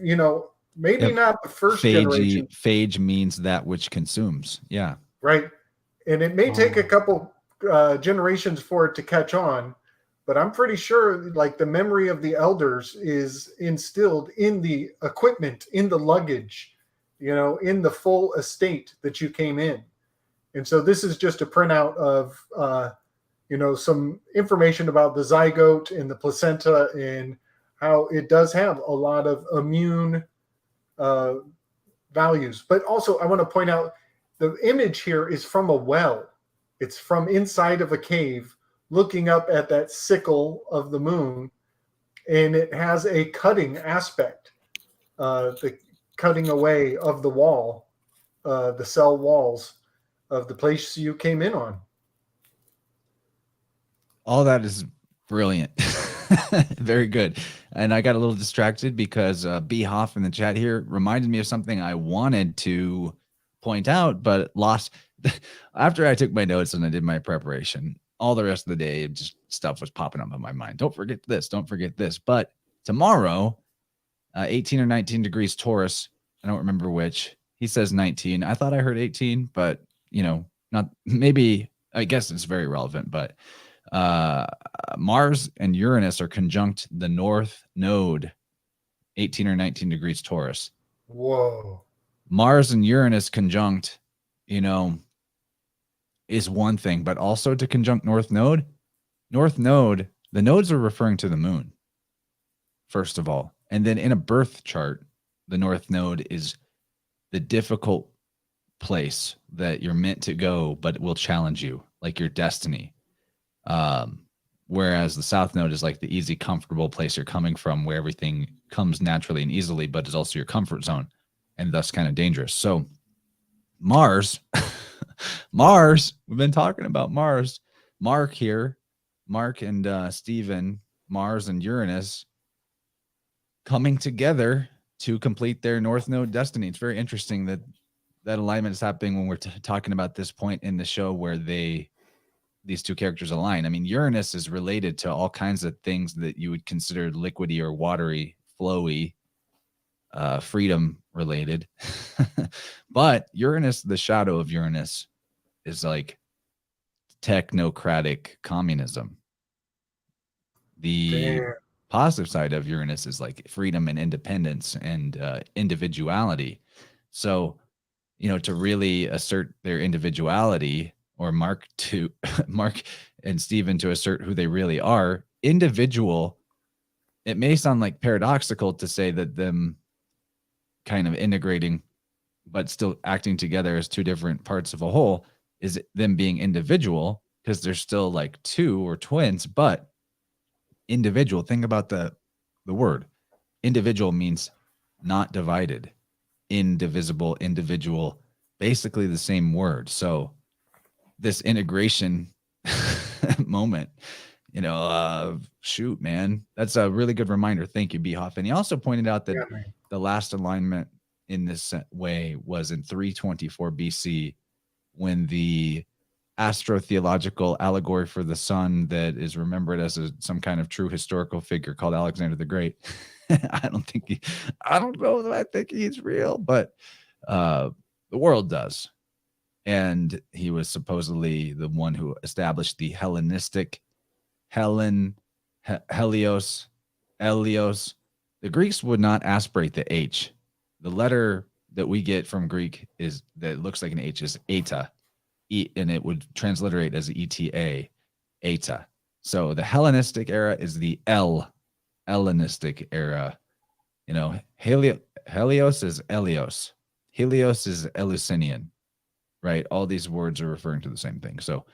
C: maybe not the first generation.
A: Phage means that which consumes. Yeah.
C: Right. And it may take a couple generations for it to catch on, but I'm pretty sure like the memory of the elders is instilled in the equipment, in the luggage, in the full estate that you came in. And so this is just a printout of, some information about the zygote and the placenta and how it does have a lot of immune values. But also I want to point out the image here is from a well. It's from inside of a cave looking up at that sickle of the moon. And it has a cutting aspect, the cutting away of the wall, the cell walls of the place you came in on.
A: All that is brilliant. Very good. And I got a little distracted because B. Hoff in the chat here reminded me of something I wanted to point out, but lost. After I took my notes and I did my preparation, all the rest of the day, just stuff was popping up in my mind. Don't forget this. Don't forget this. But tomorrow, 18 or 19 degrees Taurus. I don't remember which. He says 19. I thought I heard 18, but not maybe. I guess it's very relevant, but Mars and Uranus are conjunct the North Node, 18 or 19 degrees Taurus.
C: Whoa.
A: Mars and Uranus conjunct, is one thing, but also to conjunct North Node, the nodes are referring to the moon, first of all. And then in a birth chart, the North Node is the difficult place that you're meant to go, but it will challenge you, like your destiny. whereas the South Node is like the easy, comfortable place you're coming from, where everything comes naturally and easily, but is also your comfort zone, and thus kind of dangerous. So Mars, Mars, we've been talking about Mars. Mark here, Mark and Stephen, Mars and Uranus coming together to complete their North Node destiny. It's very interesting that that alignment is happening when we're talking about this point in the show where these two characters align. I mean, Uranus is related to all kinds of things that you would consider liquidy or watery, flowy, freedom related. But Uranus, the shadow of Uranus, is like technocratic communism. The positive side of Uranus is like freedom and independence and individuality. So, you know, to really assert their individuality, or Mark and Stephen to assert who they really are, individual, it may sound like paradoxical to say that them kind of integrating but still acting together as two different parts of a whole is them being individual, because they're still like two or twins, but individual. Think about the word individual means not divided, indivisible, individual, basically the same word. So this integration moment, you know, shoot, man, that's a really good reminder. Thank you, Behoff. And he also pointed out that the last alignment in this way was in 324 BC, when the astrotheological allegory for the sun that is remembered as some kind of true historical figure called Alexander the Great. I don't know that I think he's real, but the world does. And he was supposedly the one who established the Hellenistic Helios. The Greeks would not aspirate the H. The letter that we get from Greek is that looks like an H is eta, and it would transliterate as eta, eta. So the Hellenistic era is the Hellenistic era. You know, Helios is Elios. Helios is Eleusinian, right? All these words are referring to the same thing. So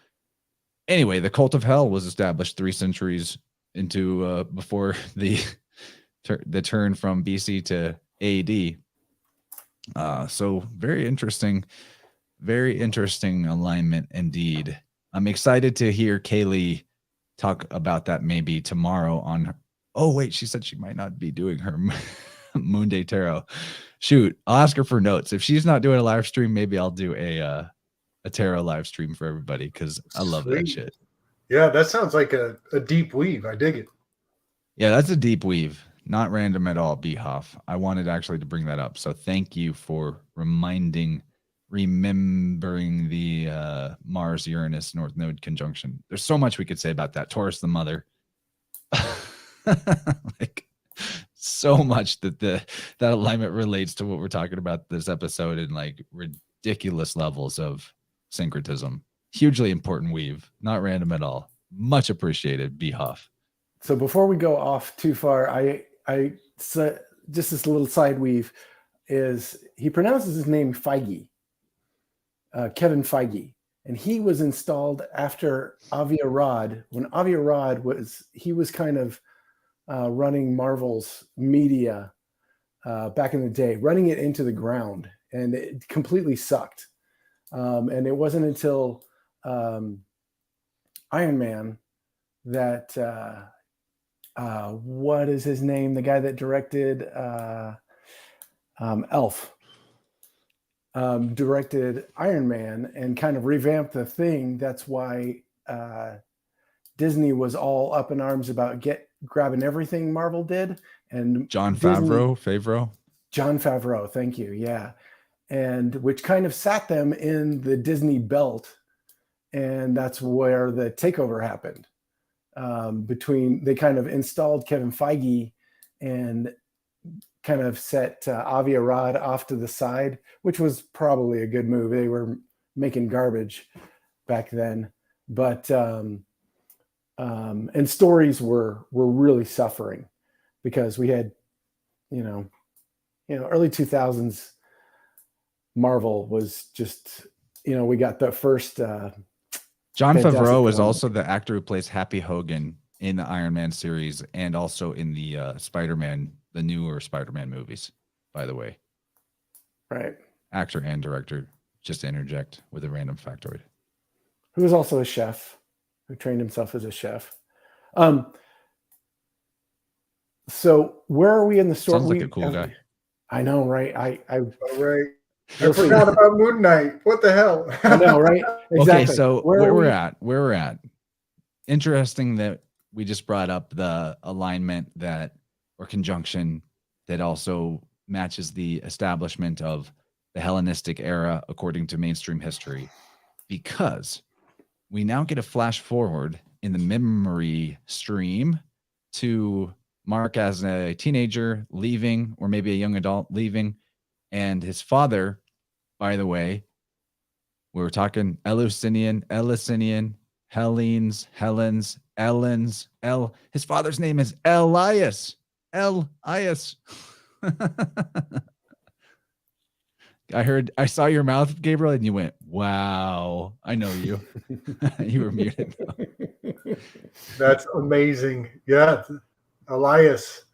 A: anyway, the cult of hell was established 3 centuries into before the turn from BC to AD. So very interesting alignment indeed. I'm excited to hear Kaylee talk about that maybe tomorrow on her. Oh wait, she said she might not be doing her Moon Day Tarot. Shoot, I'll ask her for notes. If she's not doing a live stream, maybe I'll do a tarot live stream for everybody, because I love that shit.
C: Yeah, that sounds like a deep weave. I dig it.
A: Yeah, that's a deep weave. Not random at all, Behoff. I wanted actually to bring that up. So thank you for remembering the Mars-Uranus North Node conjunction. There's so much we could say about that. Taurus the mother. Like so much that alignment relates to what we're talking about this episode in like ridiculous levels of syncretism. Hugely important weave. Not random at all. Much appreciated, Behoff.
B: So before we go off too far, I just this little side weave is he pronounces his name Feige, Kevin Feige, and he was installed after Avi Arad. When Avi Arad was kind of running Marvel's media back in the day, running it into the ground, and it completely sucked. And it wasn't until Iron Man that what is his name? The guy that directed Elf directed Iron Man and kind of revamped the thing. That's why Disney was all up in arms about grabbing everything Marvel did. And
A: Jon Favreau.
B: Jon Favreau, thank you. Yeah. And which kind of sat them in the Disney belt. And that's where the takeover happened. They kind of installed Kevin Feige and kind of set Avi Arad off to the side, which was probably a good move. They were making garbage back then, but and stories were really suffering because we had, early 2000s Marvel was just, we got the first.
A: Jon Favreau is also the actor who plays Happy Hogan in the Iron Man series and also in the Spider-Man, the newer Spider-Man movies, by the way.
B: Right.
A: Actor and director, just to interject with a random factoid.
B: Who was also a chef, who trained himself as a chef. So where are we in the story?
A: Sounds like a cool guy.
B: I know, right?
C: All right. I forgot about Moon Knight. What the hell?
B: I know, right? Exactly.
A: Okay, so where we're at. Interesting that we just brought up the alignment that, or conjunction, that also matches the establishment of the Hellenistic era according to mainstream history, because we now get a flash forward in the Mem-ory stream to Mark as a teenager leaving, or maybe a young adult leaving, and his father, by the way, we were talking Eleusinian, Hellenes, Ellens, his father's name is Elias. Elias. I saw your mouth, Gabriel, and you went, wow, I know you. You were muted.
C: That's amazing. Yeah. Elias.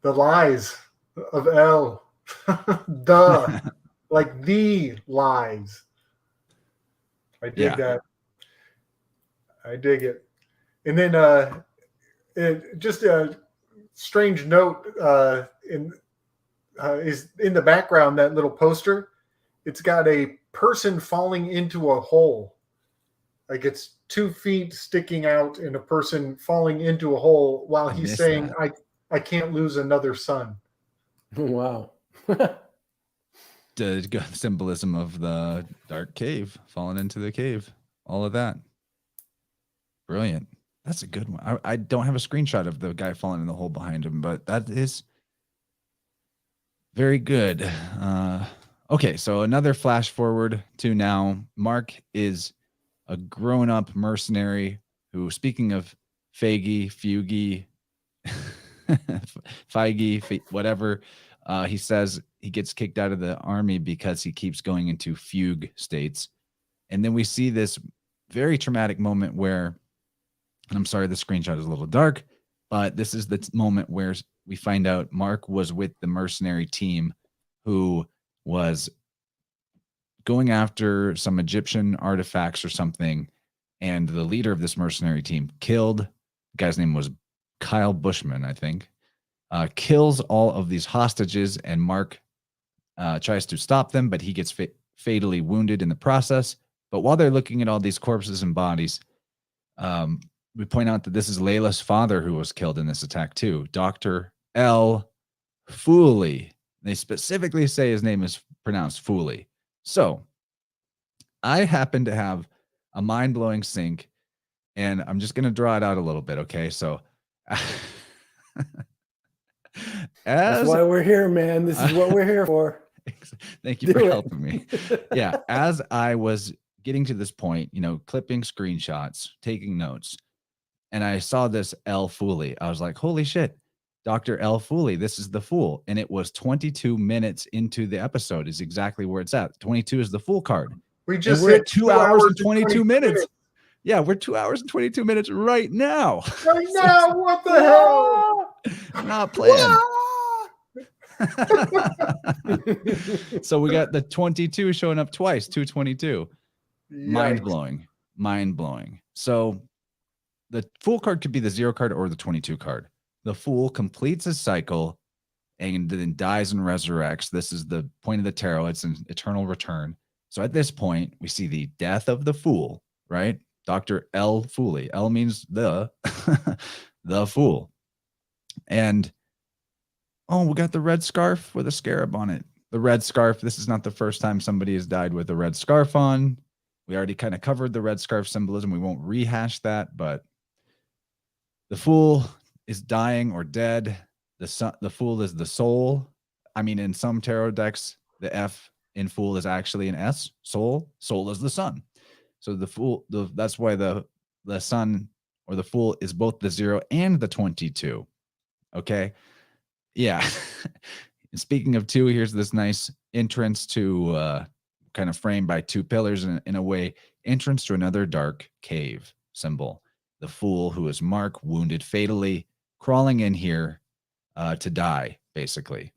C: The lies of El. Like the lies. I dig that. I dig it. And then just a strange note is in the background, that little poster. It's got a person falling into a hole. Like it's 2 feet sticking out and a person falling into a hole while he's saying, I can't lose another son.
B: Wow.
A: The symbolism of the dark cave, falling into the cave, all of that. Brilliant. That's a good one. I don't have a screenshot of the guy falling in the hole behind him, but that is very good. Okay, so another flash forward to now. Mark is a grown-up mercenary who, speaking of Feige, whatever, he says he gets kicked out of the army because he keeps going into fugue states. And then we see this very traumatic moment where, and I'm sorry, the screenshot is a little dark, but this is the moment where we find out Mark was with the mercenary team who was going after some Egyptian artifacts or something. And the leader of this mercenary team killed, the guy's name was Kyle Bushman, I think, kills all of these hostages, and Mark tries to stop them, but he gets fatally wounded in the process. But while they're looking at all these corpses and bodies, we point out that this is Layla's father who was killed in this attack too, Dr. L. Fooley. They specifically say his name is pronounced Fooley. So I happen to have a mind-blowing sync, and I'm just going to draw it out a little bit, okay? So
B: that's why we're here, man. This is what we're here for.
A: Thank you for helping me. Yeah, as I was getting to this point, clipping screenshots, taking notes, and I saw this L. Fooley. I was like, holy shit, Dr. L. Fooley, this is the Fool. And it was 22 minutes into the episode is exactly where it's at. 22 is the Fool card.
C: We're
A: at 2 hours and 22 minutes. Yeah, we're 2 hours and 22 minutes right now.
C: Right now, what the hell?
A: Not planned. So we got the 22 showing up twice, 222. Mind-blowing. Mind-blowing. So the Fool card could be the 0 card or the 22 card. The Fool completes his cycle and then dies and resurrects. This is the point of the tarot. It's an eternal return. So at this point, we see the death of the Fool, right? Dr. L. Fooley. L means the Fool. And we got the red scarf with a scarab on it. The red scarf. This is not the first time somebody has died with a red scarf on. We already kind of covered the red scarf symbolism. We won't rehash that, but the Fool is dying or dead. The Fool is the soul. I mean, in some tarot decks, the F in Fool is actually an S. Soul. Soul is the sun. So the Fool, that's why the sun or the Fool is both the 0 and the 22. Okay. Yeah. Speaking of 2, here's this nice entrance to kind of framed by 2 pillars in a way, entrance to another dark cave symbol. the fool, who is Mark, wounded fatally, crawling in here to die, basically.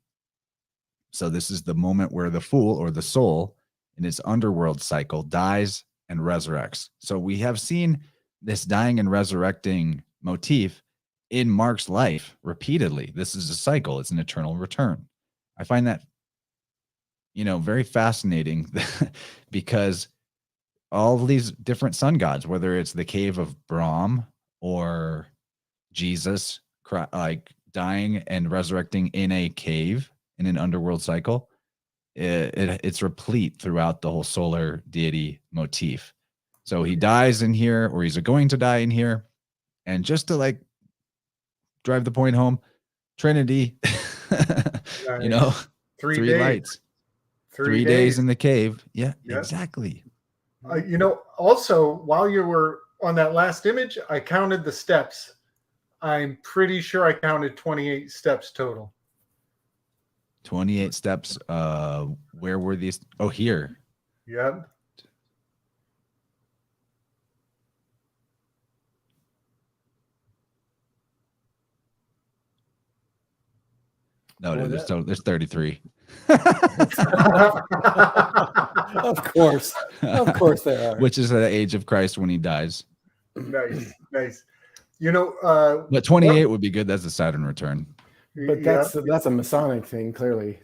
A: So this is the moment where the fool, or the soul, in its underworld cycle dies and resurrects. So we have seen this dying and resurrecting motif in Mark's life repeatedly. This is a cycle. It's an eternal return. I find that, very fascinating because all these different sun gods, whether it's the cave of Brahm or Jesus, like dying and resurrecting in a cave in an underworld cycle, it's replete throughout the whole solar deity motif. So he dies in here, or he's going to die in here. And just to like drive the point home, Trinity,
C: Nice.
A: three
C: days.
A: lights,
C: 3
A: days in the cave. Yeah,
C: Yep.
A: exactly.
C: Also, while you were on that last image, I counted the steps. I'm pretty sure I counted 28 steps total.
A: 28 steps. Where were these? Oh, here.
C: Yep.
A: No, dude, there's 33.
B: Of course there are.
A: Which is the age of Christ when he dies.
C: Nice.
A: But 28 would be good. That's a Saturn return.
B: But that's a Masonic thing, clearly.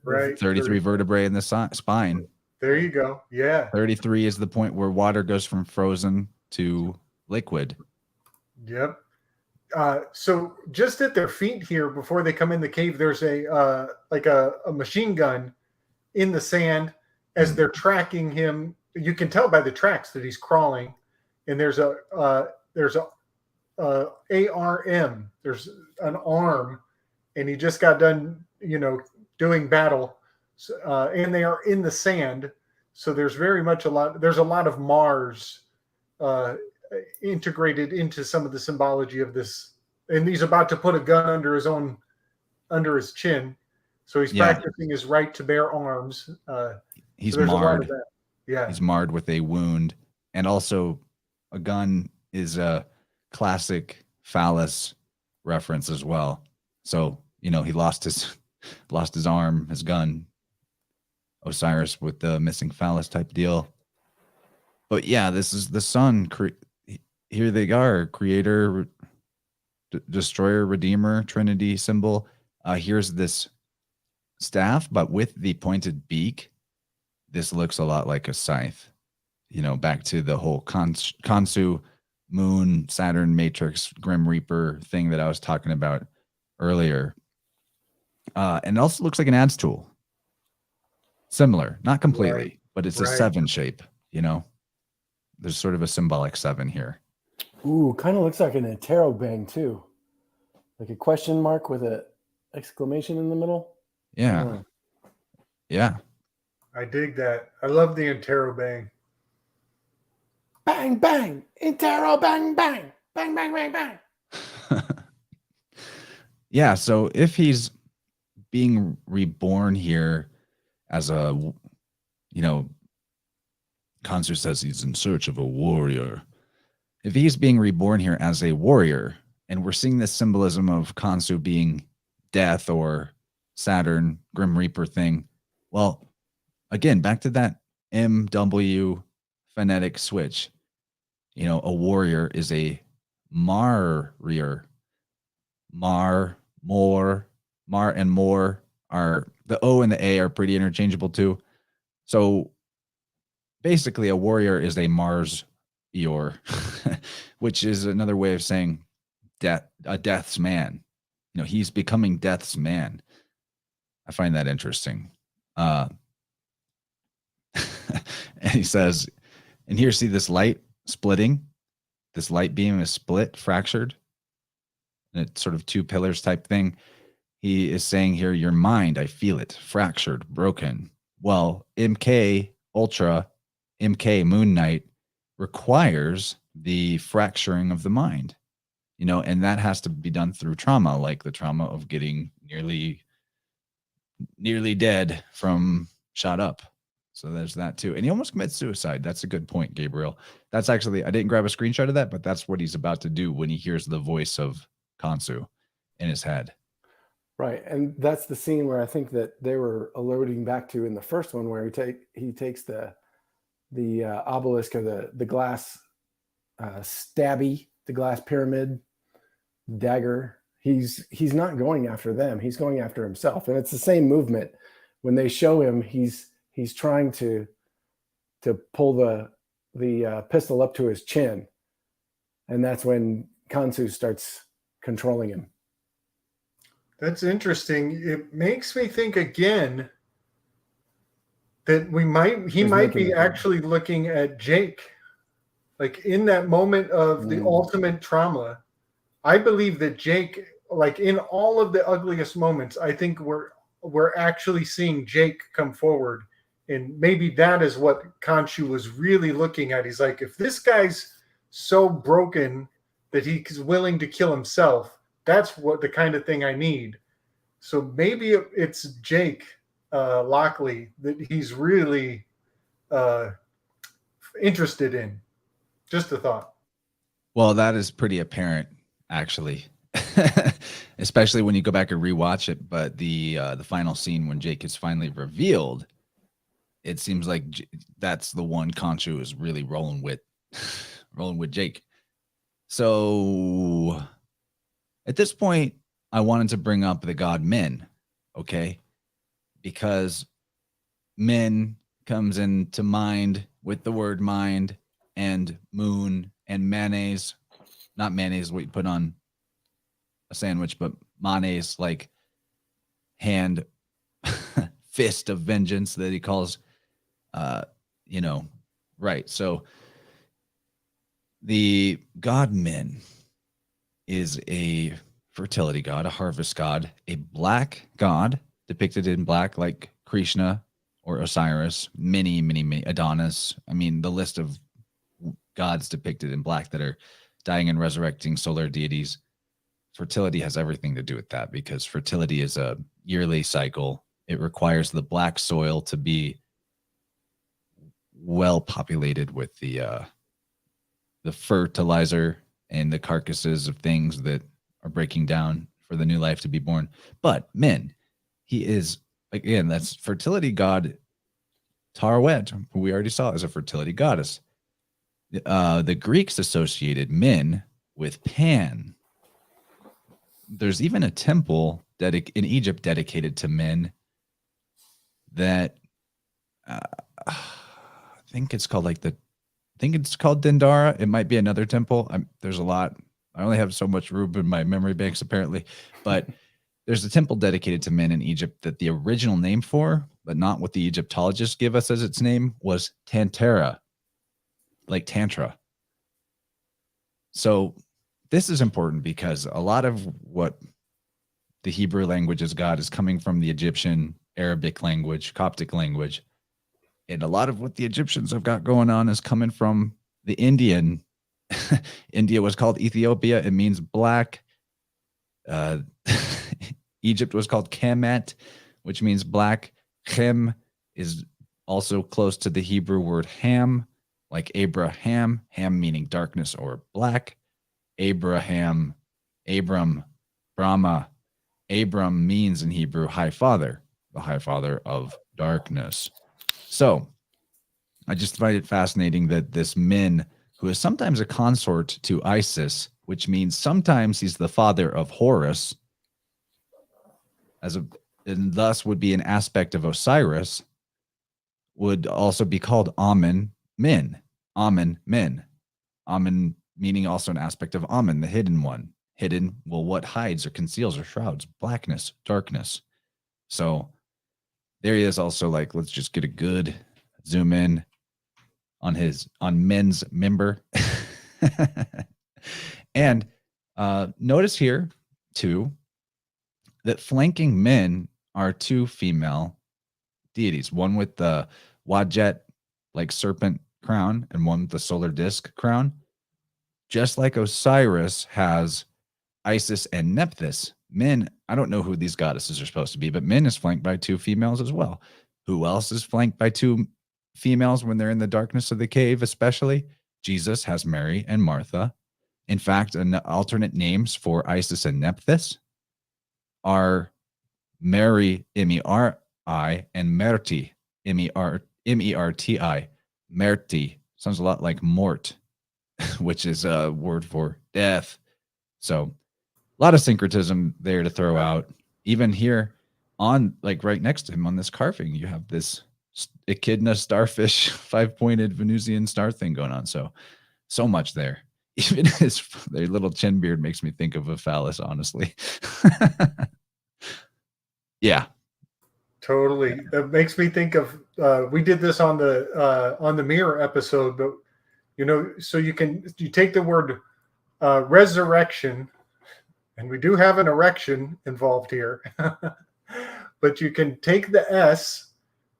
C: Right.
A: 33 vertebrae in the spine.
C: There you go. Yeah.
A: 33 is the point where water goes from frozen to liquid.
C: Yep. So just at their feet here, before they come in the cave, there's a machine gun in the sand as they're tracking him. You can tell by the tracks that he's crawling, and there's a ARM. There's an arm, and he just got done, doing battle, and they are in the sand. So there's very much there's a lot of Mars integrated into some of the symbology of this. And he's about to put a gun under his chin. So he's practicing his right to bear arms.
A: He's
C: so
A: marred.
C: Yeah.
A: He's marred with a wound. And also a gun is a classic phallus reference as well. So, he lost his arm, his gun, Osiris with the missing phallus type deal. But yeah, this is the sun. Here they are, creator, destroyer, redeemer, Trinity symbol. Here's this staff, but with the pointed beak. This looks a lot like a scythe. Back to the whole Khonsu, Moon, Saturn, Matrix, Grim Reaper thing that I was talking about earlier. And it also looks like an adze tool. Similar, not completely, but it's a 7 shape. There's sort of a symbolic 7 here.
B: Ooh, kind of looks like an interrobang too, like a question mark with an exclamation in the middle.
A: Yeah. Yeah.
C: I dig that. I love the interrobang.
B: Bang, bang, interrobang, bang, bang, bang, bang, bang.
A: Yeah. So if he's being reborn here as a, Khonsu says he's in search of a warrior. If he's being reborn here as a warrior, and we're seeing this symbolism of Khonsu being death or Saturn, Grim Reaper thing, well, again, back to that MW phonetic switch. A warrior is a Mar-rier. Mar, more, Mar and more are, the O and the A are pretty interchangeable too. So basically a warrior is a Mars-ior, which is another way of saying death's man. He's becoming death's man. I find that interesting. And he says, and here, see this light splitting? This light beam is split, fractured. And it's sort of 2 pillars type thing. He is saying here, your mind, I feel it, fractured, broken. Well, MK Ultra, MK Moon Knight requires the fracturing of the mind, and that has to be done through trauma, like the trauma of getting nearly dead from shot up. So there's that too. And he almost commits suicide. That's a good point, Gabriel. That's actually, I didn't grab a screenshot of that, but that's what he's about to do when he hears the voice of Khonsu in his head.
B: Right. And that's the scene where I think that they were alluding back to in the first one, where he takes the obelisk or the glass stabby, the glass pyramid dagger. He's not going after them. He's going after himself. And it's the same movement. When they show him, he's trying to pull the pistol up to his chin. And that's when Khonsu starts controlling him.
C: That's interesting. It makes me think again that he might be actually looking at Jake. Like in that moment of the ultimate trauma, I believe that Jake, like in all of the ugliest moments, I think we're actually seeing Jake come forward. And maybe that is what Khonshu was really looking at. He's like, if this guy's so broken that he's willing to kill himself, that's what the kind of thing I need. So maybe it's Jake Lockley that he's really interested in. Just a thought.
A: Well, that is pretty apparent, actually, especially when you go back and rewatch it. But the final scene when Jake is finally revealed, it seems like that's the one Khonshu is really rolling with Jake. So at this point, I wanted to bring up the god Min, okay? Because Min comes into mind with the word mind and moon and mayonnaise. Not mayonnaise, what you put on a sandwich, but mayonnaise, like hand, fist of vengeance that he calls, right. So the god Min is a fertility god, a harvest god, a black god depicted in black like Krishna or Osiris, many Adonis. I mean, the list of gods depicted in black that are dying and resurrecting solar deities. Fertility has everything to do with that because fertility is a yearly cycle. It requires the black soil to be well populated with the fertilizer and the carcasses of things that are breaking down for the new life to be born. But Min, he is, again, that's fertility god Tarwet, who we already saw as a fertility goddess. The Greeks associated Min with Pan. There's even a temple in Egypt dedicated to Min that I think it's called Dendara. It might be another temple. There's a lot. I only have so much room in my memory banks apparently, but there's a temple dedicated to Min in Egypt that the original name for, but not what the Egyptologists give us as its name, was Tantara, like Tantra. So this is important because a lot of what the Hebrew language is God is coming from the Egyptian, Arabic language, Coptic language. And a lot of what the Egyptians have got going on is coming from the Indian. India was called Ethiopia. It means black. Egypt was called Kemet, which means black. Chem is also close to the Hebrew word Ham, like Abraham, Ham meaning darkness or black. Abraham, Abram, Brahma. Abram means in Hebrew high father, the high father of darkness. So I just find it fascinating that this Min, who is sometimes a consort to Isis, which means sometimes he's the father of Horus, and thus would be an aspect of Osiris, would also be called Amen Min. Amen Min. Amen meaning also an aspect of Amen, the hidden one. Hidden, well, what hides or conceals or shrouds? Blackness, darkness. So there he is also, like, let's just get a good zoom in on Min's member. And notice here too that flanking Min are two female deities, one with the Wadjet like serpent crown and one with the solar disk crown. Just like Osiris has Isis and Nephthys, Min, I don't know who these goddesses are supposed to be, but Min is flanked by two females as well. Who else is flanked by two females when they're in the darkness of the cave, especially. Jesus has Mary and Martha. In fact, alternate names for Isis and Nephthys are Mary, M-E-R-I, and Merti, M-E-R-T-I. Merti sounds a lot like mort, which is a word for death. So a lot of syncretism there to throw out. Even here on, like right next to him on this carving, you have this echidna starfish, 5-pointed Venusian star thing going on. So much there. Even their little chin beard makes me think of a phallus, honestly. Yeah.
C: Totally. That makes me think of, we did this on the mirror episode, but so you take the word resurrection, and we do have an erection involved here, but you can take the S,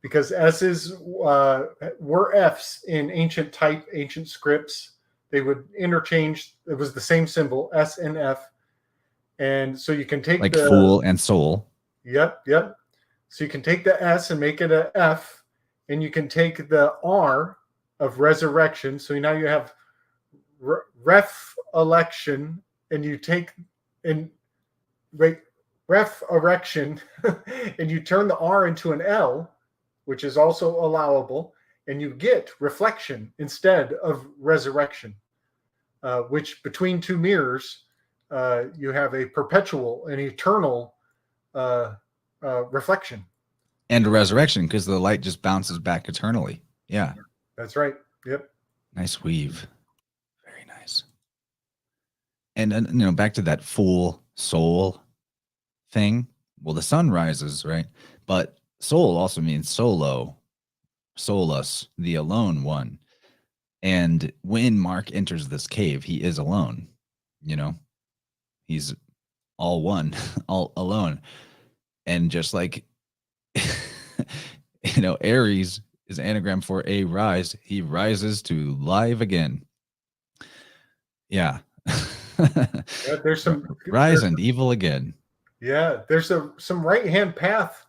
C: because S's were F's in ancient scripts. They would interchange. It was the same symbol, S and F. And so you can take
A: like fool and soul.
C: Yep. So you can take the S and make it a F, and you can take the R of resurrection. So now you have ref election, and you take ref erection, and you turn the R into an L, which is also allowable, and you get reflection instead of resurrection, which between two mirrors, you have a perpetual and eternal reflection.
A: And resurrection, because the light just bounces back eternally. Yeah.
C: That's right. Yep.
A: Nice weave. Very nice. And back to that fool soul thing. Well, the sun rises, right? But soul also means solo, solus, the alone one. And when Mark enters this cave, he is alone. He's all one, all alone. And just like, Aries is anagram for a rise. He rises to live again. Yeah.
C: There's some
A: rise and evil again.
C: Yeah, there's some right-hand path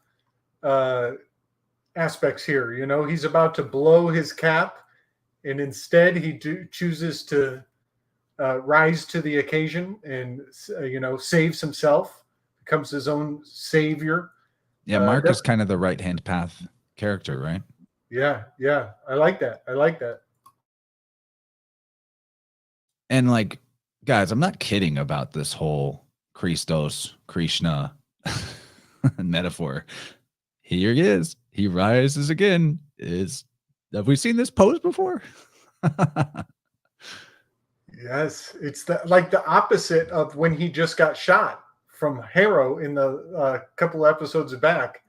C: aspects here. He's about to blow his cap, and instead he chooses to rise to the occasion and saves himself, becomes his own savior.
A: Yeah, Mark is kind of the right-hand path character, right?
C: Yeah. I like that.
A: And like, guys, I'm not kidding about this whole Krishna metaphor. Here he is. He rises again. Have we seen this pose before?
C: Yes, it's like the opposite of when he just got shot from Harrow in the couple episodes back.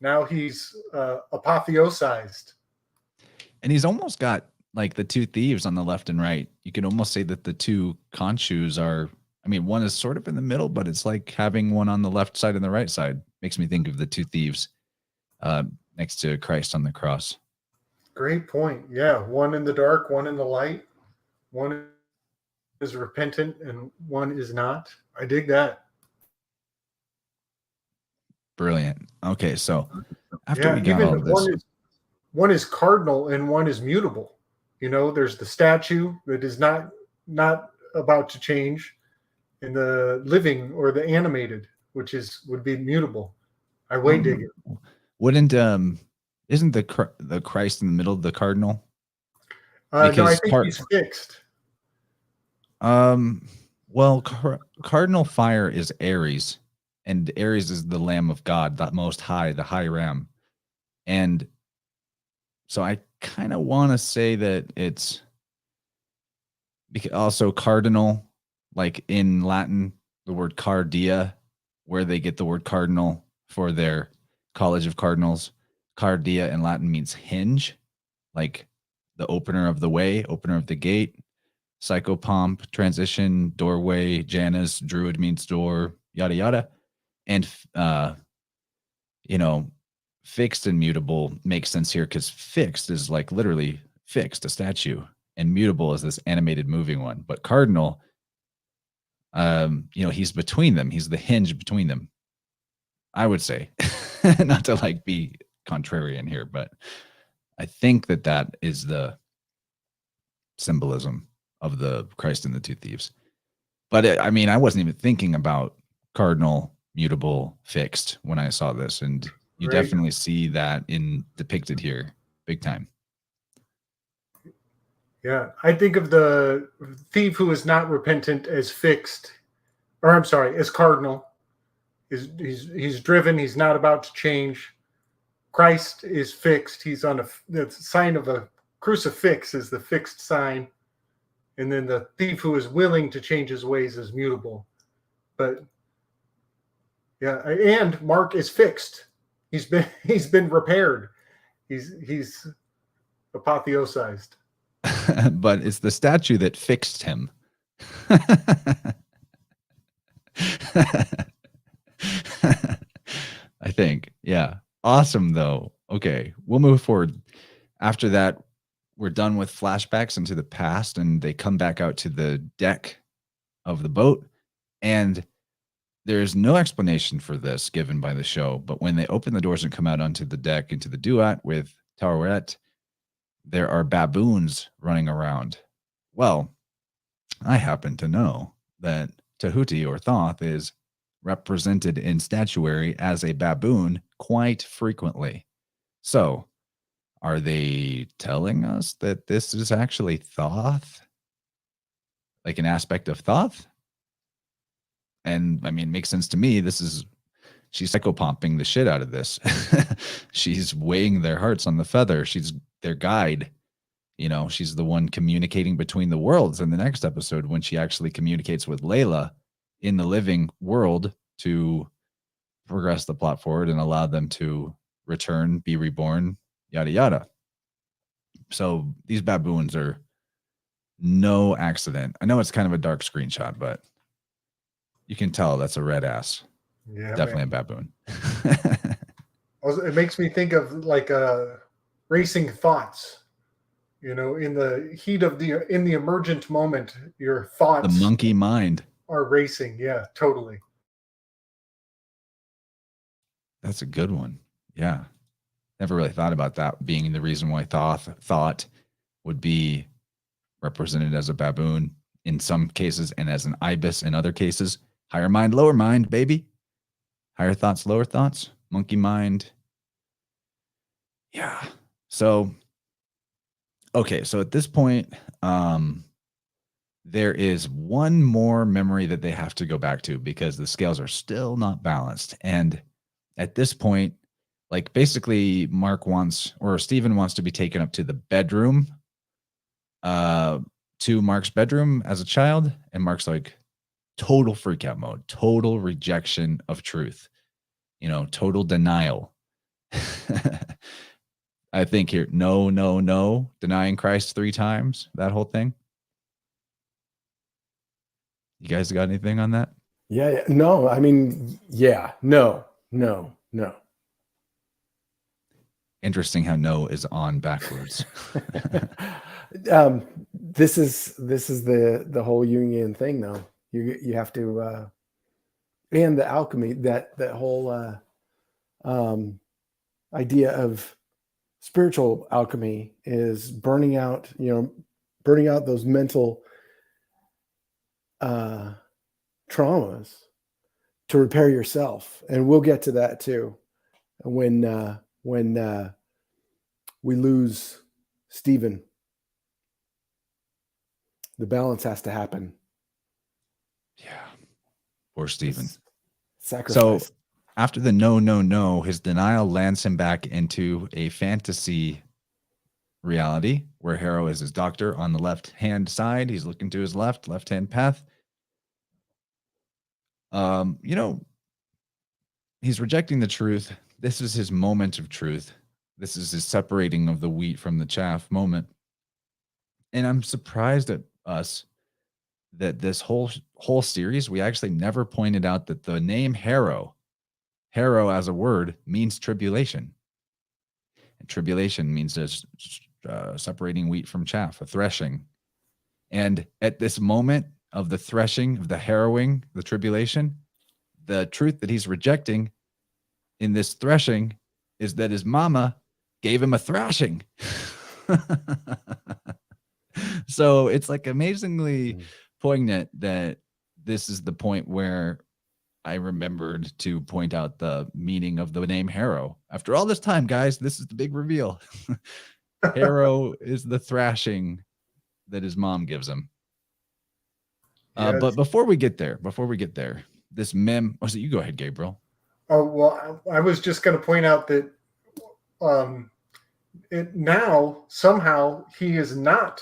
C: Now he's apotheosized.
A: And he's almost got like the two thieves on the left and right. You can almost say that the two Khonshu's are, one is sort of in the middle, but it's like having one on the left side and the right side. Makes me think of the two thieves next to Christ on the cross.
C: Great point. Yeah, one in the dark, one in the light. One is repentant and one is not. I dig that.
A: Brilliant. Okay, so after we got all of this,
C: one is cardinal and one is mutable. There's the statue that is not about to change, and the living or the animated, which would be mutable. I dig it.
A: Wouldn't isn't the Christ in the middle of the cardinal?
C: No, I think he's fixed.
A: Well, cardinal fire is Aries, and Aries is the Lamb of God, the Most High, the High Ram. And so I kind of want to say that it's also cardinal, like in Latin, the word cardia, where they get the word cardinal for their College of Cardinals. Cardia in Latin means hinge, like the opener of the way, opener of the gate. Psychopomp, transition, doorway, Janus, druid means door, yada yada. And fixed and mutable makes sense here because fixed is like literally fixed, a statue, and mutable is this animated moving one. But cardinal, he's between them. He's the hinge between them, I would say. Not to like be contrarian here, but I think that is the symbolism of the Christ and the two thieves. But I mean, I wasn't even thinking about cardinal, mutable, fixed when I saw this, and you
C: Right.
A: definitely see that depicted here, big time.
C: Yeah, I think of the thief who is not repentant as fixed, or I'm sorry, as cardinal. He's driven. He's not about to change. Christ is fixed. He's on the sign of a crucifix is the fixed sign, and then the thief who is willing to change his ways is mutable. But yeah, and Mark is fixed. He's been repaired. He's apotheosized.
A: But it's the statue that fixed him. I think. Yeah. Awesome, though. Okay. We'll move forward. After that, we're done with flashbacks into the past, and they come back out to the deck of the boat. And there's no explanation for this given by the show. But when they open the doors and come out onto the deck into the duat with Taweret, there are baboons running around. Well, I happen to know that Tahuti or Thoth is represented in statuary as a baboon quite frequently. So, are they telling us that this is actually Thoth? Like an aspect of Thoth? And I mean, it makes sense to me. She's psychopumping the shit out of this. She's weighing their hearts on the feather. She's their guide. You know, she's the one communicating between the worlds in the next episode when she actually communicates with Layla in the living world to progress the plot forward and allow them to return, be reborn, yada, yada. So these baboons are no accident. I know it's kind of a dark screenshot, but you can tell that's a red ass.
C: Yeah,
A: definitely a baboon.
C: It makes me think of like racing thoughts. You know, in the heat of in the emergent moment, your thoughts,
A: the monkey mind,
C: are racing. Yeah, totally.
A: That's a good one. Yeah. Never really thought about that being the reason why thought would be represented as a baboon in some cases and as an ibis in other cases. Higher mind, lower mind, baby. Higher thoughts, lower thoughts. Monkey mind. Yeah. So, okay. So at this point, there is one more memory that they have to go back to because the scales are still not balanced. And at this point, like basically Stephen wants to be taken up to the bedroom, to Mark's bedroom as a child. And Mark's like total freak out mode, total rejection of truth, total denial. I think here, no, denying Christ 3 times, that whole thing. You guys got anything on that?
B: Yeah. No, I mean, yeah, no.
A: Interesting how no is on backwards.
B: This is the whole Jungian thing, though. You have to, and the alchemy, that whole idea of spiritual alchemy is burning out those mental traumas to repair yourself. And we'll get to that too. When we lose Stephen, the balance has to happen.
A: Yeah. Poor Stephen.
B: Sacrifice.
A: So after the no, his denial lands him back into a fantasy reality where Harrow is his doctor on the left-hand side. He's looking to his left-hand path. He's rejecting the truth. This is his moment of truth. This is his separating of the wheat from the chaff moment. And I'm surprised at us that this whole series, we actually never pointed out that the name Harrow as a word means tribulation. And tribulation means separating wheat from chaff, a threshing. And at this moment of the threshing, of the harrowing, the tribulation, the truth that he's rejecting in this threshing is that his mama gave him a thrashing. So it's like amazingly poignant that this is the point where I remembered to point out the meaning of the name Harrow. After all this time, guys, this is the big reveal. Harrow is the thrashing that his mom gives him.
C: Yes.
A: But before we get there, this mem. Oh, so you go ahead, Gabriel.
C: Oh, well, I was just going to point out that now somehow he is not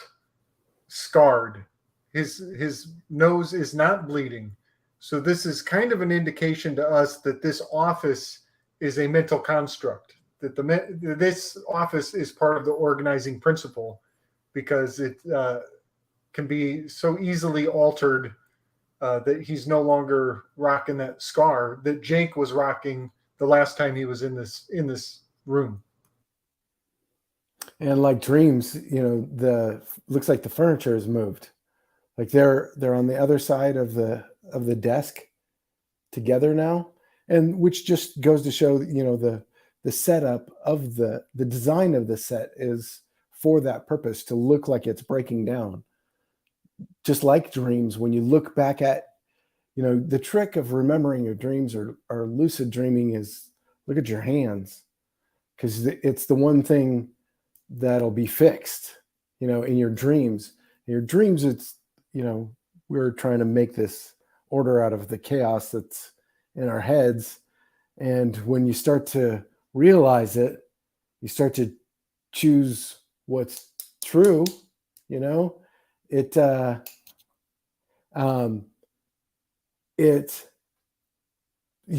C: scarred. His nose is not bleeding. So this is kind of an indication to us that this office is a mental construct, that this office is part of the organizing principle, because it can be so easily altered that he's no longer rocking that scar that Jake was rocking the last time he was in this room.
B: And like dreams, looks like the furniture is moved. Like they're on the other side of the desk together now, and which just goes to show the setup of the design of the set is for that purpose, to look like it's breaking down. Just like dreams, when you look back at, the trick of remembering your dreams or lucid dreaming is look at your hands, because it's the one thing that'll be fixed, in your dreams. In your dreams, it's, we're trying to make this order out of the chaos that's in our heads. And when you start to realize it, you start to choose what's true, you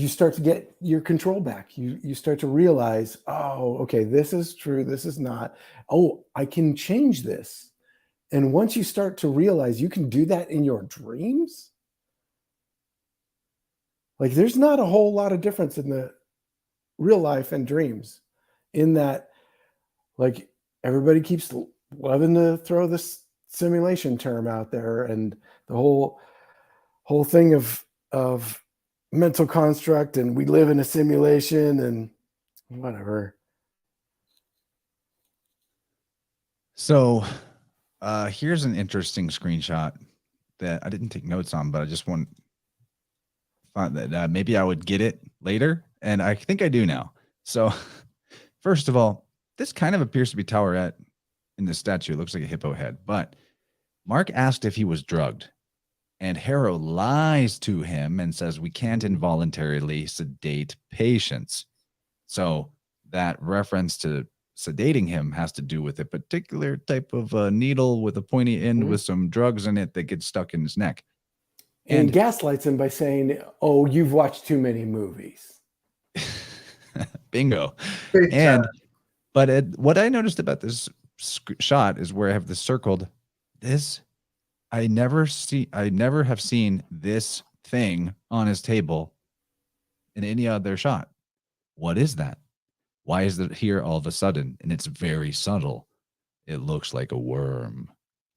B: start to get your control back. You start to realize, oh, okay, this is true, this is not. Oh, I can change this. And once you start to realize you can do that in your dreams, like there's not a whole lot of difference in the real life and dreams, in that, like, everybody keeps loving to throw this simulation term out there, and the whole thing of mental construct, and we live in a simulation and whatever.
A: So here's an interesting screenshot that I didn't take notes on, but I just thought that maybe I would get it later, and I think I do now. So first of all, this kind of appears to be Towerette in the statue. It looks like a hippo head, but Mark asked if he was drugged, and Harrow lies to him and says we can't involuntarily sedate patients. So that reference to sedating him has to do with a particular type of needle with a pointy end with some drugs in it that gets stuck in his neck.
B: And gaslights him by saying, oh, you've watched too many movies.
A: Bingo. But what I noticed about this shot is where I have this circled. I never have seen this thing on his table in any other shot. What is that? Why is it here all of a sudden? And it's very subtle. It looks like a worm.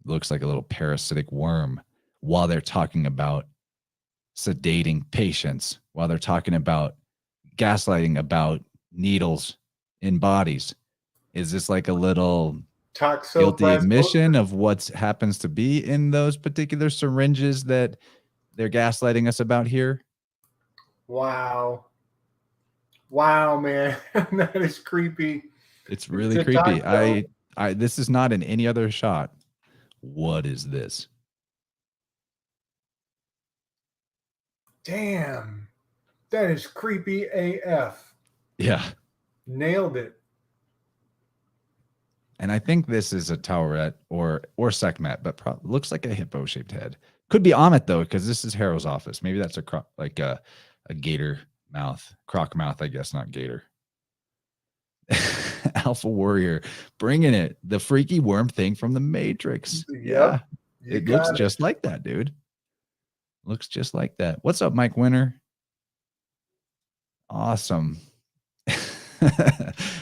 A: It looks like a little parasitic worm, while they're talking about sedating patients, while they're talking about gaslighting about needles in bodies. Is this like a little guilty admission of what happens to be in those particular syringes that they're gaslighting us about here?
C: Wow, man. That is creepy.
A: It's really creepy. I this is not in any other shot. What is this?
C: Damn, that is creepy AF.
A: Yeah,
C: nailed it.
A: And I think this is a Towerette or Sekhmet, but looks like a hippo-shaped head. Could be Amit though, because this is Harrow's office. Maybe that's a gator mouth, croc mouth, I guess, not gator. Alpha Warrior, bringing it. The freaky worm thing from the Matrix.
C: Yep,
A: yeah, it looks just like that, dude. Looks just like that. What's up, Mike Winter? Awesome.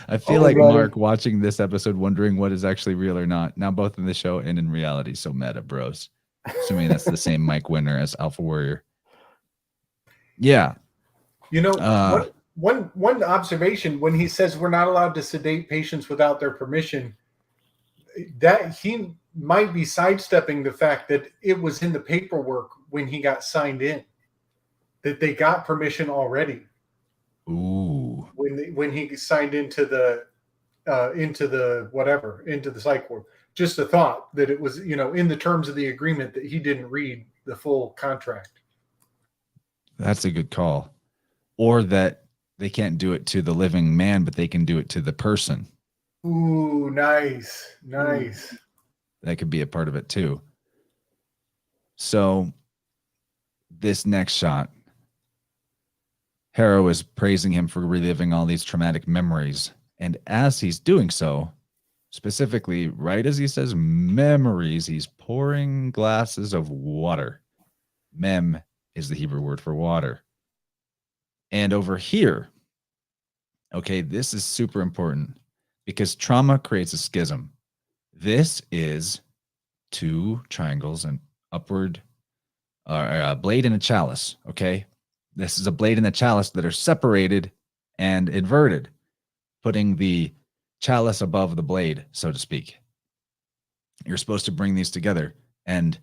A: I feel like Mark watching this episode wondering what is actually real or not, now both in the show and in reality. So meta, bros. Assuming that's the same Mike Winter as Alpha Warrior. Yeah.
C: What one observation when he says we're not allowed to sedate patients without their permission, that he might be sidestepping the fact that it was in the paperwork when he got signed in, that they got permission already.
A: Ooh.
C: When he signed into the psych ward. Just a thought that it was, in the terms of the agreement that he didn't read the full contract.
A: That's a good call. Or that they can't do it to the living man, but they can do it to the person.
C: Ooh, nice.
A: That could be a part of it too. So this next shot, Harrow is praising him for reliving all these traumatic memories. And as he's doing so, specifically right as he says memories, he's pouring glasses of water. Mem is the Hebrew word for water. And over here, okay, this is super important because trauma creates a schism. This is two triangles and upward, a blade and a chalice, okay? This is a blade and a chalice that are separated and inverted, putting the chalice above the blade, so to speak. You're supposed to bring these together. And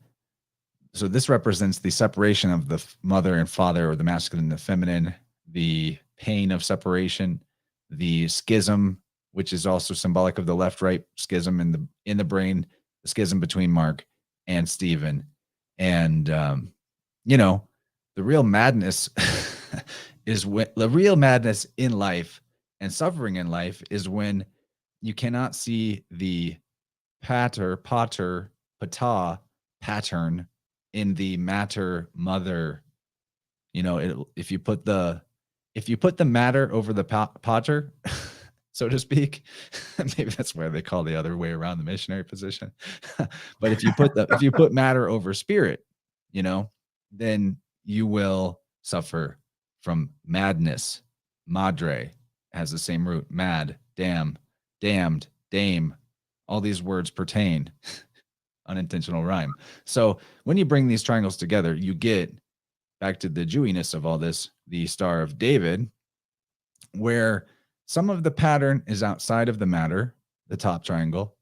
A: so this represents the separation of the mother and father, or the masculine and the feminine, the pain of separation, the schism, which is also symbolic of the left-right schism in the brain, the schism between Mark and Stephen. And, the real madness is when the real madness in life and suffering in life is when you cannot see the patah pattern in the matter mother. If you put the matter over the pater, so to speak, maybe that's why they call the other way around the missionary position. But if you put matter over spirit, then you will suffer from madness. Madre has the same root. Mad, damn, damned, dame. All these words pertain. Unintentional rhyme. So when you bring these triangles together, you get back to the Jewiness of all this, the Star of David, where some of the pattern is outside of the matter, the top triangle,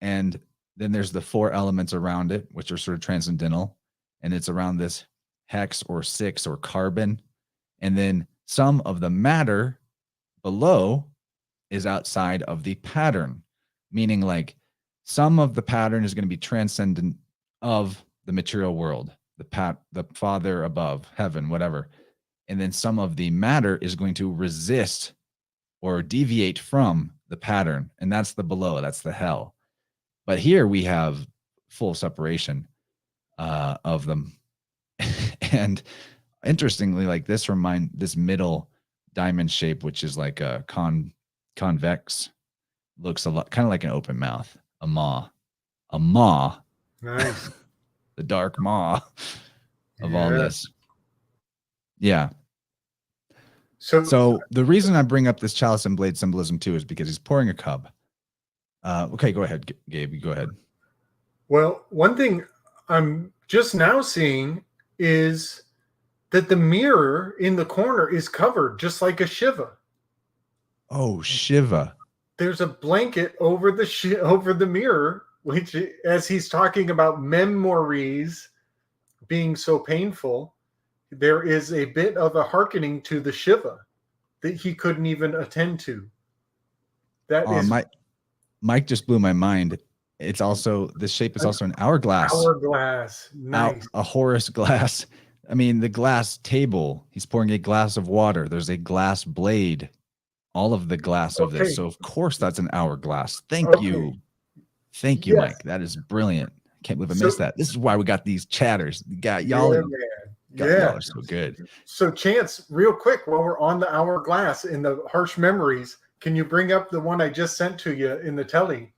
A: and then there's the four elements around it, which are sort of transcendental, and it's around this hex or six or carbon, and then some of the matter below is outside of the pattern, meaning like some of the pattern is going to be transcendent of the material world, the Father above, heaven, whatever, and then some of the matter is going to resist or deviate from the pattern, and that's the below, that's the hell. But here we have full separation of them. And interestingly, like this middle diamond shape, which is like a convex, looks a lot kind of like an open mouth, a maw.
C: Nice.
A: The dark maw of all this. Yeah. So the reason I bring up this chalice and blade symbolism too is because he's pouring a cup. Okay, go ahead, Gabe. Go ahead.
C: Well, one thing I'm just now seeing is that the mirror in the corner is covered just like a Shiva.
A: Oh, Shiva.
C: There's a blanket over the mirror, which, as he's talking about memories being so painful, there is a bit of a hearkening to the Shiva that he couldn't even attend to.
A: Mike just blew my mind. It's also, this shape is also an hourglass.
C: Hourglass. Nice.
A: A Horus glass. I mean, the glass table. He's pouring a glass of water. There's a glass blade. All of the glass of this. So of course that's an hourglass. Thank you. Thank you, yes. Mike. That is brilliant. I can't believe I missed that. This is why we got these chatters. Y'all are so good.
C: So Chance, real quick, while we're on the hourglass in the harsh memories, can you bring up the one I just sent to you in the telly?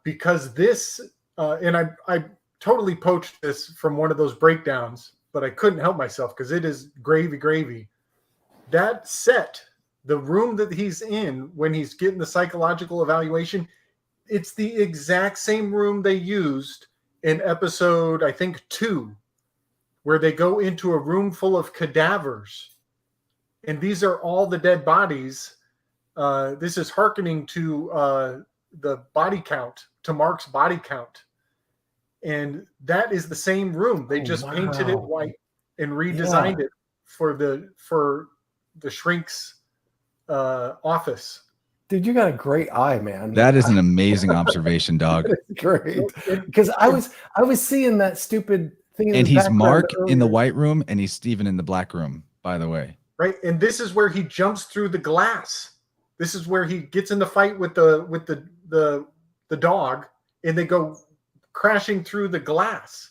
C: Because this, and I totally poached this from one of those breakdowns, but I couldn't help myself because it is gravy. That set, the room that he's in when he's getting the psychological evaluation, it's the exact same room they used in episode, I think, 2, where they go into a room full of cadavers and these are all the dead bodies. This is hearkening to the body count, to Mark's body count. And that is the same room. They just painted it white and redesigned it for the shrink's office.
B: Dude, you got a great eye, man.
A: That is an amazing observation, dog.
B: That's great. Because I was seeing that stupid thing.
A: And he's Mark in the white room, and he's Steven in the black room, by the way.
C: Right. And this is where he jumps through the glass. This is where he gets in the fight with the dog, and they go crashing through the glass.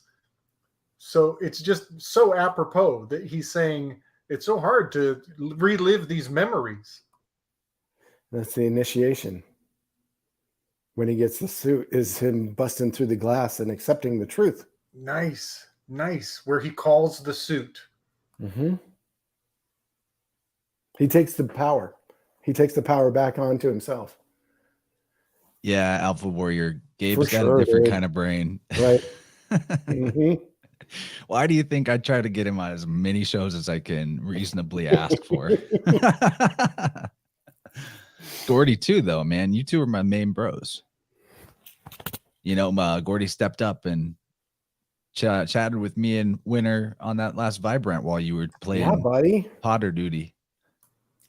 C: So it's just so apropos that he's saying it's so hard to relive these memories.
B: That's the initiation. When he gets the suit, is him busting through the glass and accepting the truth.
C: Nice. Where he calls the suit.
B: Mm-hmm. He takes the power. He takes the power back onto himself.
A: Yeah, Alpha Warrior. Gabe's got a different kind of brain.
B: Right. Mm-hmm.
A: Why do you think I try to get him on as many shows as I can reasonably ask for? Gordy too, though, man. You two are my main bros. You know, Gordy stepped up and chatted with me and Winter on that last Vibrant while you were playing
B: buddy.
A: Potter duty.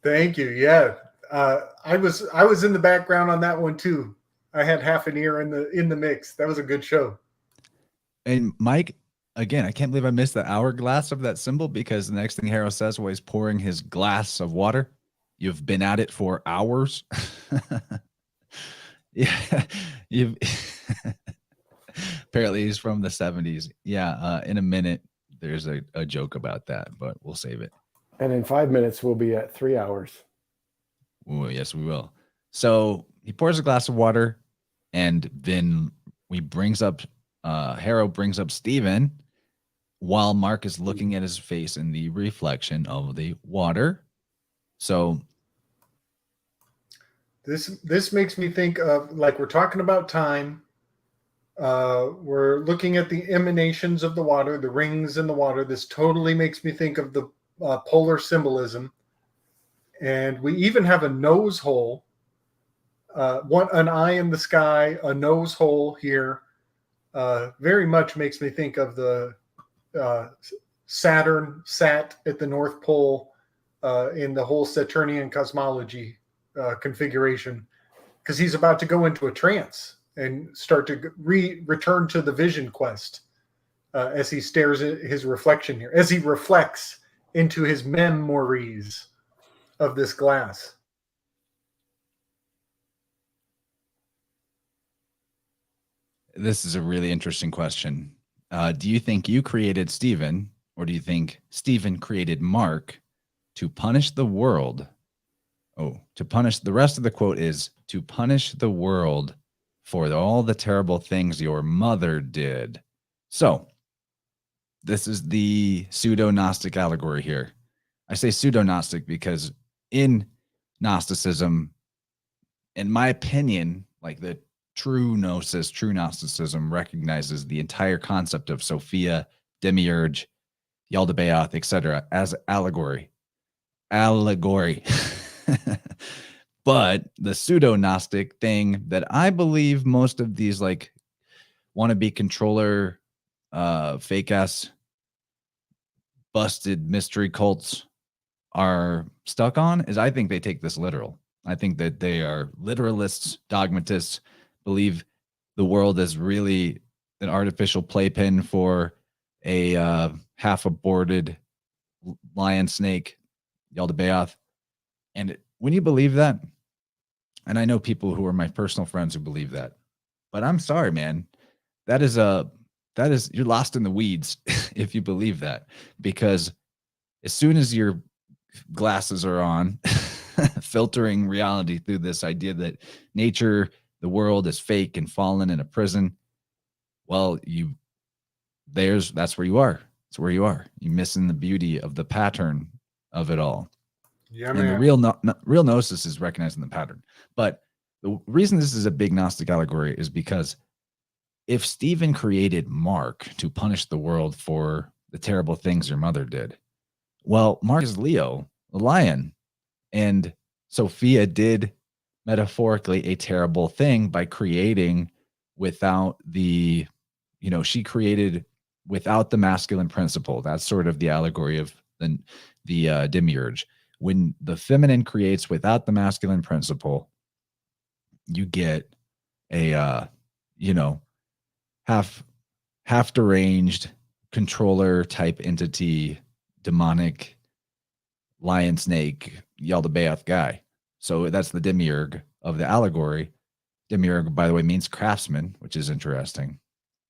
C: Thank you. Yeah, I was in the background on that one too. I had half an ear in the mix. That was a good show.
A: And Mike, again, I can't believe I missed the hourglass of that symbol, because the next thing Harrow says while he's pouring his glass of water, you've been at it for hours. Yeah, apparently he's from the 70s. Yeah, in a minute, there's a joke about that, but we'll save it.
B: And in 5 minutes, we'll be at 3 hours.
A: Ooh, yes, we will. So he pours a glass of water, and then Harrow brings up Steven while Mark is looking at his face in the reflection of the water. So
C: this makes me think of, like, we're talking about time. We're looking at the emanations of the water, the rings in the water. This totally makes me think of the polar symbolism. And we even have a nose hole, an eye in the sky, a nose hole here. Very much makes me think of the Saturn sat at the North Pole in the whole Saturnian cosmology configuration, because he's about to go into a trance and start to return to the vision quest as he stares at his reflection here, as he reflects into his memories of this glass.
A: This is a really interesting question. Do you think you created Steven, or do you think Steven created Mark to punish the world? The rest of the quote is, to punish the world for all the terrible things your mother did. So this is the pseudo-gnostic allegory here. I say pseudo-gnostic because in Gnosticism, in my opinion, like the true gnosis, true Gnosticism recognizes the entire concept of Sophia, Demiurge, Yaldabaoth, etc. as allegory. But the pseudo-gnostic thing that I believe most of these like wannabe controller, fake ass, busted mystery cults are stuck on is, I think they take this literal. I think that they are literalists, dogmatists, believe the world is really an artificial playpen for a half-aborted lion snake, Yaldabaoth. And when you believe that, and I know people who are my personal friends who believe that, but I'm sorry, man, that is you're lost in the weeds if you believe that, because as soon as your glasses are on, filtering reality through this idea that nature, the world is fake and fallen in a prison, well, that's where you are. It's where you are. You're missing the beauty of the pattern of it all.
C: Yeah,
A: and
C: man.
A: the real gnosis is recognizing the pattern. But the reason this is a big Gnostic allegory is because if Steven created Mark to punish the world for the terrible things your mother did, well, Mark is Leo, the lion. And Sophia did metaphorically a terrible thing by creating without the, she created without the masculine principle. That's sort of the allegory of the demiurge. When the feminine creates without the masculine principle, you get a half deranged controller type entity, demonic lion snake Yaldabaoth guy. So that's the demiurge of the allegory. Demiurge, by the way, means craftsman, which is interesting.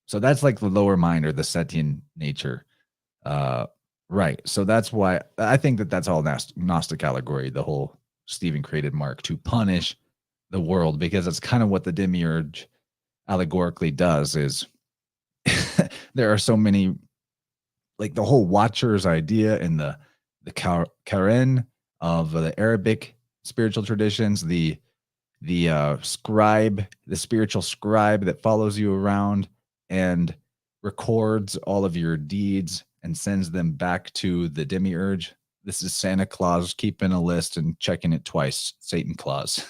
A: So that's like the lower mind or the Setian nature. Right. So that's why I think that's all Gnostic allegory, the whole Stephen created Mark to punish the world, because that's kind of what the demiurge allegorically does is there are so many, like the whole watchers idea and the Karen of the Arabic spiritual traditions, the scribe, the spiritual scribe that follows you around and records all of your deeds and sends them back to the demiurge. This is Santa Claus keeping a list and checking it twice. Satan Claus.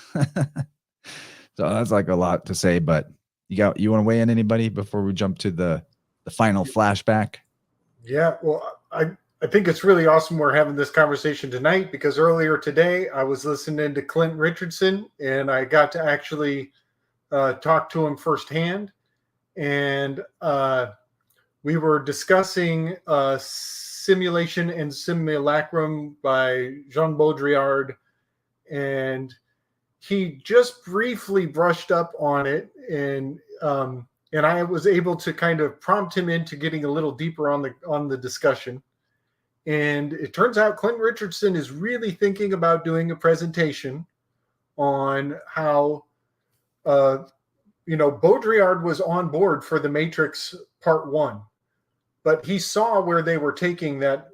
A: So that's like a lot to say, but you want to weigh in, anybody, before we jump to the final flashback?
C: Yeah, well, I think it's really awesome we're having this conversation tonight, because earlier today I was listening to Clint Richardson and I got to actually talk to him firsthand. And we were discussing Simulation and Simulacrum by Jean Baudrillard, and he just briefly brushed up on it, and I was able to kind of prompt him into getting a little deeper on the discussion. And it turns out Clint Richardson is really thinking about doing a presentation on how Baudrillard was on board for The Matrix Part 1, but he saw where they were taking that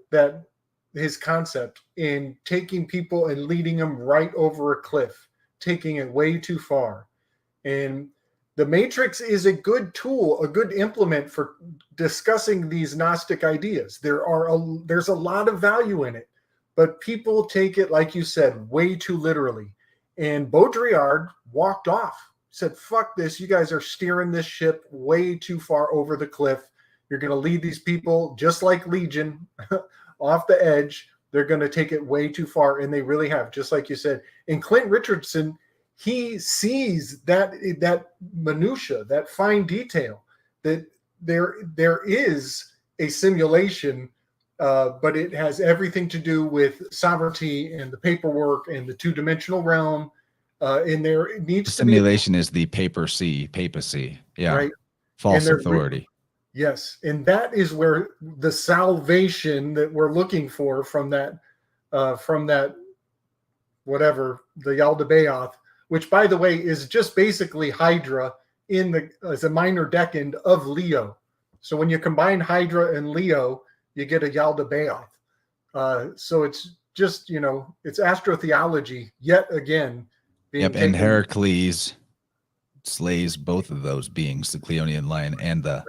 C: his concept in taking people and leading them right over a cliff, taking it way too far. And The Matrix is a good tool, a good implement for discussing these Gnostic ideas. There's a lot of value in it, but people take it, like you said, way too literally. And Baudrillard walked off, said, fuck this, you guys are steering this ship way too far over the cliff. You're going to lead these people, just like Legion, off the edge. They're going to take it way too far, and they really have, just like you said. And Clint Richardson, he sees that minutia, that fine detail, that there is a simulation, but it has everything to do with sovereignty and the paperwork and the two-dimensional realm. And there needs to be
A: simulation is the papacy. Yeah.
C: Right.
A: False authority.
C: Yes. And that is where the salvation that we're looking for from that whatever, the Yaldabaoth, which, by the way, is just basically Hydra as a minor decade of Leo. So when you combine Hydra and Leo, you get a Yaldabaoth. So it's just, it's astrotheology yet again.
A: And Heracles slays both of those beings, the Cleonian lion and the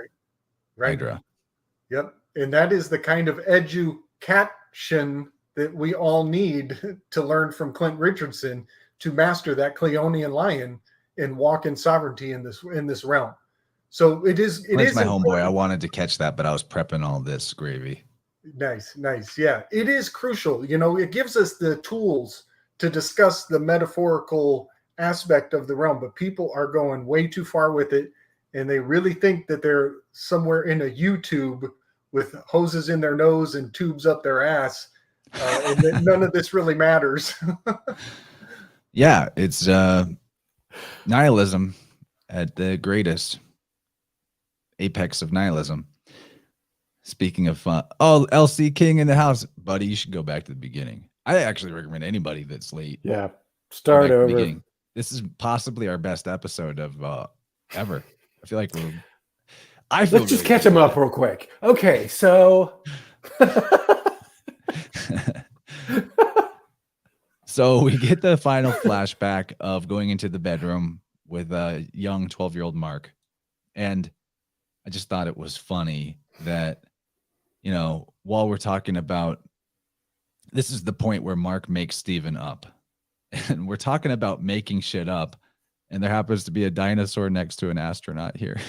A: Hydra.
C: Yep. And that is the kind of education that we all need to learn from Clint Richardson to master that Cleonian lion and walk in sovereignty in this realm. So it is
A: my homeboy. I wanted to catch that, but I was prepping all this gravy.
C: Nice. Yeah, it is crucial. It gives us the tools to discuss the metaphorical aspect of the realm, but people are going way too far with it, and they really think that they're somewhere in a YouTube with hoses in their nose and tubes up their ass, and that none of this really matters.
A: Yeah, it's nihilism at the greatest apex of nihilism. Speaking of fun, LC King in the house, buddy, you should go back to the beginning. I actually recommend anybody that's late.
B: Yeah, start over.
A: This is possibly our best episode of ever. I feel like
B: let's just catch them up real quick. Okay, so
A: so we get the final flashback of going into the bedroom with a young 12-year-old Mark, and I just thought it was funny that while we're talking about this is the point where Mark makes Steven up. And we're talking about making shit up. And there happens to be a dinosaur next to an astronaut here.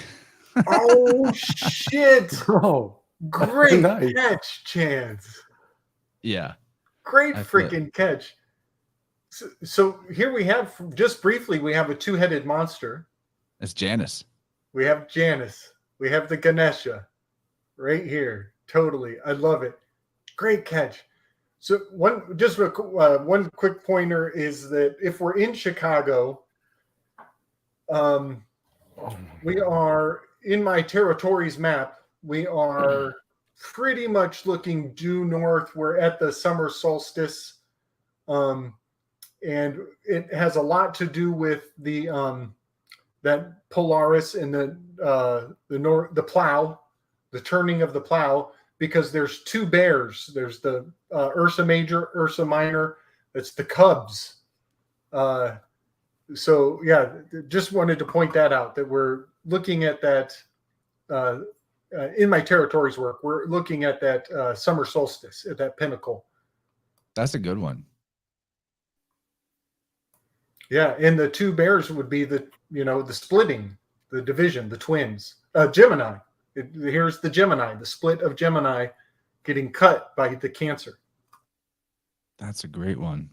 C: Oh, shit.
B: Oh,
C: Great
B: nice.
C: catch, Chance.
A: Yeah.
C: Great
A: I thought-
C: freaking catch. So here we have, just briefly, we have a two-headed monster.
A: It's Janus.
C: We have Janus. We have the Ganesha right here. Totally. I love it. Great catch. So one quick pointer is that if we're in Chicago, we are in my territories map. We are pretty much looking due north. We're at the summer solstice. And it has a lot to do with the that Polaris and the plow, the turning of the plow, because there's two bears. There's the Ursa Major, Ursa Minor. That's the cubs. So yeah, just wanted to point that out, that we're looking at that in my territories work. We're looking at that summer solstice at that pinnacle.
A: That's a good one.
C: Yeah, and the two bears would be the splitting, the division, the twins. Gemini. Here's the Gemini, the split of Gemini getting cut by the Cancer.
A: That's a great one.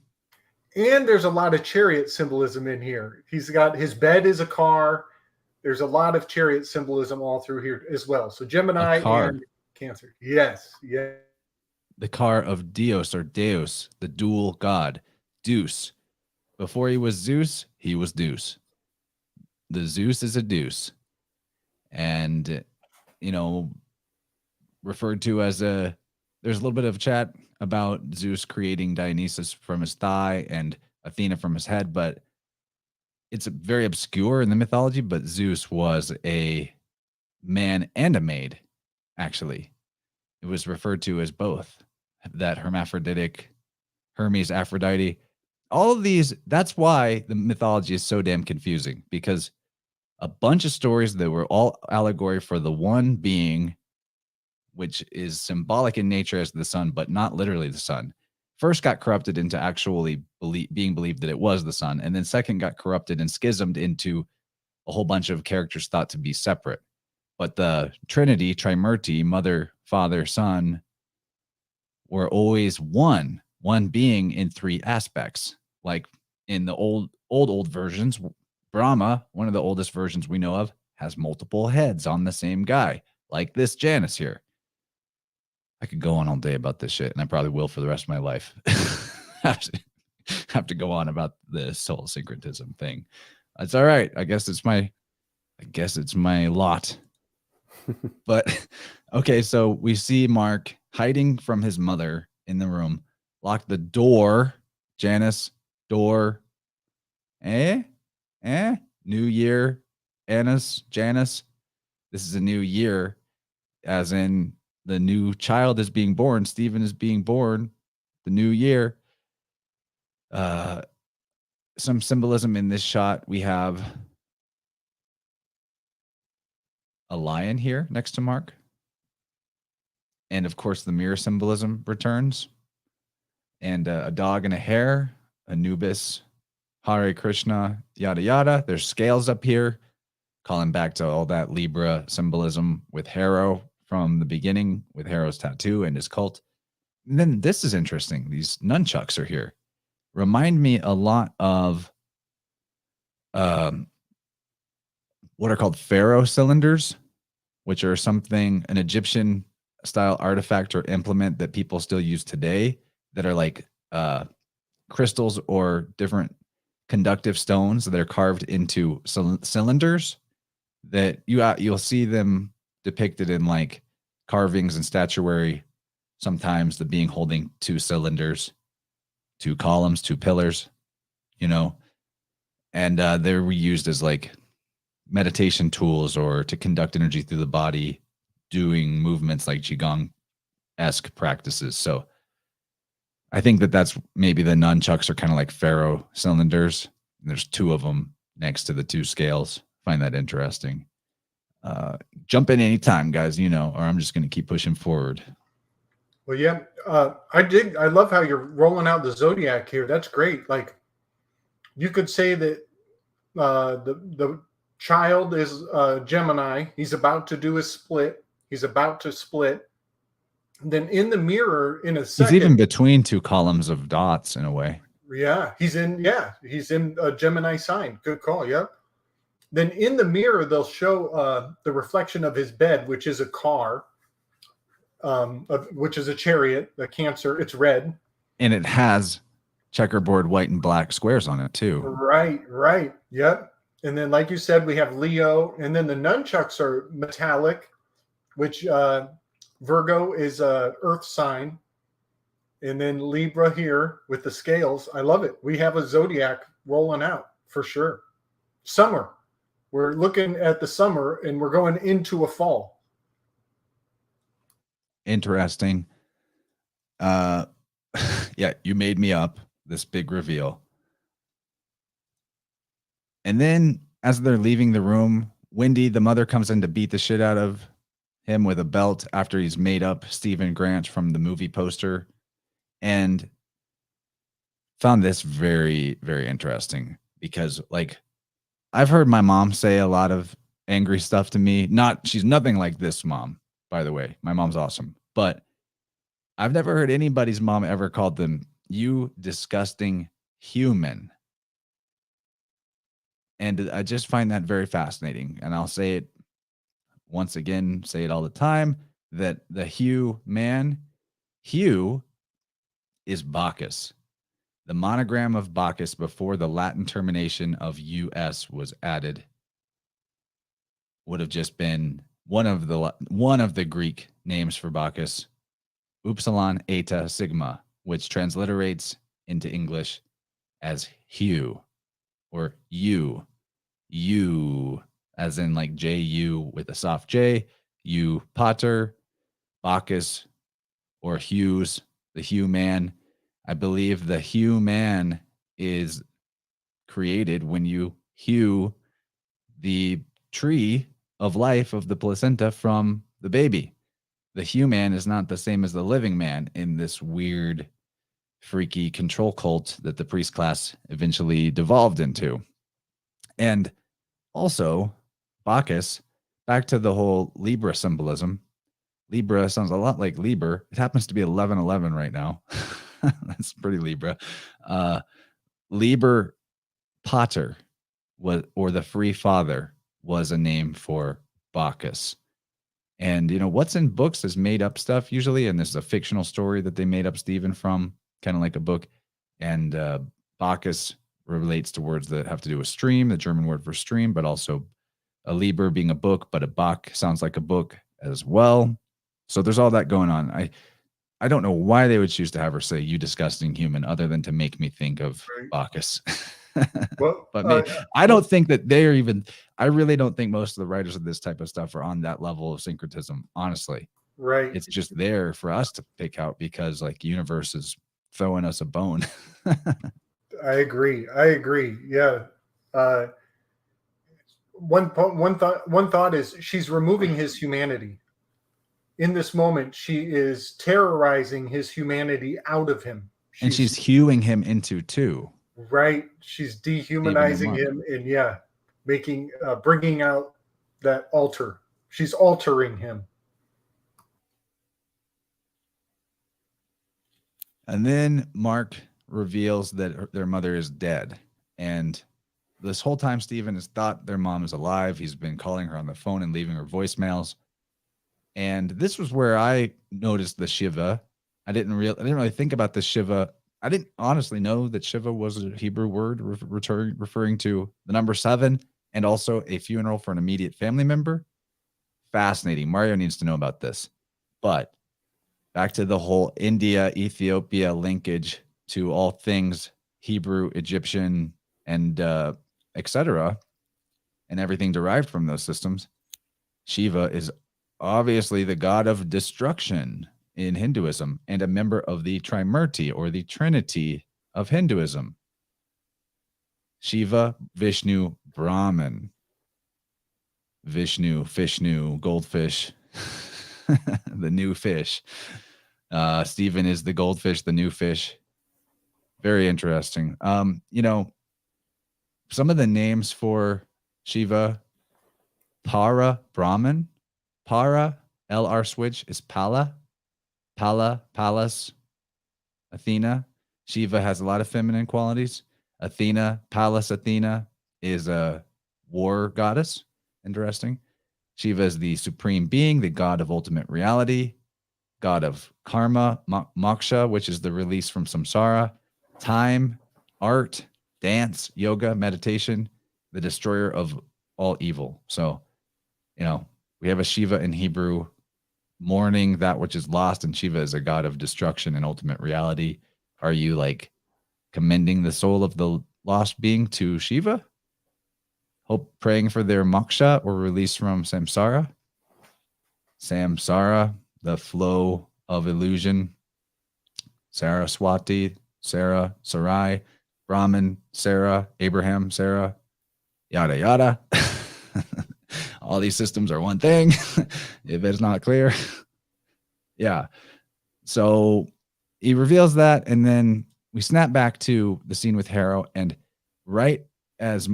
C: And there's a lot of chariot symbolism in here. He's got his bed is a car. There's a lot of chariot symbolism all through here as well. So Gemini and Cancer. Yes. Yeah.
A: The car of Dios or Deus, the dual god, Deuce. Before he was Zeus, he was Deuce. The Zeus is a deuce. And, referred to as there's a little bit of chat about Zeus creating Dionysus from his thigh and Athena from his head, but it's very obscure in the mythology. But Zeus was a man and a maid, actually. It was referred to as both, that hermaphroditic, Hermes, Aphrodite. All of these, that's why the mythology is so damn confusing, because a bunch of stories that were all allegory for the one being, which is symbolic in nature as the sun, but not literally the sun, first got corrupted into actually being believed that it was the sun, and then second got corrupted and schismed into a whole bunch of characters thought to be separate. But the Trinity, Trimurti, Mother, Father, Son, were always one being in three aspects. Like in the old versions, Brahma, one of the oldest versions we know of, has multiple heads on the same guy, like this Janus here. I could go on all day about this shit, and I probably will for the rest of my life. have to go on about the soul syncretism thing. It's all right. I guess it's my lot. But okay, so we see Mark hiding from his mother in the room, lock the door, Janus, door. New year, Janus. This is a new year, as in the new child is being born. Stephen is being born. The new year. Some symbolism in this shot. We have a lion here next to Mark. And of course, the mirror symbolism returns. And a dog and a hare, Anubis, Hare Krishna, yada, yada. There's scales up here, calling back to all that Libra symbolism with Harrow from the beginning, with Harrow's tattoo and his cult. And then this is interesting. These nunchucks are here. Remind me a lot of what are called pharaoh cylinders, which are an Egyptian style artifact or implement that people still use today, that are like crystals or different conductive stones that are carved into cylinders, that you'll see them depicted in like carvings and statuary, sometimes the being holding two cylinders, two columns, two pillars, and they're reused as like meditation tools or to conduct energy through the body, doing movements like Qigong-esque practices. So I think that's maybe the nunchucks are kind of like pharaoh cylinders. There's two of them next to the two scales. Find that interesting. Jump in anytime, guys, or I'm just going to keep pushing forward.
C: Well, yeah, I love how you're rolling out the zodiac here. That's great. Like, you could say that the child is Gemini. He's about to do his split. He's about to split. Then in the mirror, in a
A: He's even
C: second,
A: between two columns of dots in a way.
C: he's in a Gemini sign. Good call. Yep. Then in the mirror, they'll show the reflection of his bed, which is a car, which is a chariot, a Cancer. It's red.
A: And it has checkerboard white and black squares on it too.
C: Right. Yep. And then, like you said, we have Leo, and then the nunchucks are metallic, which Virgo is a earth sign. And then Libra here with the scales. I love it. We have a zodiac rolling out for sure. Summer. We're looking at the summer and we're going into a fall.
A: Interesting. Yeah, you made me up this big reveal. And then as they're leaving the room, Wendy, the mother, comes in to beat the shit out of him with a belt after he's made up Stephen Grant from the movie poster. And found this very, very interesting because, like, I've heard my mom say a lot of angry stuff to me. She's nothing like this mom, by the way. My mom's awesome. But I've never heard anybody's mom ever called them, "You disgusting human." And I just find that very fascinating. And I'll say it once again, say it all the time, that the Hugh is Bacchus. The monogram of Bacchus before the Latin termination of US was added would have just been one of the Greek names for Bacchus, Upsilon Eta Sigma, which transliterates into English as Hugh or you, as in like J-U with a soft J, you Pater, Bacchus, or Hughes, the Hugh man. I believe the Hugh man is created when you hew the tree of life of the placenta from the baby. The Hugh man is not the same as the living man in this weird, freaky control cult that the priest class eventually devolved into. And also, Bacchus, back to the whole Libra symbolism. Libra sounds a lot like Liber. It happens to be 11:11 right now. That's pretty Libra. Liber Pater or the free father was a name for Bacchus. And what's in books is made up stuff usually, and this is a fictional story that they made up Stephen from, kind of like a book. And Bacchus relates to words that have to do with stream, the German word for stream, but also a Liber being a book, but a Bach sounds like a book as well. So there's all that going on. I don't know why they would choose to have her say "you disgusting human" other than to make me think of Bacchus.
C: Well,
A: But I don't think that they're even. I really don't think most of the writers of this type of stuff are on that level of syncretism. Honestly,
C: right.
A: It's just there for us to pick out because, like, universe is throwing us a bone.
C: I agree. Yeah. One thought is she's removing his humanity. In this moment, she is terrorizing his humanity out of him.
A: And she's hewing him into two.
C: Right. She's dehumanizing him and making, bringing out that altar. She's altering him.
A: And then Mark reveals that their mother is dead. And this whole time, Stephen has thought their mom is alive. He's been calling her on the phone and leaving her voicemails. And this was where I noticed the Shiva. I didn't really think about the Shiva. I didn't honestly know that Shiva was a Hebrew word referring to the number 7 and also a funeral for an immediate family member. Fascinating. Mario needs to know about this. But back to the whole India, Ethiopia linkage to all things Hebrew, Egyptian, and etc., and everything derived from those systems. Shiva is obviously the god of destruction in Hinduism and a member of the Trimurti or the Trinity of Hinduism. Shiva, Vishnu, Brahman. Vishnu, goldfish, the new fish. Stephen is the goldfish, the new fish. Very interesting. Some of the names for Shiva: Para, Brahman. Para, LR switch is Pala. Pallas, Athena. Shiva has a lot of feminine qualities. Athena, Pallas Athena is a war goddess. Interesting. Shiva is the supreme being, the god of ultimate reality, god of karma, moksha, which is the release from samsara, time, art, dance, yoga, meditation, the destroyer of all evil. So, we have a Shiva in Hebrew, mourning that which is lost, and Shiva is a god of destruction and ultimate reality. Are you like commending the soul of the lost being to Shiva? Hope praying for their moksha or release from samsara. Samsara, the flow of illusion. Saraswati, Sarah, Sarai, Brahman, Sarah, Abraham, Sarah, yada, yada. All these systems are one thing, if it's not clear. Yeah. So he reveals that, and then we snap back to the scene with Harrow, and right as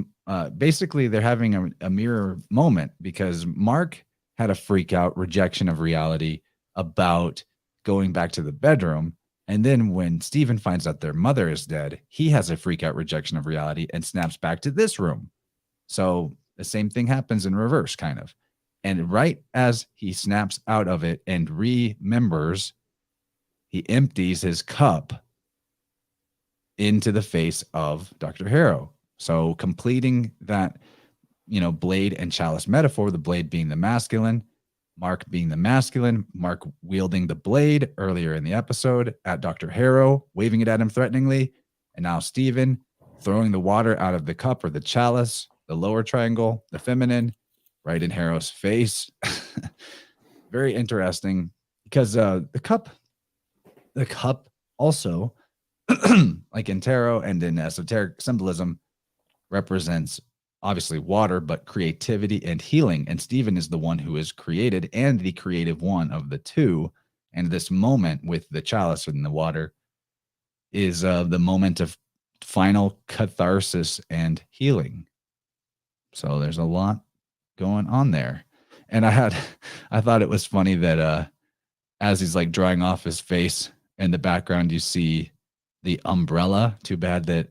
A: basically they're having a mirror moment, because Mark had a freak out rejection of reality about going back to the bedroom. And then when Stephen finds out their mother is dead, he has a freak out rejection of reality and snaps back to this room. So the same thing happens in reverse, kind of. And right as he snaps out of it and remembers, he empties his cup into the face of Dr. Harrow. So completing that, blade and chalice metaphor, the blade being the masculine, Mark being the masculine, Mark wielding the blade earlier in the episode at Dr. Harrow, waving it at him threateningly. And now Stephen throwing the water out of the cup or the chalice, the lower triangle, the feminine, right in Harrow's face. Very interesting, because the cup also, like in tarot and in esoteric symbolism, represents obviously water, but creativity and healing. And Stephen is the one who is created and the creative one of the two. And this moment with the chalice and the water is the moment of final catharsis and healing. So there's a lot going on there. And I thought it was funny that as he's like drying off his face, in the background you see the umbrella. Too bad that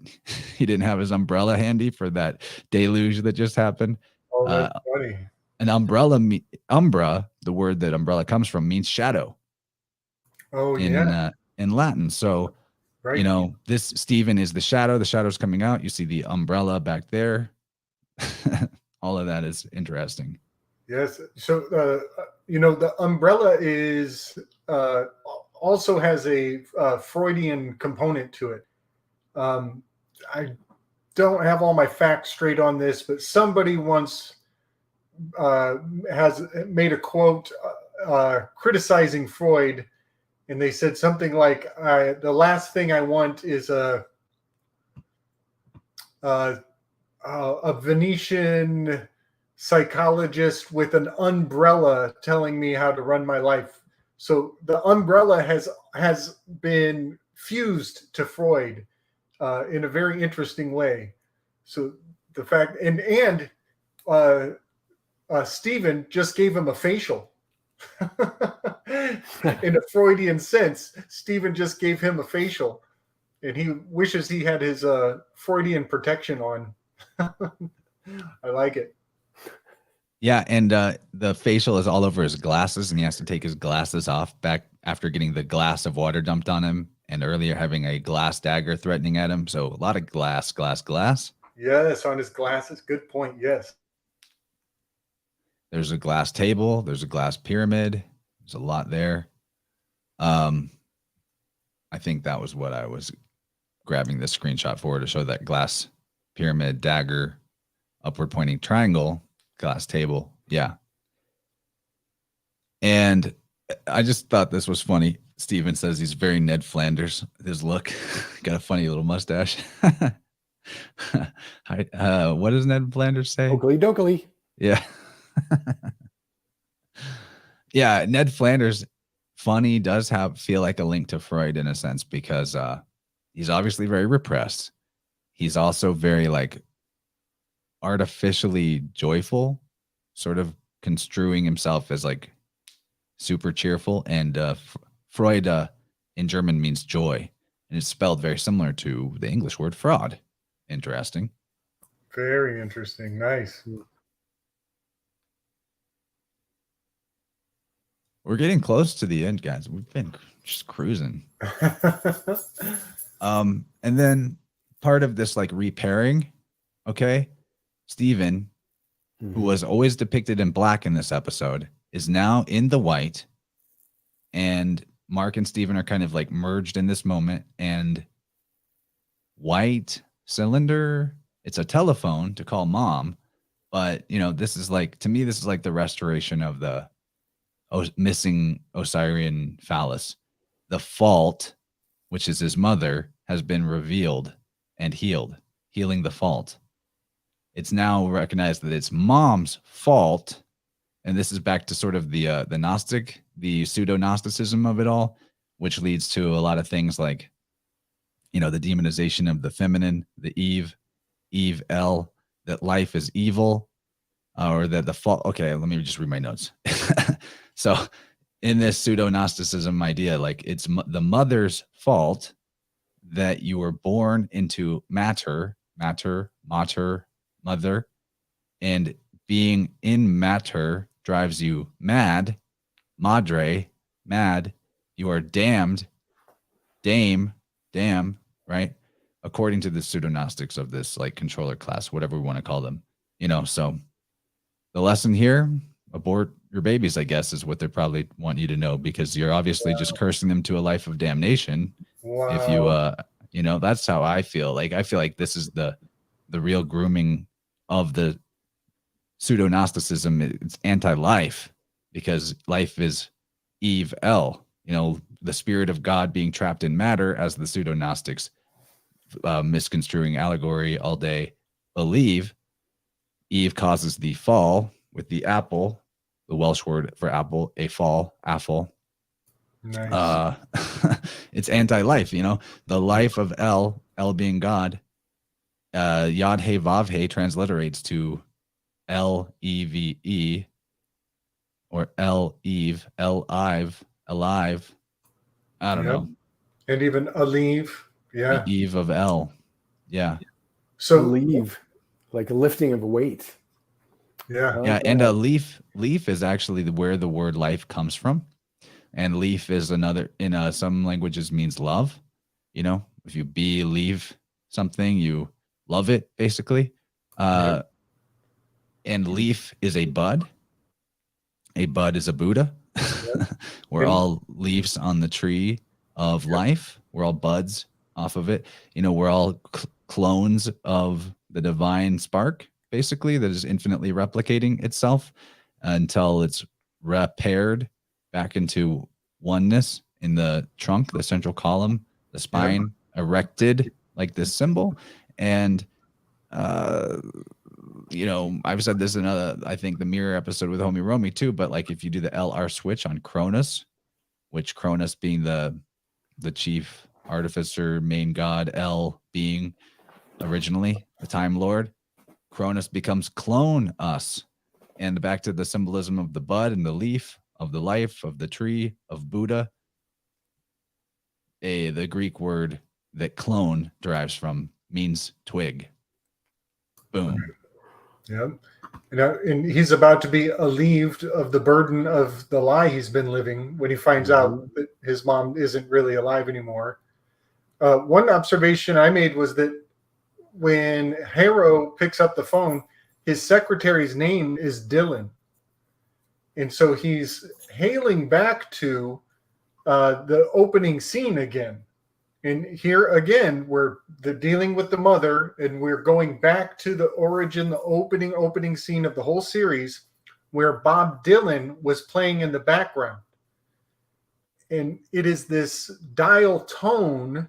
A: he didn't have his umbrella handy for that deluge that just happened.
C: Oh, that's funny.
A: An umbrella, umbra, the word that umbrella comes from, means shadow.
C: Oh,
A: in Latin. So,
C: right.
A: This Stephen is the shadow. The shadow's coming out. You see the umbrella back there. All of that is interesting.
C: Yes. So, the umbrella is also has a Freudian component to it. I don't have all my facts straight on this, but somebody once has made a quote criticizing Freud, and they said something like, "The last thing I want is a Venetian psychologist with an umbrella telling me how to run my life." So the umbrella has been fused to Freud in a very interesting way. So the fact, and Stephen just gave him a facial. In a Freudian sense, Stephen just gave him a facial, and he wishes he had his Freudian protection on. I like it.
A: Yeah, and the facial is all over his glasses, and he has to take his glasses off back after getting the glass of water dumped on him, and earlier having a glass dagger threatening at him. So a lot of glass.
C: Yes, on his glasses. Good point. Yes.
A: There's a glass table. There's a glass pyramid. There's a lot there. I think that was what I was grabbing this screenshot for, to show that glass pyramid, dagger, upward pointing triangle, glass table. Yeah. And I just thought this was funny. Steven says he's very Ned Flanders. His look, got a funny little mustache. What does Ned Flanders say?
B: Oakley dokley.
A: Yeah. Yeah, Ned Flanders funny, does feel like a link to Freud in a sense, because he's obviously very repressed. He's also very like artificially joyful, sort of construing himself as like super cheerful. And Freud in German means joy, and it's spelled very similar to the English word fraud. Interesting.
C: Very interesting. Nice.
A: We're getting close to the end, guys. We've been just cruising. And then part of this like repairing, okay, Stephen, who was always depicted in black in this episode, is now in the white, and Mark and Stephen are kind of like merged in this moment. And white cylinder, it's a telephone to call mom, but you know, this is like, to me, this is like the restoration of the missing Osirian phallus. The fault, which is his mother, has been revealed and healing the fault. It's now recognized that it's mom's fault, and this is back to sort of the Gnostic, the pseudo-Gnosticism of it all, which leads to a lot of things like, you know, the demonization of the feminine, the Eve El, that life is evil, or that the fault. Okay, let me just read my notes. So in this pseudo-Gnosticism idea, like it's the mother's fault that you were born into matter, mother, and being in matter drives you mad, madre, mad. You are damned, damn, right? According to the pseudo-Gnostics of this like controller class, whatever we want to call them, you know. So the lesson here, abort your babies, I guess, is what they probably want you to know, because you're obviously just cursing them to a life of damnation.
C: Wow.
A: If you, you know, that's how I feel. Like, I feel like this is the real grooming of the pseudo-Gnosticism. It's anti-life, because life is Eve El, you know, the spirit of God being trapped in matter, as the pseudo-Gnostics misconstruing allegory all day believe. Eve causes the fall with the apple, the Welsh word for apple, a fall, apple.
C: Nice.
A: It's anti-life, you know, the life of El being God. Yod He Vav He transliterates to Leve, or Eve, alive. I don't know.
C: And even Aleve. Yeah.
A: The Eve of El. Yeah.
C: So
B: leave, like a lifting of a weight.
C: Yeah.
A: Yeah, and a leaf is actually where the word life comes from. And leaf is another, in some languages, means love. You know, if you believe something, you love it, basically. And leaf is a bud. A bud is a Buddha. We're all leaves on the tree of life. We're all buds off of it. You know, we're all clones of the divine spark, basically, that is infinitely replicating itself until it's repaired back into oneness in the trunk, the central column, the spine, erected like this symbol. And you know, I've said this in I think the mirror episode with Homie Romy too, but like if you do the LR switch on Cronus, which Cronus being the chief artificer, main god, L being originally the Time Lord, Cronus becomes clone us. And back to the symbolism of the bud and the leaf, of the life, of the tree, of Buddha. The Greek word that clone derives from means twig. Boom.
C: Yeah. And he's about to be relieved of the burden of the lie he's been living when he finds out that his mom isn't really alive anymore. One observation I made was that when Harrow picks up the phone, his secretary's name is Dylan. And so he's hailing back to the opening scene again. And here again, we're dealing with the mother, and we're going back to the origin, the opening scene of the whole series, where Bob Dylan was playing in the background. And it is this dial tone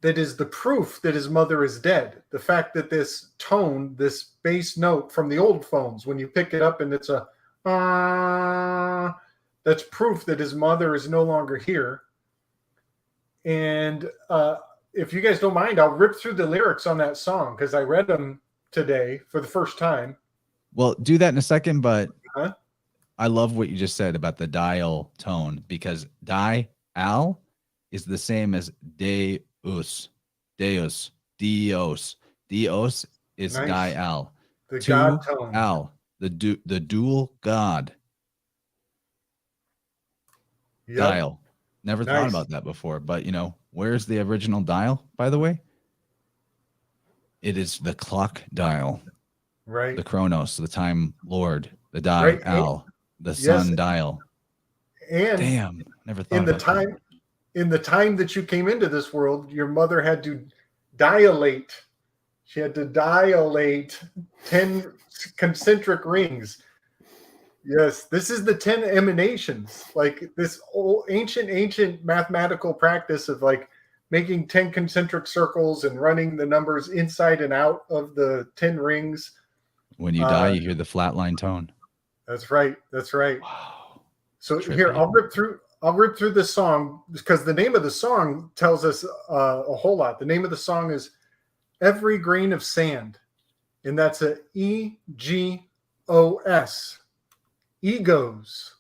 C: that is the proof that his mother is dead. The fact that this tone, this bass note from the old phones, when you pick it up and it's a That's proof that his mother is no longer here. And if you guys don't mind, I'll rip through the lyrics on that song because I read them today for the first time.
A: Well, do that in a second, but
C: Huh?
A: I love what you just said about the dial tone, because dial is the same as Deus. Deus. Dios. Dios is
C: Nice.
A: dial.
C: The
A: To
C: God tone.
A: al, the dual God.
C: Yep.
A: Dial. Never thought
C: Nice.
A: about that before, but where's the original dial, by the way? It is the clock dial,
C: Right.
A: the Chronos, the Time Lord, the
C: Right.
A: dial, the
C: Yes.
A: sun dial.
C: And
A: Damn, never thought
C: in the
A: about that.
C: time in the time that you came into this world, your mother had to dilate. She had to dilate 10 concentric rings. Yes, this is the 10 emanations, like this old ancient mathematical practice of like making 10 concentric circles and running the numbers inside and out of the 10 rings.
A: When you die, you hear the flatline tone.
C: That's right. That's right.
A: Wow.
C: So
A: Trippy.
C: here, I'll rip through this song because the name of the song tells us a whole lot. The name of the song is Every Grain of Sand, and that's a EGOS. Egos.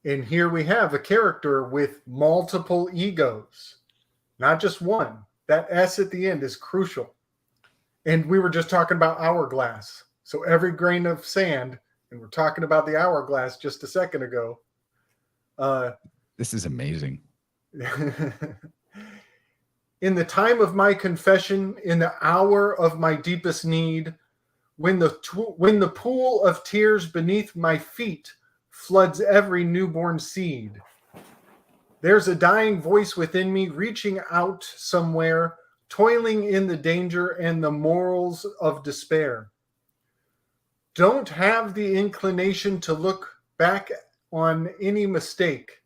C: And here we have a character with multiple egos, not just one. That S at the end is crucial. And we were just talking about hourglass. So every grain of sand, and we're talking about the hourglass just a second ago.
A: This is amazing.
C: In the time of my confession, in the hour of my deepest need, when the pool of tears beneath my feet floods every newborn seed, there's a dying voice within me reaching out somewhere, toiling in the danger and the morals of despair. Don't have the inclination to look back on any mistake.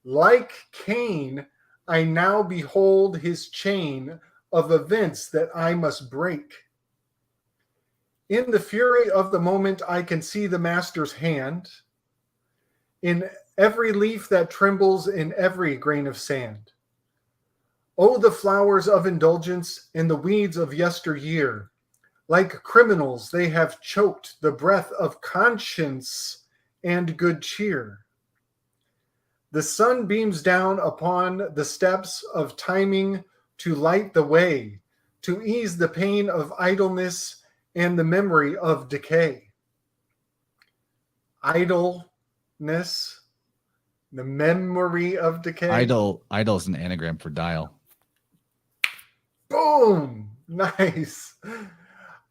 C: Like Cain, I now behold his chain of events that I must break. In the fury of the moment, I can see the master's hand in every leaf that trembles, in every grain of sand. Oh, the flowers of indulgence and the weeds of yesteryear. Like criminals, they have choked the breath of conscience and good cheer. The sun beams down upon the steps of timing to light the way, to ease the pain of idleness and the memory of decay. Idleness, the memory of decay.
A: Idle is an anagram for dial.
C: Boom! Nice.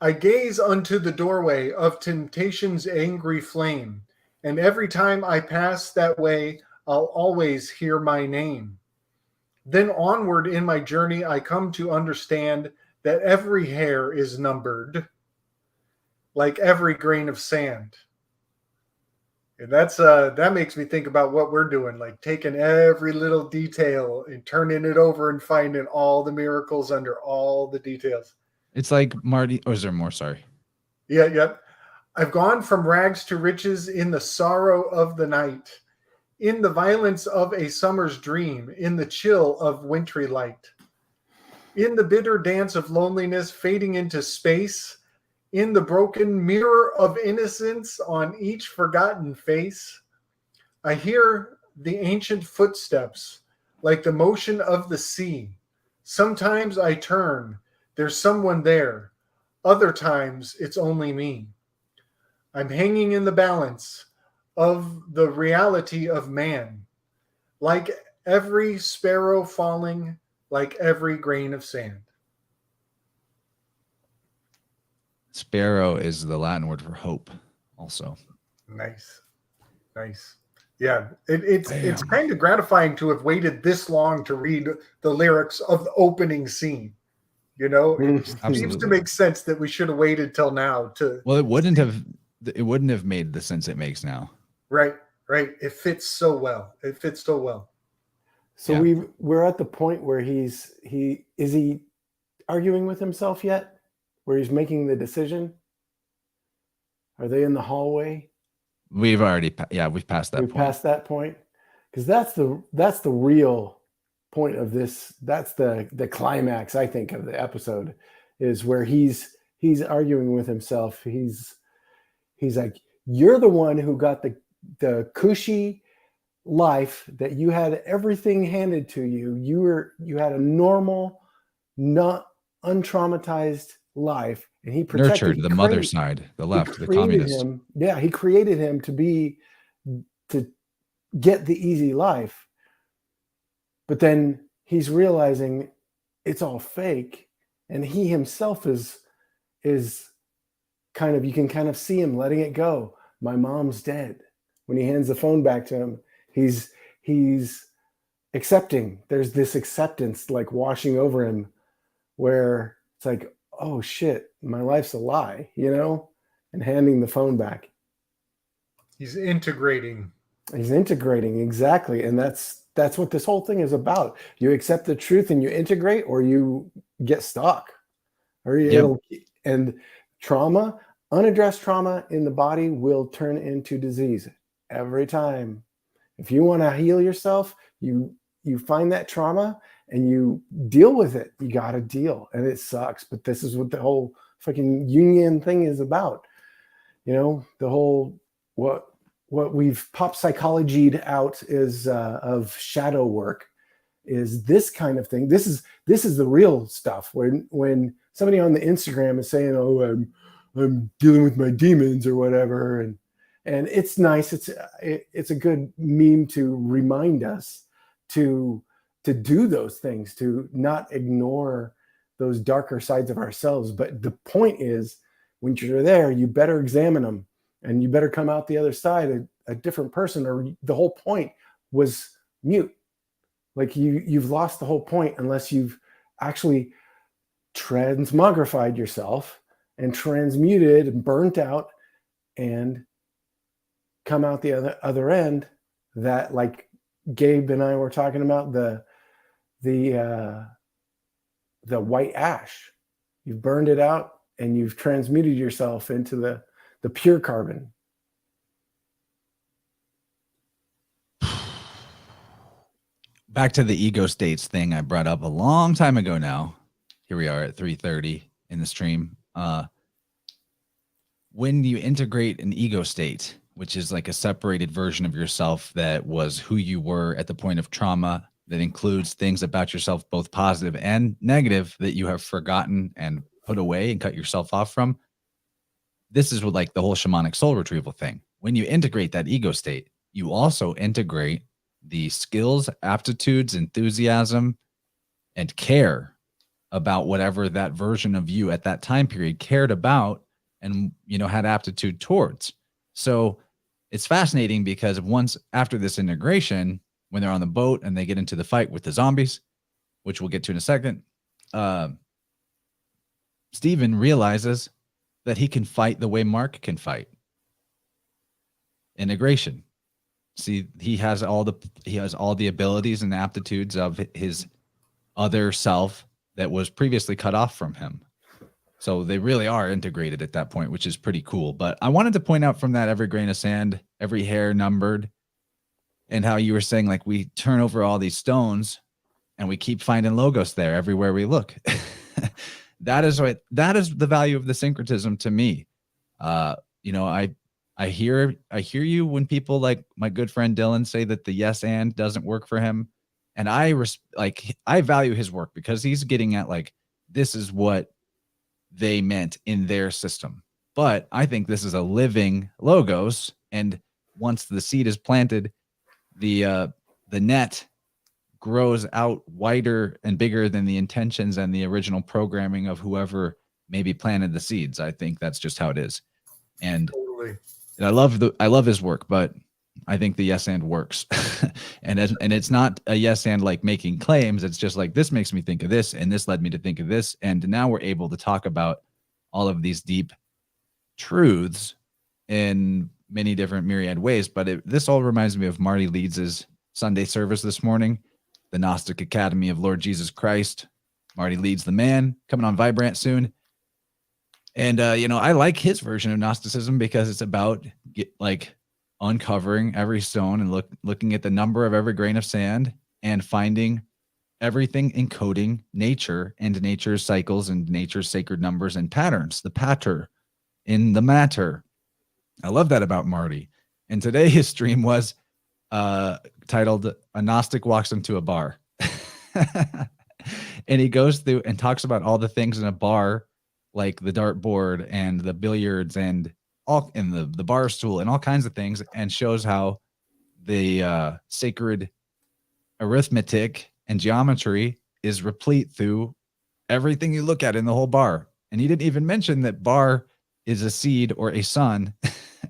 C: I gaze unto the doorway of temptation's angry flame, and every time I pass that way, I'll always hear my name. Then onward in my journey, I come to understand that every hair is numbered, like every grain of sand. And that makes me think about what we're doing, like taking every little detail and turning it over and finding all the miracles under all the details.
A: It's like Marty. Or is there more? Sorry.
C: Yeah. I've gone from rags to riches in the sorrow of the night, in the violence of a summer's dream, in the chill of wintry light, in the bitter dance of loneliness fading into space, in the broken mirror of innocence on each forgotten face. I hear the ancient footsteps like the motion of the sea. Sometimes I turn, there's someone there. Other times it's only me. I'm hanging in the balance of the reality of man, like every sparrow falling, like every grain of sand.
A: Sparrow is the Latin word for hope, also.
C: Nice. Yeah, it's kind of gratifying to have waited this long to read the lyrics of the opening scene. It seems to make sense that we should have waited till now to.
A: Well, it wouldn't have made the sense it makes now.
C: Right. It fits so well.
B: So
A: Yeah.
B: we're at the point where is he arguing with himself yet? Where he's making the decision? Are they in the hallway?
A: We've already, we've passed that
B: We
A: point.
B: passed that point, because that's the real point of this. That's the climax, I think, of the episode, is where he's arguing with himself. He's like, you're the one who got the cushy life, that you had everything handed to you. You had a normal, not untraumatized life, and he protected
A: Nurtured the mother side, the left, the communist.
B: He created him to get the easy life. But then he's realizing it's all fake, and he himself is kind of, you can kind of see him letting it go. My mom's dead. When he hands the phone back to him, he's accepting. There's this acceptance like washing over him, where it's like, oh shit, my life's a lie, and handing the phone back.
C: He's integrating.
B: Exactly. And that's what this whole thing is about. You accept the truth and you integrate, or you get stuck, and trauma, unaddressed trauma in the body will turn into disease every time. If you want to heal yourself, you find that trauma and you deal with it. You got to deal, and it sucks, but this is what the whole fucking Jungian thing is about. The whole, what we've pop psychologied out is of shadow work, is this kind of thing. This is the real stuff. When somebody on the Instagram is saying, "Oh, I'm dealing with my demons" or whatever, and it's nice. It's a good meme to remind us to do those things, to not ignore those darker sides of ourselves. But the point is, when you're there, you better examine them, and you better come out the other side a different person, or the whole point was mute. Like you've lost the whole point unless you've actually transmogrified yourself and transmuted and burnt out and come out the other end. That, like Gabe and I were talking about, the white ash, you've burned it out and you've transmuted yourself into the pure carbon.
A: Back to the ego states thing I brought up a long time ago now. Here we are at 3:30 in the stream. When you integrate an ego state, which is like a separated version of yourself that was who you were at the point of trauma, that includes things about yourself, both positive and negative, that you have forgotten and put away and cut yourself off from. This is what, like, the whole shamanic soul retrieval thing. When you integrate that ego state, you also integrate the skills, aptitudes, enthusiasm, and care about whatever that version of you at that time period cared about and, had aptitude towards. So it's fascinating, because once after this integration, when they're on the boat and they get into the fight with the zombies, which we'll get to in a second, Stephen realizes that he can fight the way Mark can fight. Integration. See, he has all the abilities and aptitudes of his other self that was previously cut off from him. So they really are integrated at that point, which is pretty cool. But I wanted to point out from that, every grain of sand, every hair numbered, and how you were saying, like, we turn over all these stones and we keep finding logos there everywhere we look. That is the value of the syncretism to me. I hear you when people like my good friend Dylan say that the yes and doesn't work for him. And I value his work, because he's getting at, like, this is what they meant in their system. But I think this is a living logos, and once the seed is planted, the net grows out wider and bigger than the intentions and the original programming of whoever maybe planted the seeds. I think that's just how it is. And
C: Totally.
A: I love his work, but I think the yes and works. and it's not a yes and like making claims. It's just like, this makes me think of this, and this led me to think of this. And now we're able to talk about all of these deep truths in many different myriad ways. But this all reminds me of Marty Leeds' Sunday service this morning, the Gnostic Academy of Lord Jesus Christ. Marty Leeds, the man, coming on Vibrant soon. And, I like his version of Gnosticism, because it's about uncovering every stone and looking at the number of every grain of sand and finding everything encoding nature and nature's cycles and nature's sacred numbers and patterns, the patter in the matter. I love that about Marty. And today his stream was titled "A Gnostic Walks Into a Bar." And he goes through and talks about all the things in a bar, like the dartboard and the billiards and all in the bar stool and all kinds of things, and shows how the sacred arithmetic and geometry is replete through everything you look at in the whole bar. And he didn't even mention that bar is a seed or a sun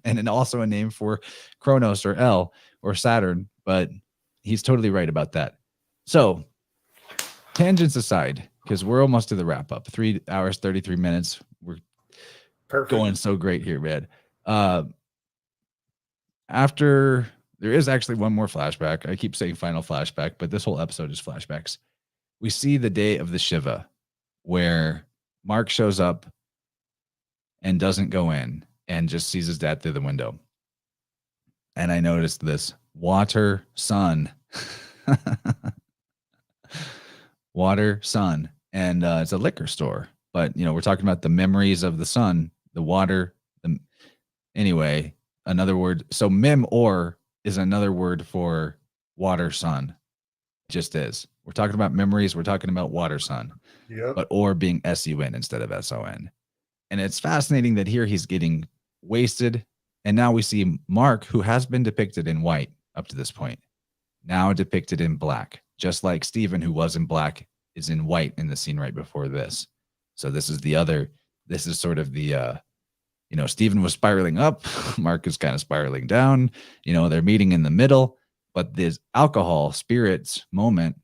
A: and then also a name for Kronos or El or Saturn, but he's totally right about that. So tangents aside, because we're almost to the wrap up, 3 hours, 33 minutes. We're
C: Perfect.
A: Going so great here, man. After there is actually one more flashback. I keep saying final flashback, but this whole episode is flashbacks. We see the day of the Shiva where Mark shows up and doesn't go in and just sees his dad through the window. And I noticed this water, sun, water, sun. And it's a liquor store, but we're talking about the memories of the sun, the water. Anyway, another word. So Mem-ory is another word for water, sun. It just is. We're talking about memories. We're talking about water, sun.
C: Yep.
A: But or being S-U-N instead of S-O-N. And it's fascinating that here he's getting wasted. And now we see Mark, who has been depicted in white up to this point, now depicted in black, just like Stephen, who was in black, is in white in the scene right before this. So this is sort of the, Stephen was spiraling up. Mark is kind of spiraling down. They're meeting in the middle. But this alcohol, spirits moment,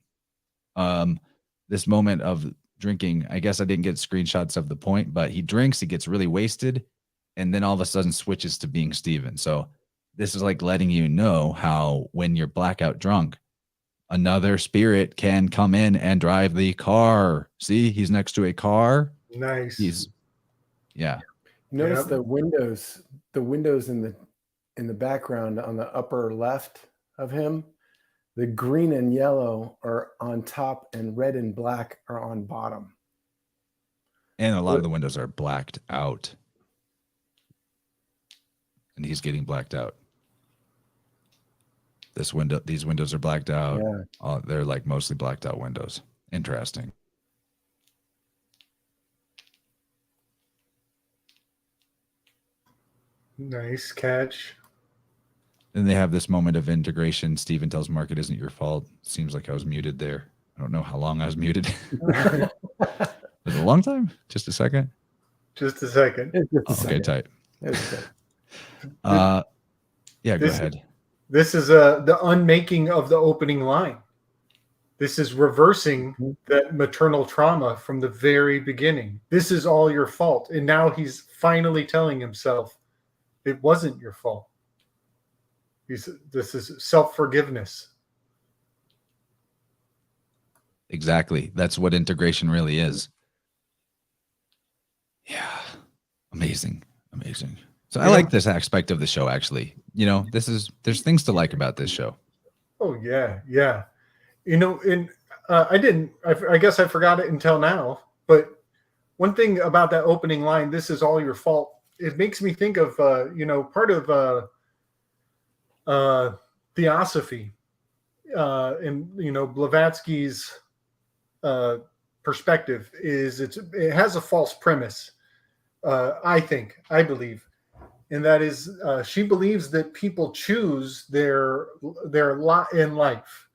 A: this moment of drinking, I guess I didn't get screenshots of the point, but he drinks, he gets really wasted, and then all of a sudden switches to being Stephen. So this is like letting you know how when you're blackout drunk, another spirit can come in and drive the car. See, he's next to a car.
C: Nice.
A: Yeah.
B: Notice
C: Yep.
B: the windows in the background on the upper left of him. The green and yellow are on top and red and black are on bottom.
A: And a lot of the windows are blacked out. And he's getting blacked out. These windows are blacked out.
B: Yeah.
A: They're like mostly blacked out windows. Interesting.
C: Nice catch.
A: Then they have this moment of integration. Stephen tells Mark, "It isn't your fault." Seems like I was muted there. I don't know how long I was muted. Was it a long time? Just a second?
C: Just a second.
A: Okay, tight. Yeah, go ahead.
C: This is the unmaking of the opening line. This is reversing that maternal trauma from the very beginning. This is all your fault. And now he's finally telling himself, it wasn't your fault. This is self-forgiveness.
A: Exactly. That's what integration really is. Yeah. Amazing. So I like this aspect of the show, actually. There's things to like about this show.
C: Oh, yeah. I guess I forgot it until now, but one thing about that opening line, "This is all your fault," it makes me think of, part of theosophy and, Blavatsky's perspective is it has a false premise, I believe. And that is, she believes that people choose their lot in life,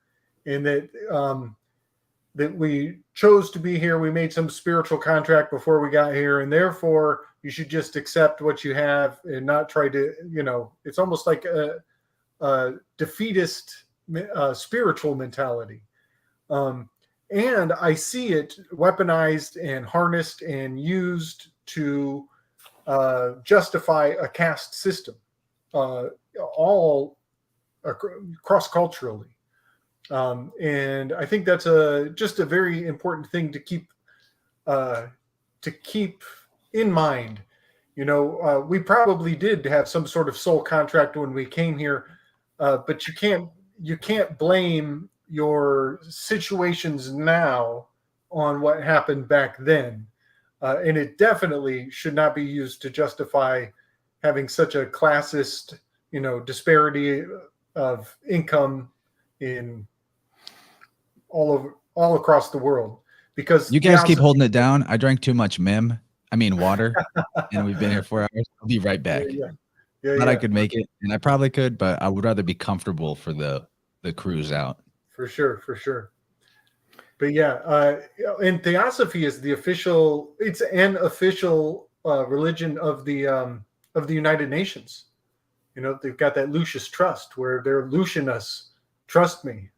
C: and that we chose to be here. We made some spiritual contract before we got here, and therefore you should just accept what you have and not try to, it's almost like a defeatist spiritual mentality. And I see it weaponized and harnessed and used to justify a caste system, all cross-culturally. And I think that's just a very important thing to keep in mind You know, we probably did have some sort of soul contract when we came here, but you can't blame your situations now on what happened back then, and it definitely should not be used to justify having such a classist, you know, disparity of income in all across the world. Because
A: You guys keep holding it down. I drank too much water, and we've been here 4 hours. I'll be right back. But I could make it, and I probably could, but I would rather be comfortable for the cruise out.
C: For sure. But yeah, and Theosophy is it's an official religion of the United Nations. You know, they've got that Lucius Trust where they're Lucian us. Trust me.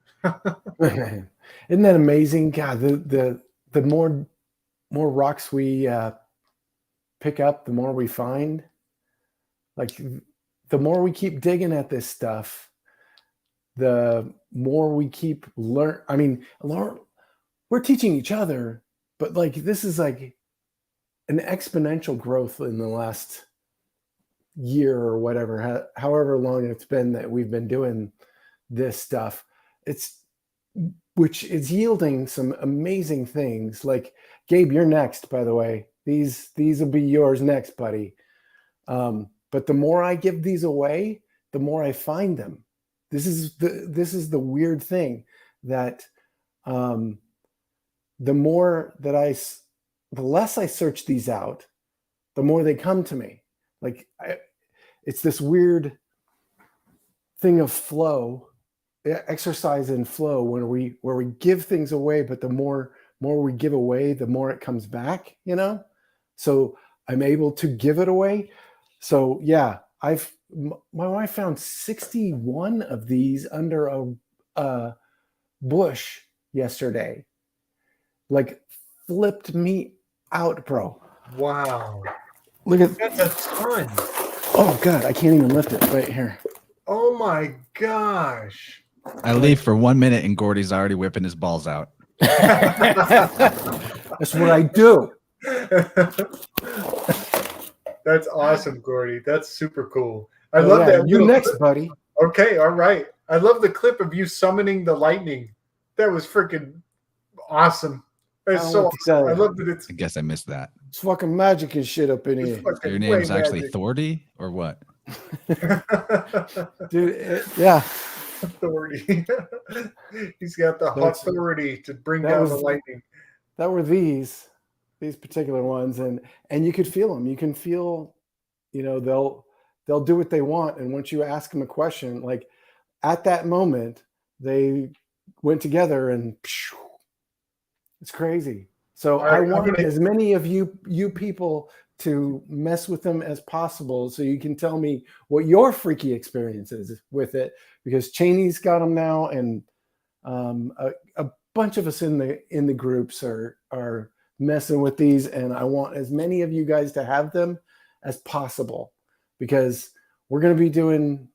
B: Isn't that amazing? God, the more rocks we pick up, the more we find. Like, the more we keep digging at this stuff, the more we keep learn. I mean, we're teaching each other, but like, this is like an exponential growth in the last year or whatever, however long it's been that we've been doing this stuff. Which is yielding some amazing things. Like, Gabe, you're next, by the way. These will be yours next, buddy. But the more I give these away, the more I find them. This is the weird thing, that the less I search these out, the more they come to me. Like, it's this weird thing of flow, exercise in flow, where we give things away, but the more we give away, the more it comes back, you know? So I'm able to give it away. So yeah, my wife found 61 of these under a bush yesterday. Like, flipped me out, bro.
C: Wow.
B: Look at
C: that's a ton.
B: Oh God, I can't even lift it right here.
C: Oh my gosh.
A: I leave for 1 minute and Gordy's already whipping his balls out.
B: That's what I do.
C: That's awesome, Gordy. That's super cool. I love that.
B: You next, buddy.
C: Okay, all right. I love the clip of you summoning the lightning. That was freaking awesome. It's so awesome. I love that.
A: I guess I missed that.
B: It's fucking magic and shit up in here.
A: Your name is actually Thordy, or what?
B: Dude, yeah.
C: Authority. He's got the authority to bring down the lightning.
B: That were these particular ones, and you could feel them. You can feel, you know, they'll do what they want, and once you ask them a question, like at that moment, they went together, and it's crazy. So I want as many of you people to mess with them as possible, so you can tell me what your freaky experience is with it, because Cheney's got them now, and a bunch of us in the groups are messing with these, and I want as many of you guys to have them as possible, because we're going to be doing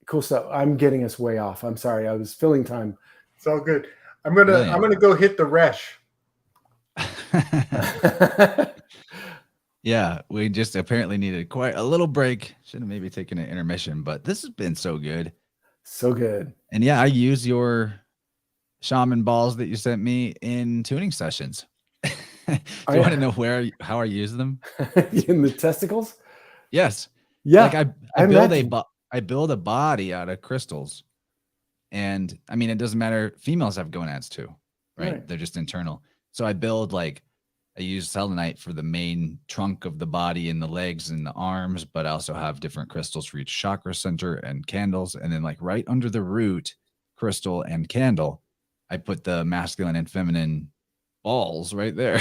B: cool stuff. I'm getting us way off. I'm sorry. I was filling time.
C: It's all good. I'm gonna go hit the resh.
A: Yeah, we just apparently needed quite a little break. Should have maybe taken an intermission, but this has been so good.
B: So good.
A: And yeah, I use your shaman balls that you sent me in tuning sessions. Do you want to know how I use them?
B: In the testicles?
A: Yes.
B: Yeah.
A: Like I build a body out of crystals. And I mean, it doesn't matter. Females have gonads too, right? They're just internal. So I build I use selenite for the main trunk of the body and the legs and the arms, but I also have different crystals for each chakra center and candles. And then right under the root crystal and candle, I put the masculine and feminine balls right there.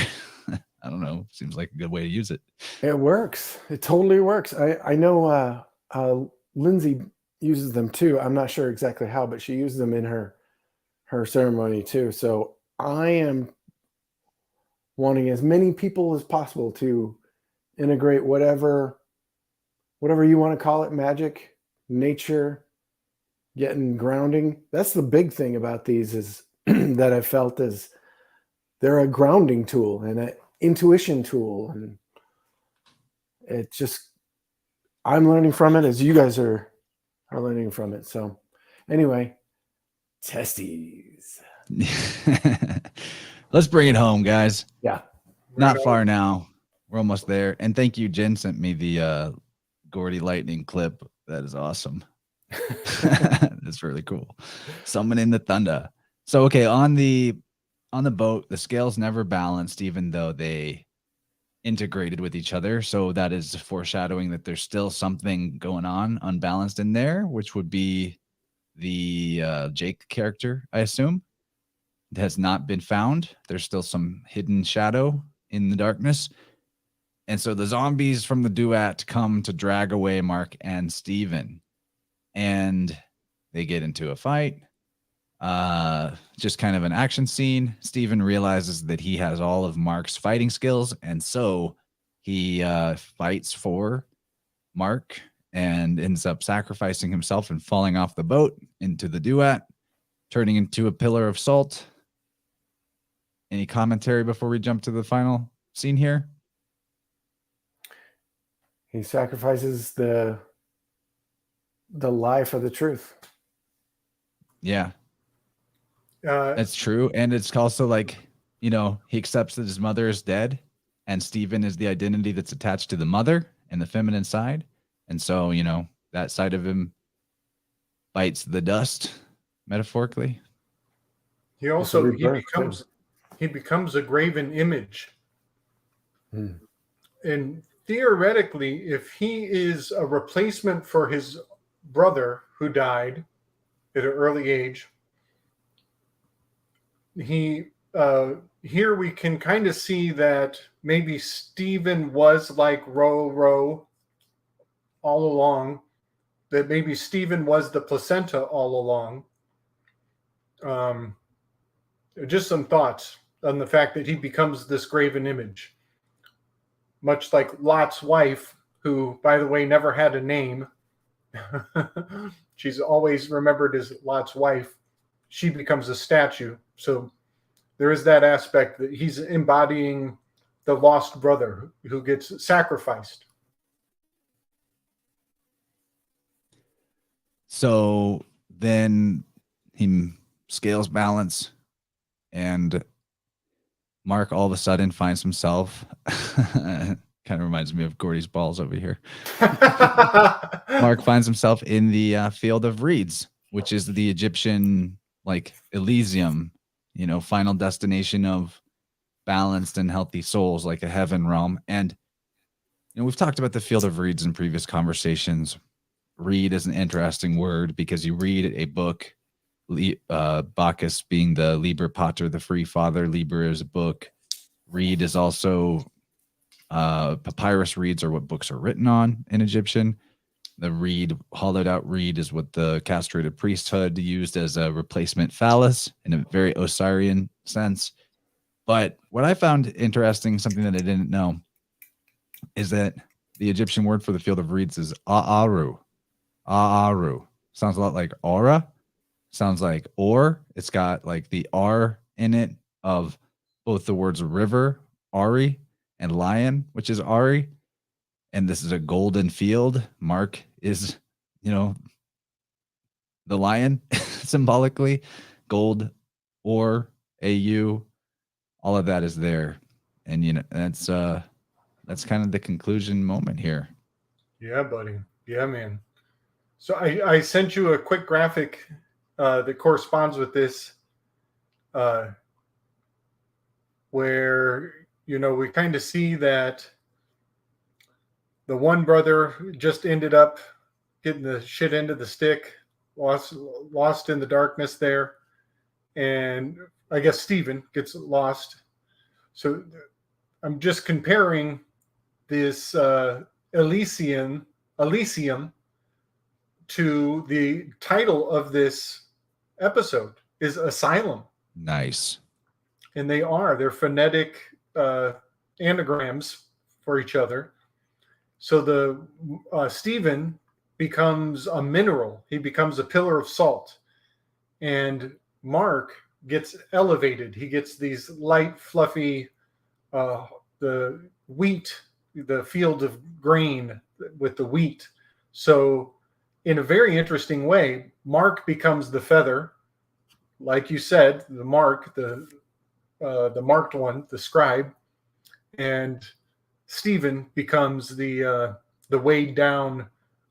A: I don't know. Seems like a good way to use it.
B: It works. It totally works. I know Lindsay uses them too. I'm not sure exactly how, but she uses them in her ceremony too. So I am wanting as many people as possible to integrate whatever you want to call it, magic, nature, getting grounding. That's the big thing about these is that I felt is they're a grounding tool and an intuition tool, it just, I'm learning from it as you guys are learning from it. So anyway, testes.
A: Let's bring it home, guys.
B: Yeah.
A: Not far now. We're almost there. And thank you. Jen sent me the Gordy lightning clip. That is awesome. That's really cool. Summoning the thunder. So okay, on the boat, the scales never balanced, even though they integrated with each other. So that is foreshadowing that there's still something going on unbalanced in there, which would be the Jake character, I assume. It has not been found. There's still some hidden shadow in the darkness. And so the zombies from the duet come to drag away Mark and Steven. And they get into a fight. Just kind of an action scene. Steven realizes that he has all of Mark's fighting skills. And so he fights for Mark and ends up sacrificing himself and falling off the boat into the duet, turning into a pillar of salt. Any commentary before we jump to the final scene here?
B: He sacrifices the life of the truth.
A: Yeah. That's true. And it's also like, you know, he accepts that his mother is dead and Steven is the identity that's attached to the mother and the feminine side. And so, you know, that side of him bites the dust, metaphorically.
C: He also he becomes a graven image. And theoretically, if he is a replacement for his brother who died at an early age, here we can kind of see that maybe Steven was like Ro all along, that maybe Steven was the placenta all along. Just some thoughts on the fact that he becomes this graven image. Much like Lot's wife, who, by the way, never had a name. She's always remembered as Lot's wife. She becomes a statue. So there is that aspect that he's embodying the lost brother who gets sacrificed.
A: So then he scales balance, and Mark all of a sudden finds himself, kind of reminds me of Gordy's balls over here. Mark finds himself in the field of reeds, which is the Egyptian, like, Elysium, you know, final destination of balanced and healthy souls, like a heaven realm. And, you know, we've talked about the field of reeds in previous conversations. Reed is an interesting word because you read a book, Bacchus being the Liber Pater, the free father. Liber is a book. Reed is also papyrus reeds are what books are written on in Egyptian. The reed, hollowed out reed, is what the castrated priesthood used as a replacement phallus in a very Osirian sense. But what I found interesting, something that I didn't know, is that the Egyptian word for the field of reeds is a'aru. A'aru. Sounds a lot like aura. Sounds like or. It's got like the R in it of both the words river, Ari, and lion, which is Ari. And this is a golden field. Mark is, you know, the lion symbolically. Gold, or, AU, all of that is there. And, you know, that's kind of the conclusion moment here.
C: Yeah, buddy. Yeah, man. So I sent you a quick graphic that corresponds with this, where, you know, we kind of see that the one brother just ended up getting the shit end of the stick, lost in the darkness there. And I guess Steven gets lost. So I'm just comparing this Elysium to the title of this episode is Asylum.
A: Nice.
C: And they're phonetic anagrams for each other. So the Steven becomes a mineral. He becomes a pillar of salt. And Mark gets elevated. He gets these light, fluffy, the wheat, the field of grain with the wheat. So in a very interesting way, Mark becomes the feather, like you said, the mark, the marked one, the scribe, and Stephen becomes the weighed down,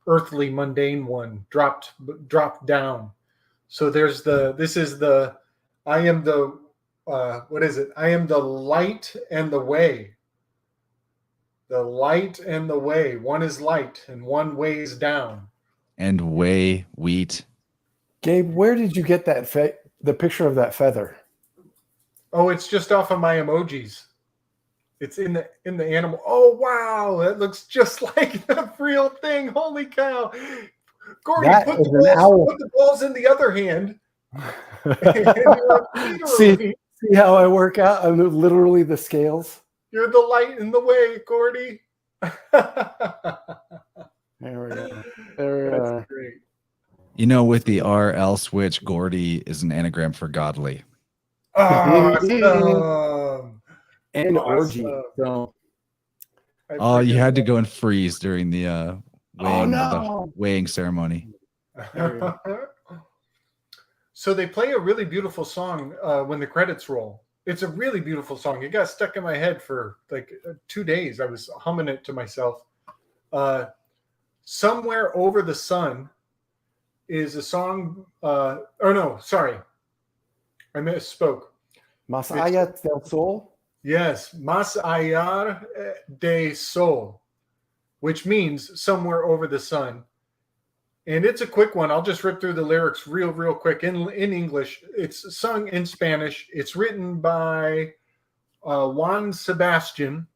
C: earthly, mundane one, dropped down. So there's I am the what is it? I am the light and the way. The light and the way. One is light and one weighs down.
A: And weigh wheat.
B: Gabe, where did you get that the picture of that feather?
C: Oh, it's just off of my emojis. It's in the animal. Oh wow, that looks just like the real thing. Holy cow. Gordy, put the balls in the other hand.
B: See how I work out? I'm literally the scales.
C: You're the light in the way, Gordy.
B: There we go. That's
C: great.
A: You know, with the RL switch, Gordy is an anagram for godly.
C: Awesome.
B: And orgy. So.
A: Oh, you had to go and freeze during the weighing ceremony.
C: So they play a really beautiful song when the credits roll. It's a really beautiful song. It got stuck in my head for like 2 days. I was humming it to myself. Somewhere Over the Sun is a song. I misspoke.
B: Más allá del sol?
C: Yes, Más allá del sol, which means somewhere over the sun. And it's a quick one. I'll just rip through the lyrics real quick. In English, it's sung in Spanish. It's written by Juan Sebastian.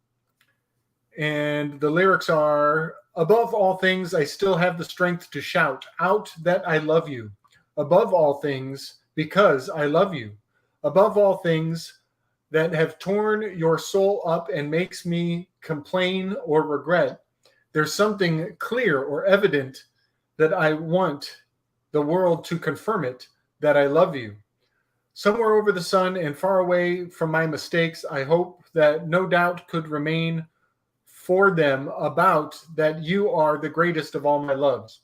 C: And the lyrics are, above all things, I still have the strength to shout out that I love you. Above all things, because I love you. Above all things that have torn your soul up and makes me complain or regret, there's something clear or evident that I want the world to confirm it, that I love you. Somewhere over the sun and far away from my mistakes, I hope that no doubt could remain for them about that you are the greatest of all my loves.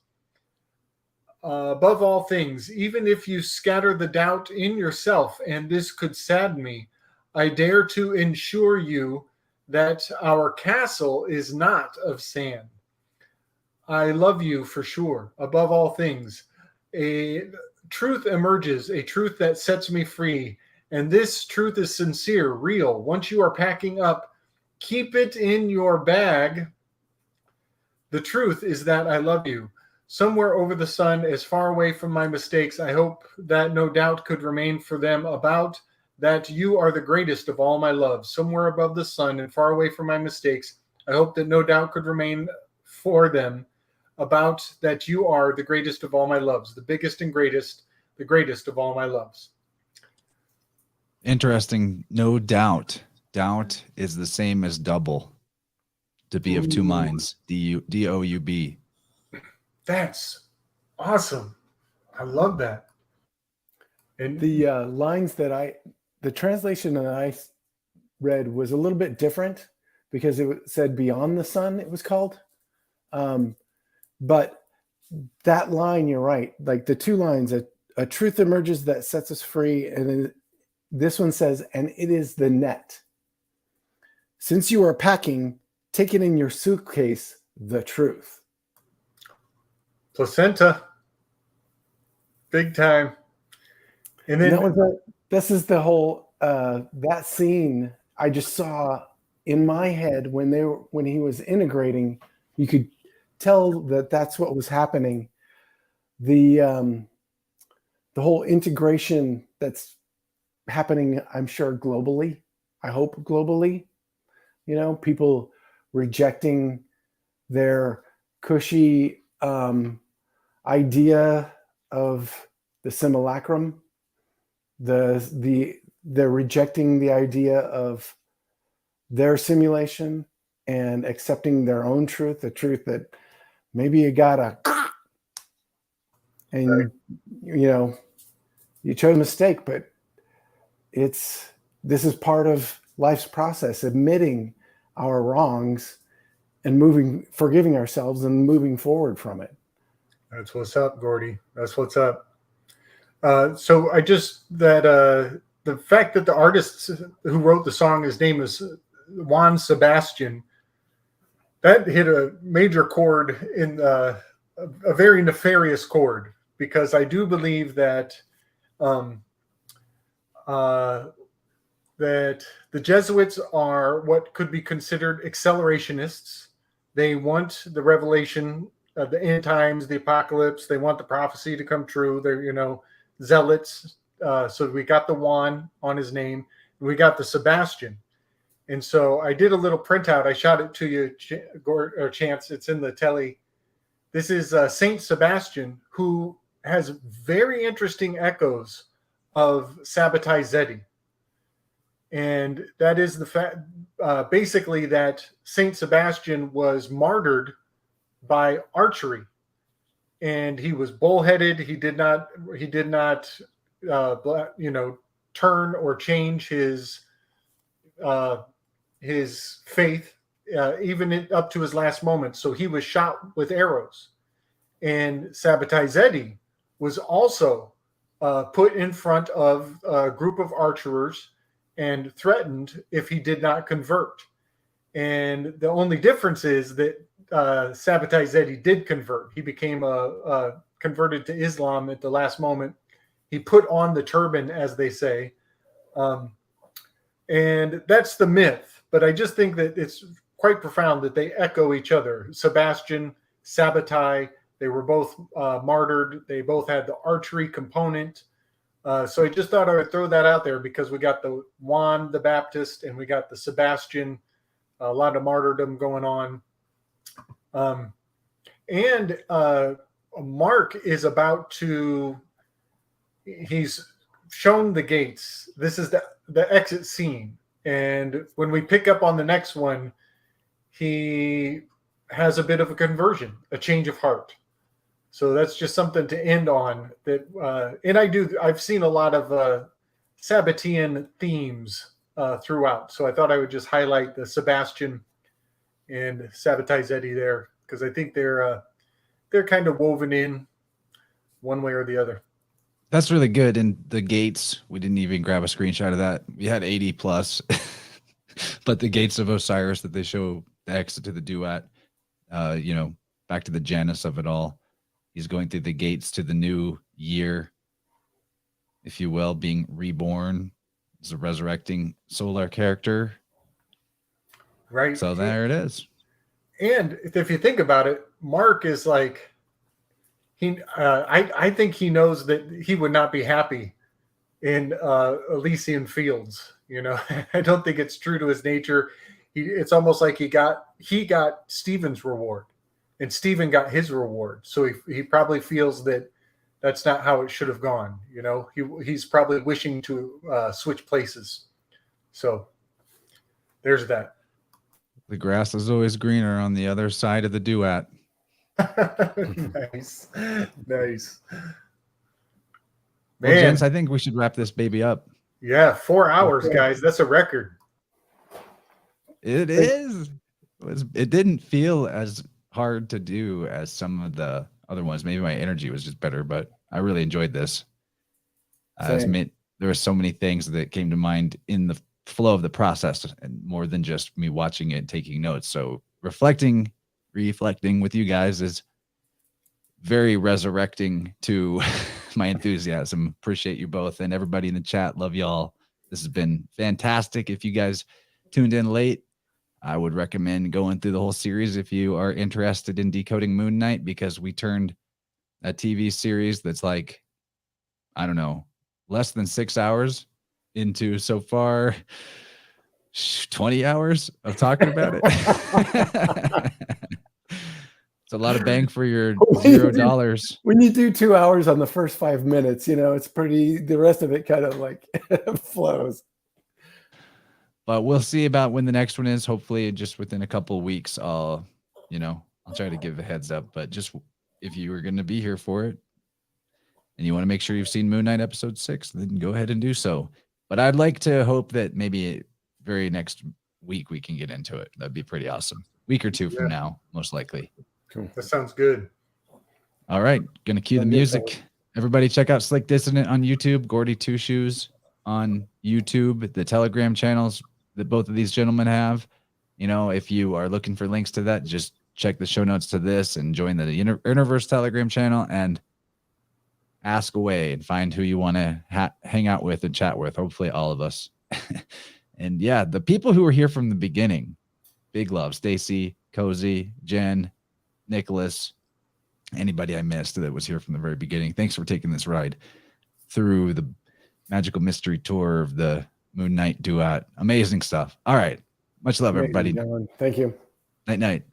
C: Above all things, even if you scatter the doubt in yourself, and this could sadden me, I dare to ensure you that our castle is not of sand. I love you for sure. Above all things, a truth emerges, a truth that sets me free. And this truth is sincere, real. Once you are packing up, keep it in your bag. The truth is that I love you. Somewhere over the sun, as far away from my mistakes, I hope that no doubt could remain for them about that you are the greatest of all my loves. Somewhere above the sun and far away from my mistakes, I hope that no doubt could remain for them about that you are the greatest of all my loves, the biggest and greatest, the greatest of all my loves.
A: Interesting. No doubt. Doubt is the same as double. To be of two minds. D-O-U-B.
C: That's awesome. I love that.
B: And the lines that the translation that I read was a little bit different because it said beyond the sun, it was called. But that line, you're right. Like the two lines, a truth emerges that sets us free. And then this one says, and it is the net. Since you are packing, take it in your suitcase, the truth.
C: Placenta. Big time. And then
B: this is the whole that scene I just saw in my head when he was integrating. You could tell that that's what was happening. The whole integration that's happening, I'm sure globally. I hope globally. You know, people rejecting their cushy idea of the simulacrum. They're rejecting the idea of their simulation and accepting their own truth, the truth that maybe you gotta, and right. You know, you chose a mistake, but this is part of life's process, admitting our wrongs forgiving ourselves and moving forward from it.
C: That's what's up, Gordy. That's what's up. So the fact that the artist who wrote the song, his name is Juan Sebastian, that hit a major chord in a very nefarious chord, because I do believe that that the Jesuits are what could be considered accelerationists. They want the revelation of the end times, the apocalypse. They want the prophecy to come true. They're, zealots. So we got the Juan on his name, and we got the Sebastian. And so I did a little printout. I shot it to you, Chance. It's in the telly. This is Saint Sebastian, who has very interesting echoes of Sabbatai Zeddy. And that is the fact, basically, that Saint Sebastian was martyred by archery, and he was bullheaded. He did not turn or change his faith, even up to his last moment. So he was shot with arrows. And Sabbatai Zeddy was also put in front of a group of archers and threatened if he did not convert. And the only difference is that Sabbatai Zeddy did convert. He became converted to Islam at the last moment. He put on the turban, as they say. And that's the myth. But I just think that it's quite profound that they echo each other. Sebastian, Sabbatai, they were both martyred. They both had the archery component. So I just thought I would throw that out there, because we got the Juan the Baptist and we got the Sebastian, a lot of martyrdom going on. And Mark is about to, he's shown the gates. This is the exit scene. And when we pick up on the next one, he has a bit of a conversion, a change of heart. So that's just something to end on. That, and I've seen a lot of Sabbatean themes throughout. So I thought I would just highlight the Sebastian and Sabbatai Zeddy there, because I think they're kind of woven in one way or the other.
A: That's really good. And the gates, we didn't even grab a screenshot of that. We had 80 plus, but the gates of Osiris that they show the exit to the duet, back to the Janus of it all. He's going through the gates to the new year, if you will, being reborn as a resurrecting solar character.
C: Right.
A: So there it is.
C: And if you think about it, Mark is like, I think he knows that he would not be happy in Elysian fields. I don't think it's true to his nature. It's almost like he got Stephen's reward, and Stephen got his reward. So he probably feels that that's not how it should have gone. He's probably wishing to switch places. So there's that.
A: The grass is always greener on the other side of the duet.
C: Nice. Man,
A: Well, gents, I think we should wrap this baby up.
C: Yeah, 4 hours, guys. That's a record.
A: It is. It didn't feel as hard to do as some of the other ones. Maybe my energy was just better, but I really enjoyed this. There were so many things that came to mind in the flow of the process, and more than just me watching it, taking notes. So reflecting with you guys is very resurrecting to my enthusiasm. Appreciate you both, and everybody in the chat. Love y'all. This has been fantastic. If you guys tuned in late, I would recommend going through the whole series if you are interested in decoding Moon Knight, because we turned a TV series that's like, I don't know, less than 6 hours into so far 20 hours of talking about it. It's a lot of bang for your $0.
B: When you do 2 hours on the first 5 minutes, it's pretty, the rest of it kind of like flows.
A: But we'll see about when the next one is. Hopefully just within a couple of weeks. I'll try to give a heads up, but just if you were going to be here for it and you want to make sure you've seen Moon Knight episode 6, then go ahead and do so. But I'd like to hope that maybe very next week we can get into it. That'd be pretty awesome. Week or two from now, most likely.
B: Cool.
C: That sounds good.
A: All right, gonna cue the
B: Sounds good,
A: music. Everybody check out Slick Dissident on YouTube, Gordy Two Shoes on YouTube, the Telegram channels that both of these gentlemen have. You know, if you are looking for links to that, just check the show notes to this and join the InnerVerse Telegram channel and ask away and find who you want to hang out with and chat with. Hopefully all of us. And yeah, the people who were here from the beginning, big love, Stacy, Cozy, Jen, Nicholas, anybody I missed that was here from the very beginning. Thanks for taking this ride through the magical mystery tour of the Moon Knight duet. Amazing stuff. All right. Much love, everybody.
B: Thank you.
A: Night, night.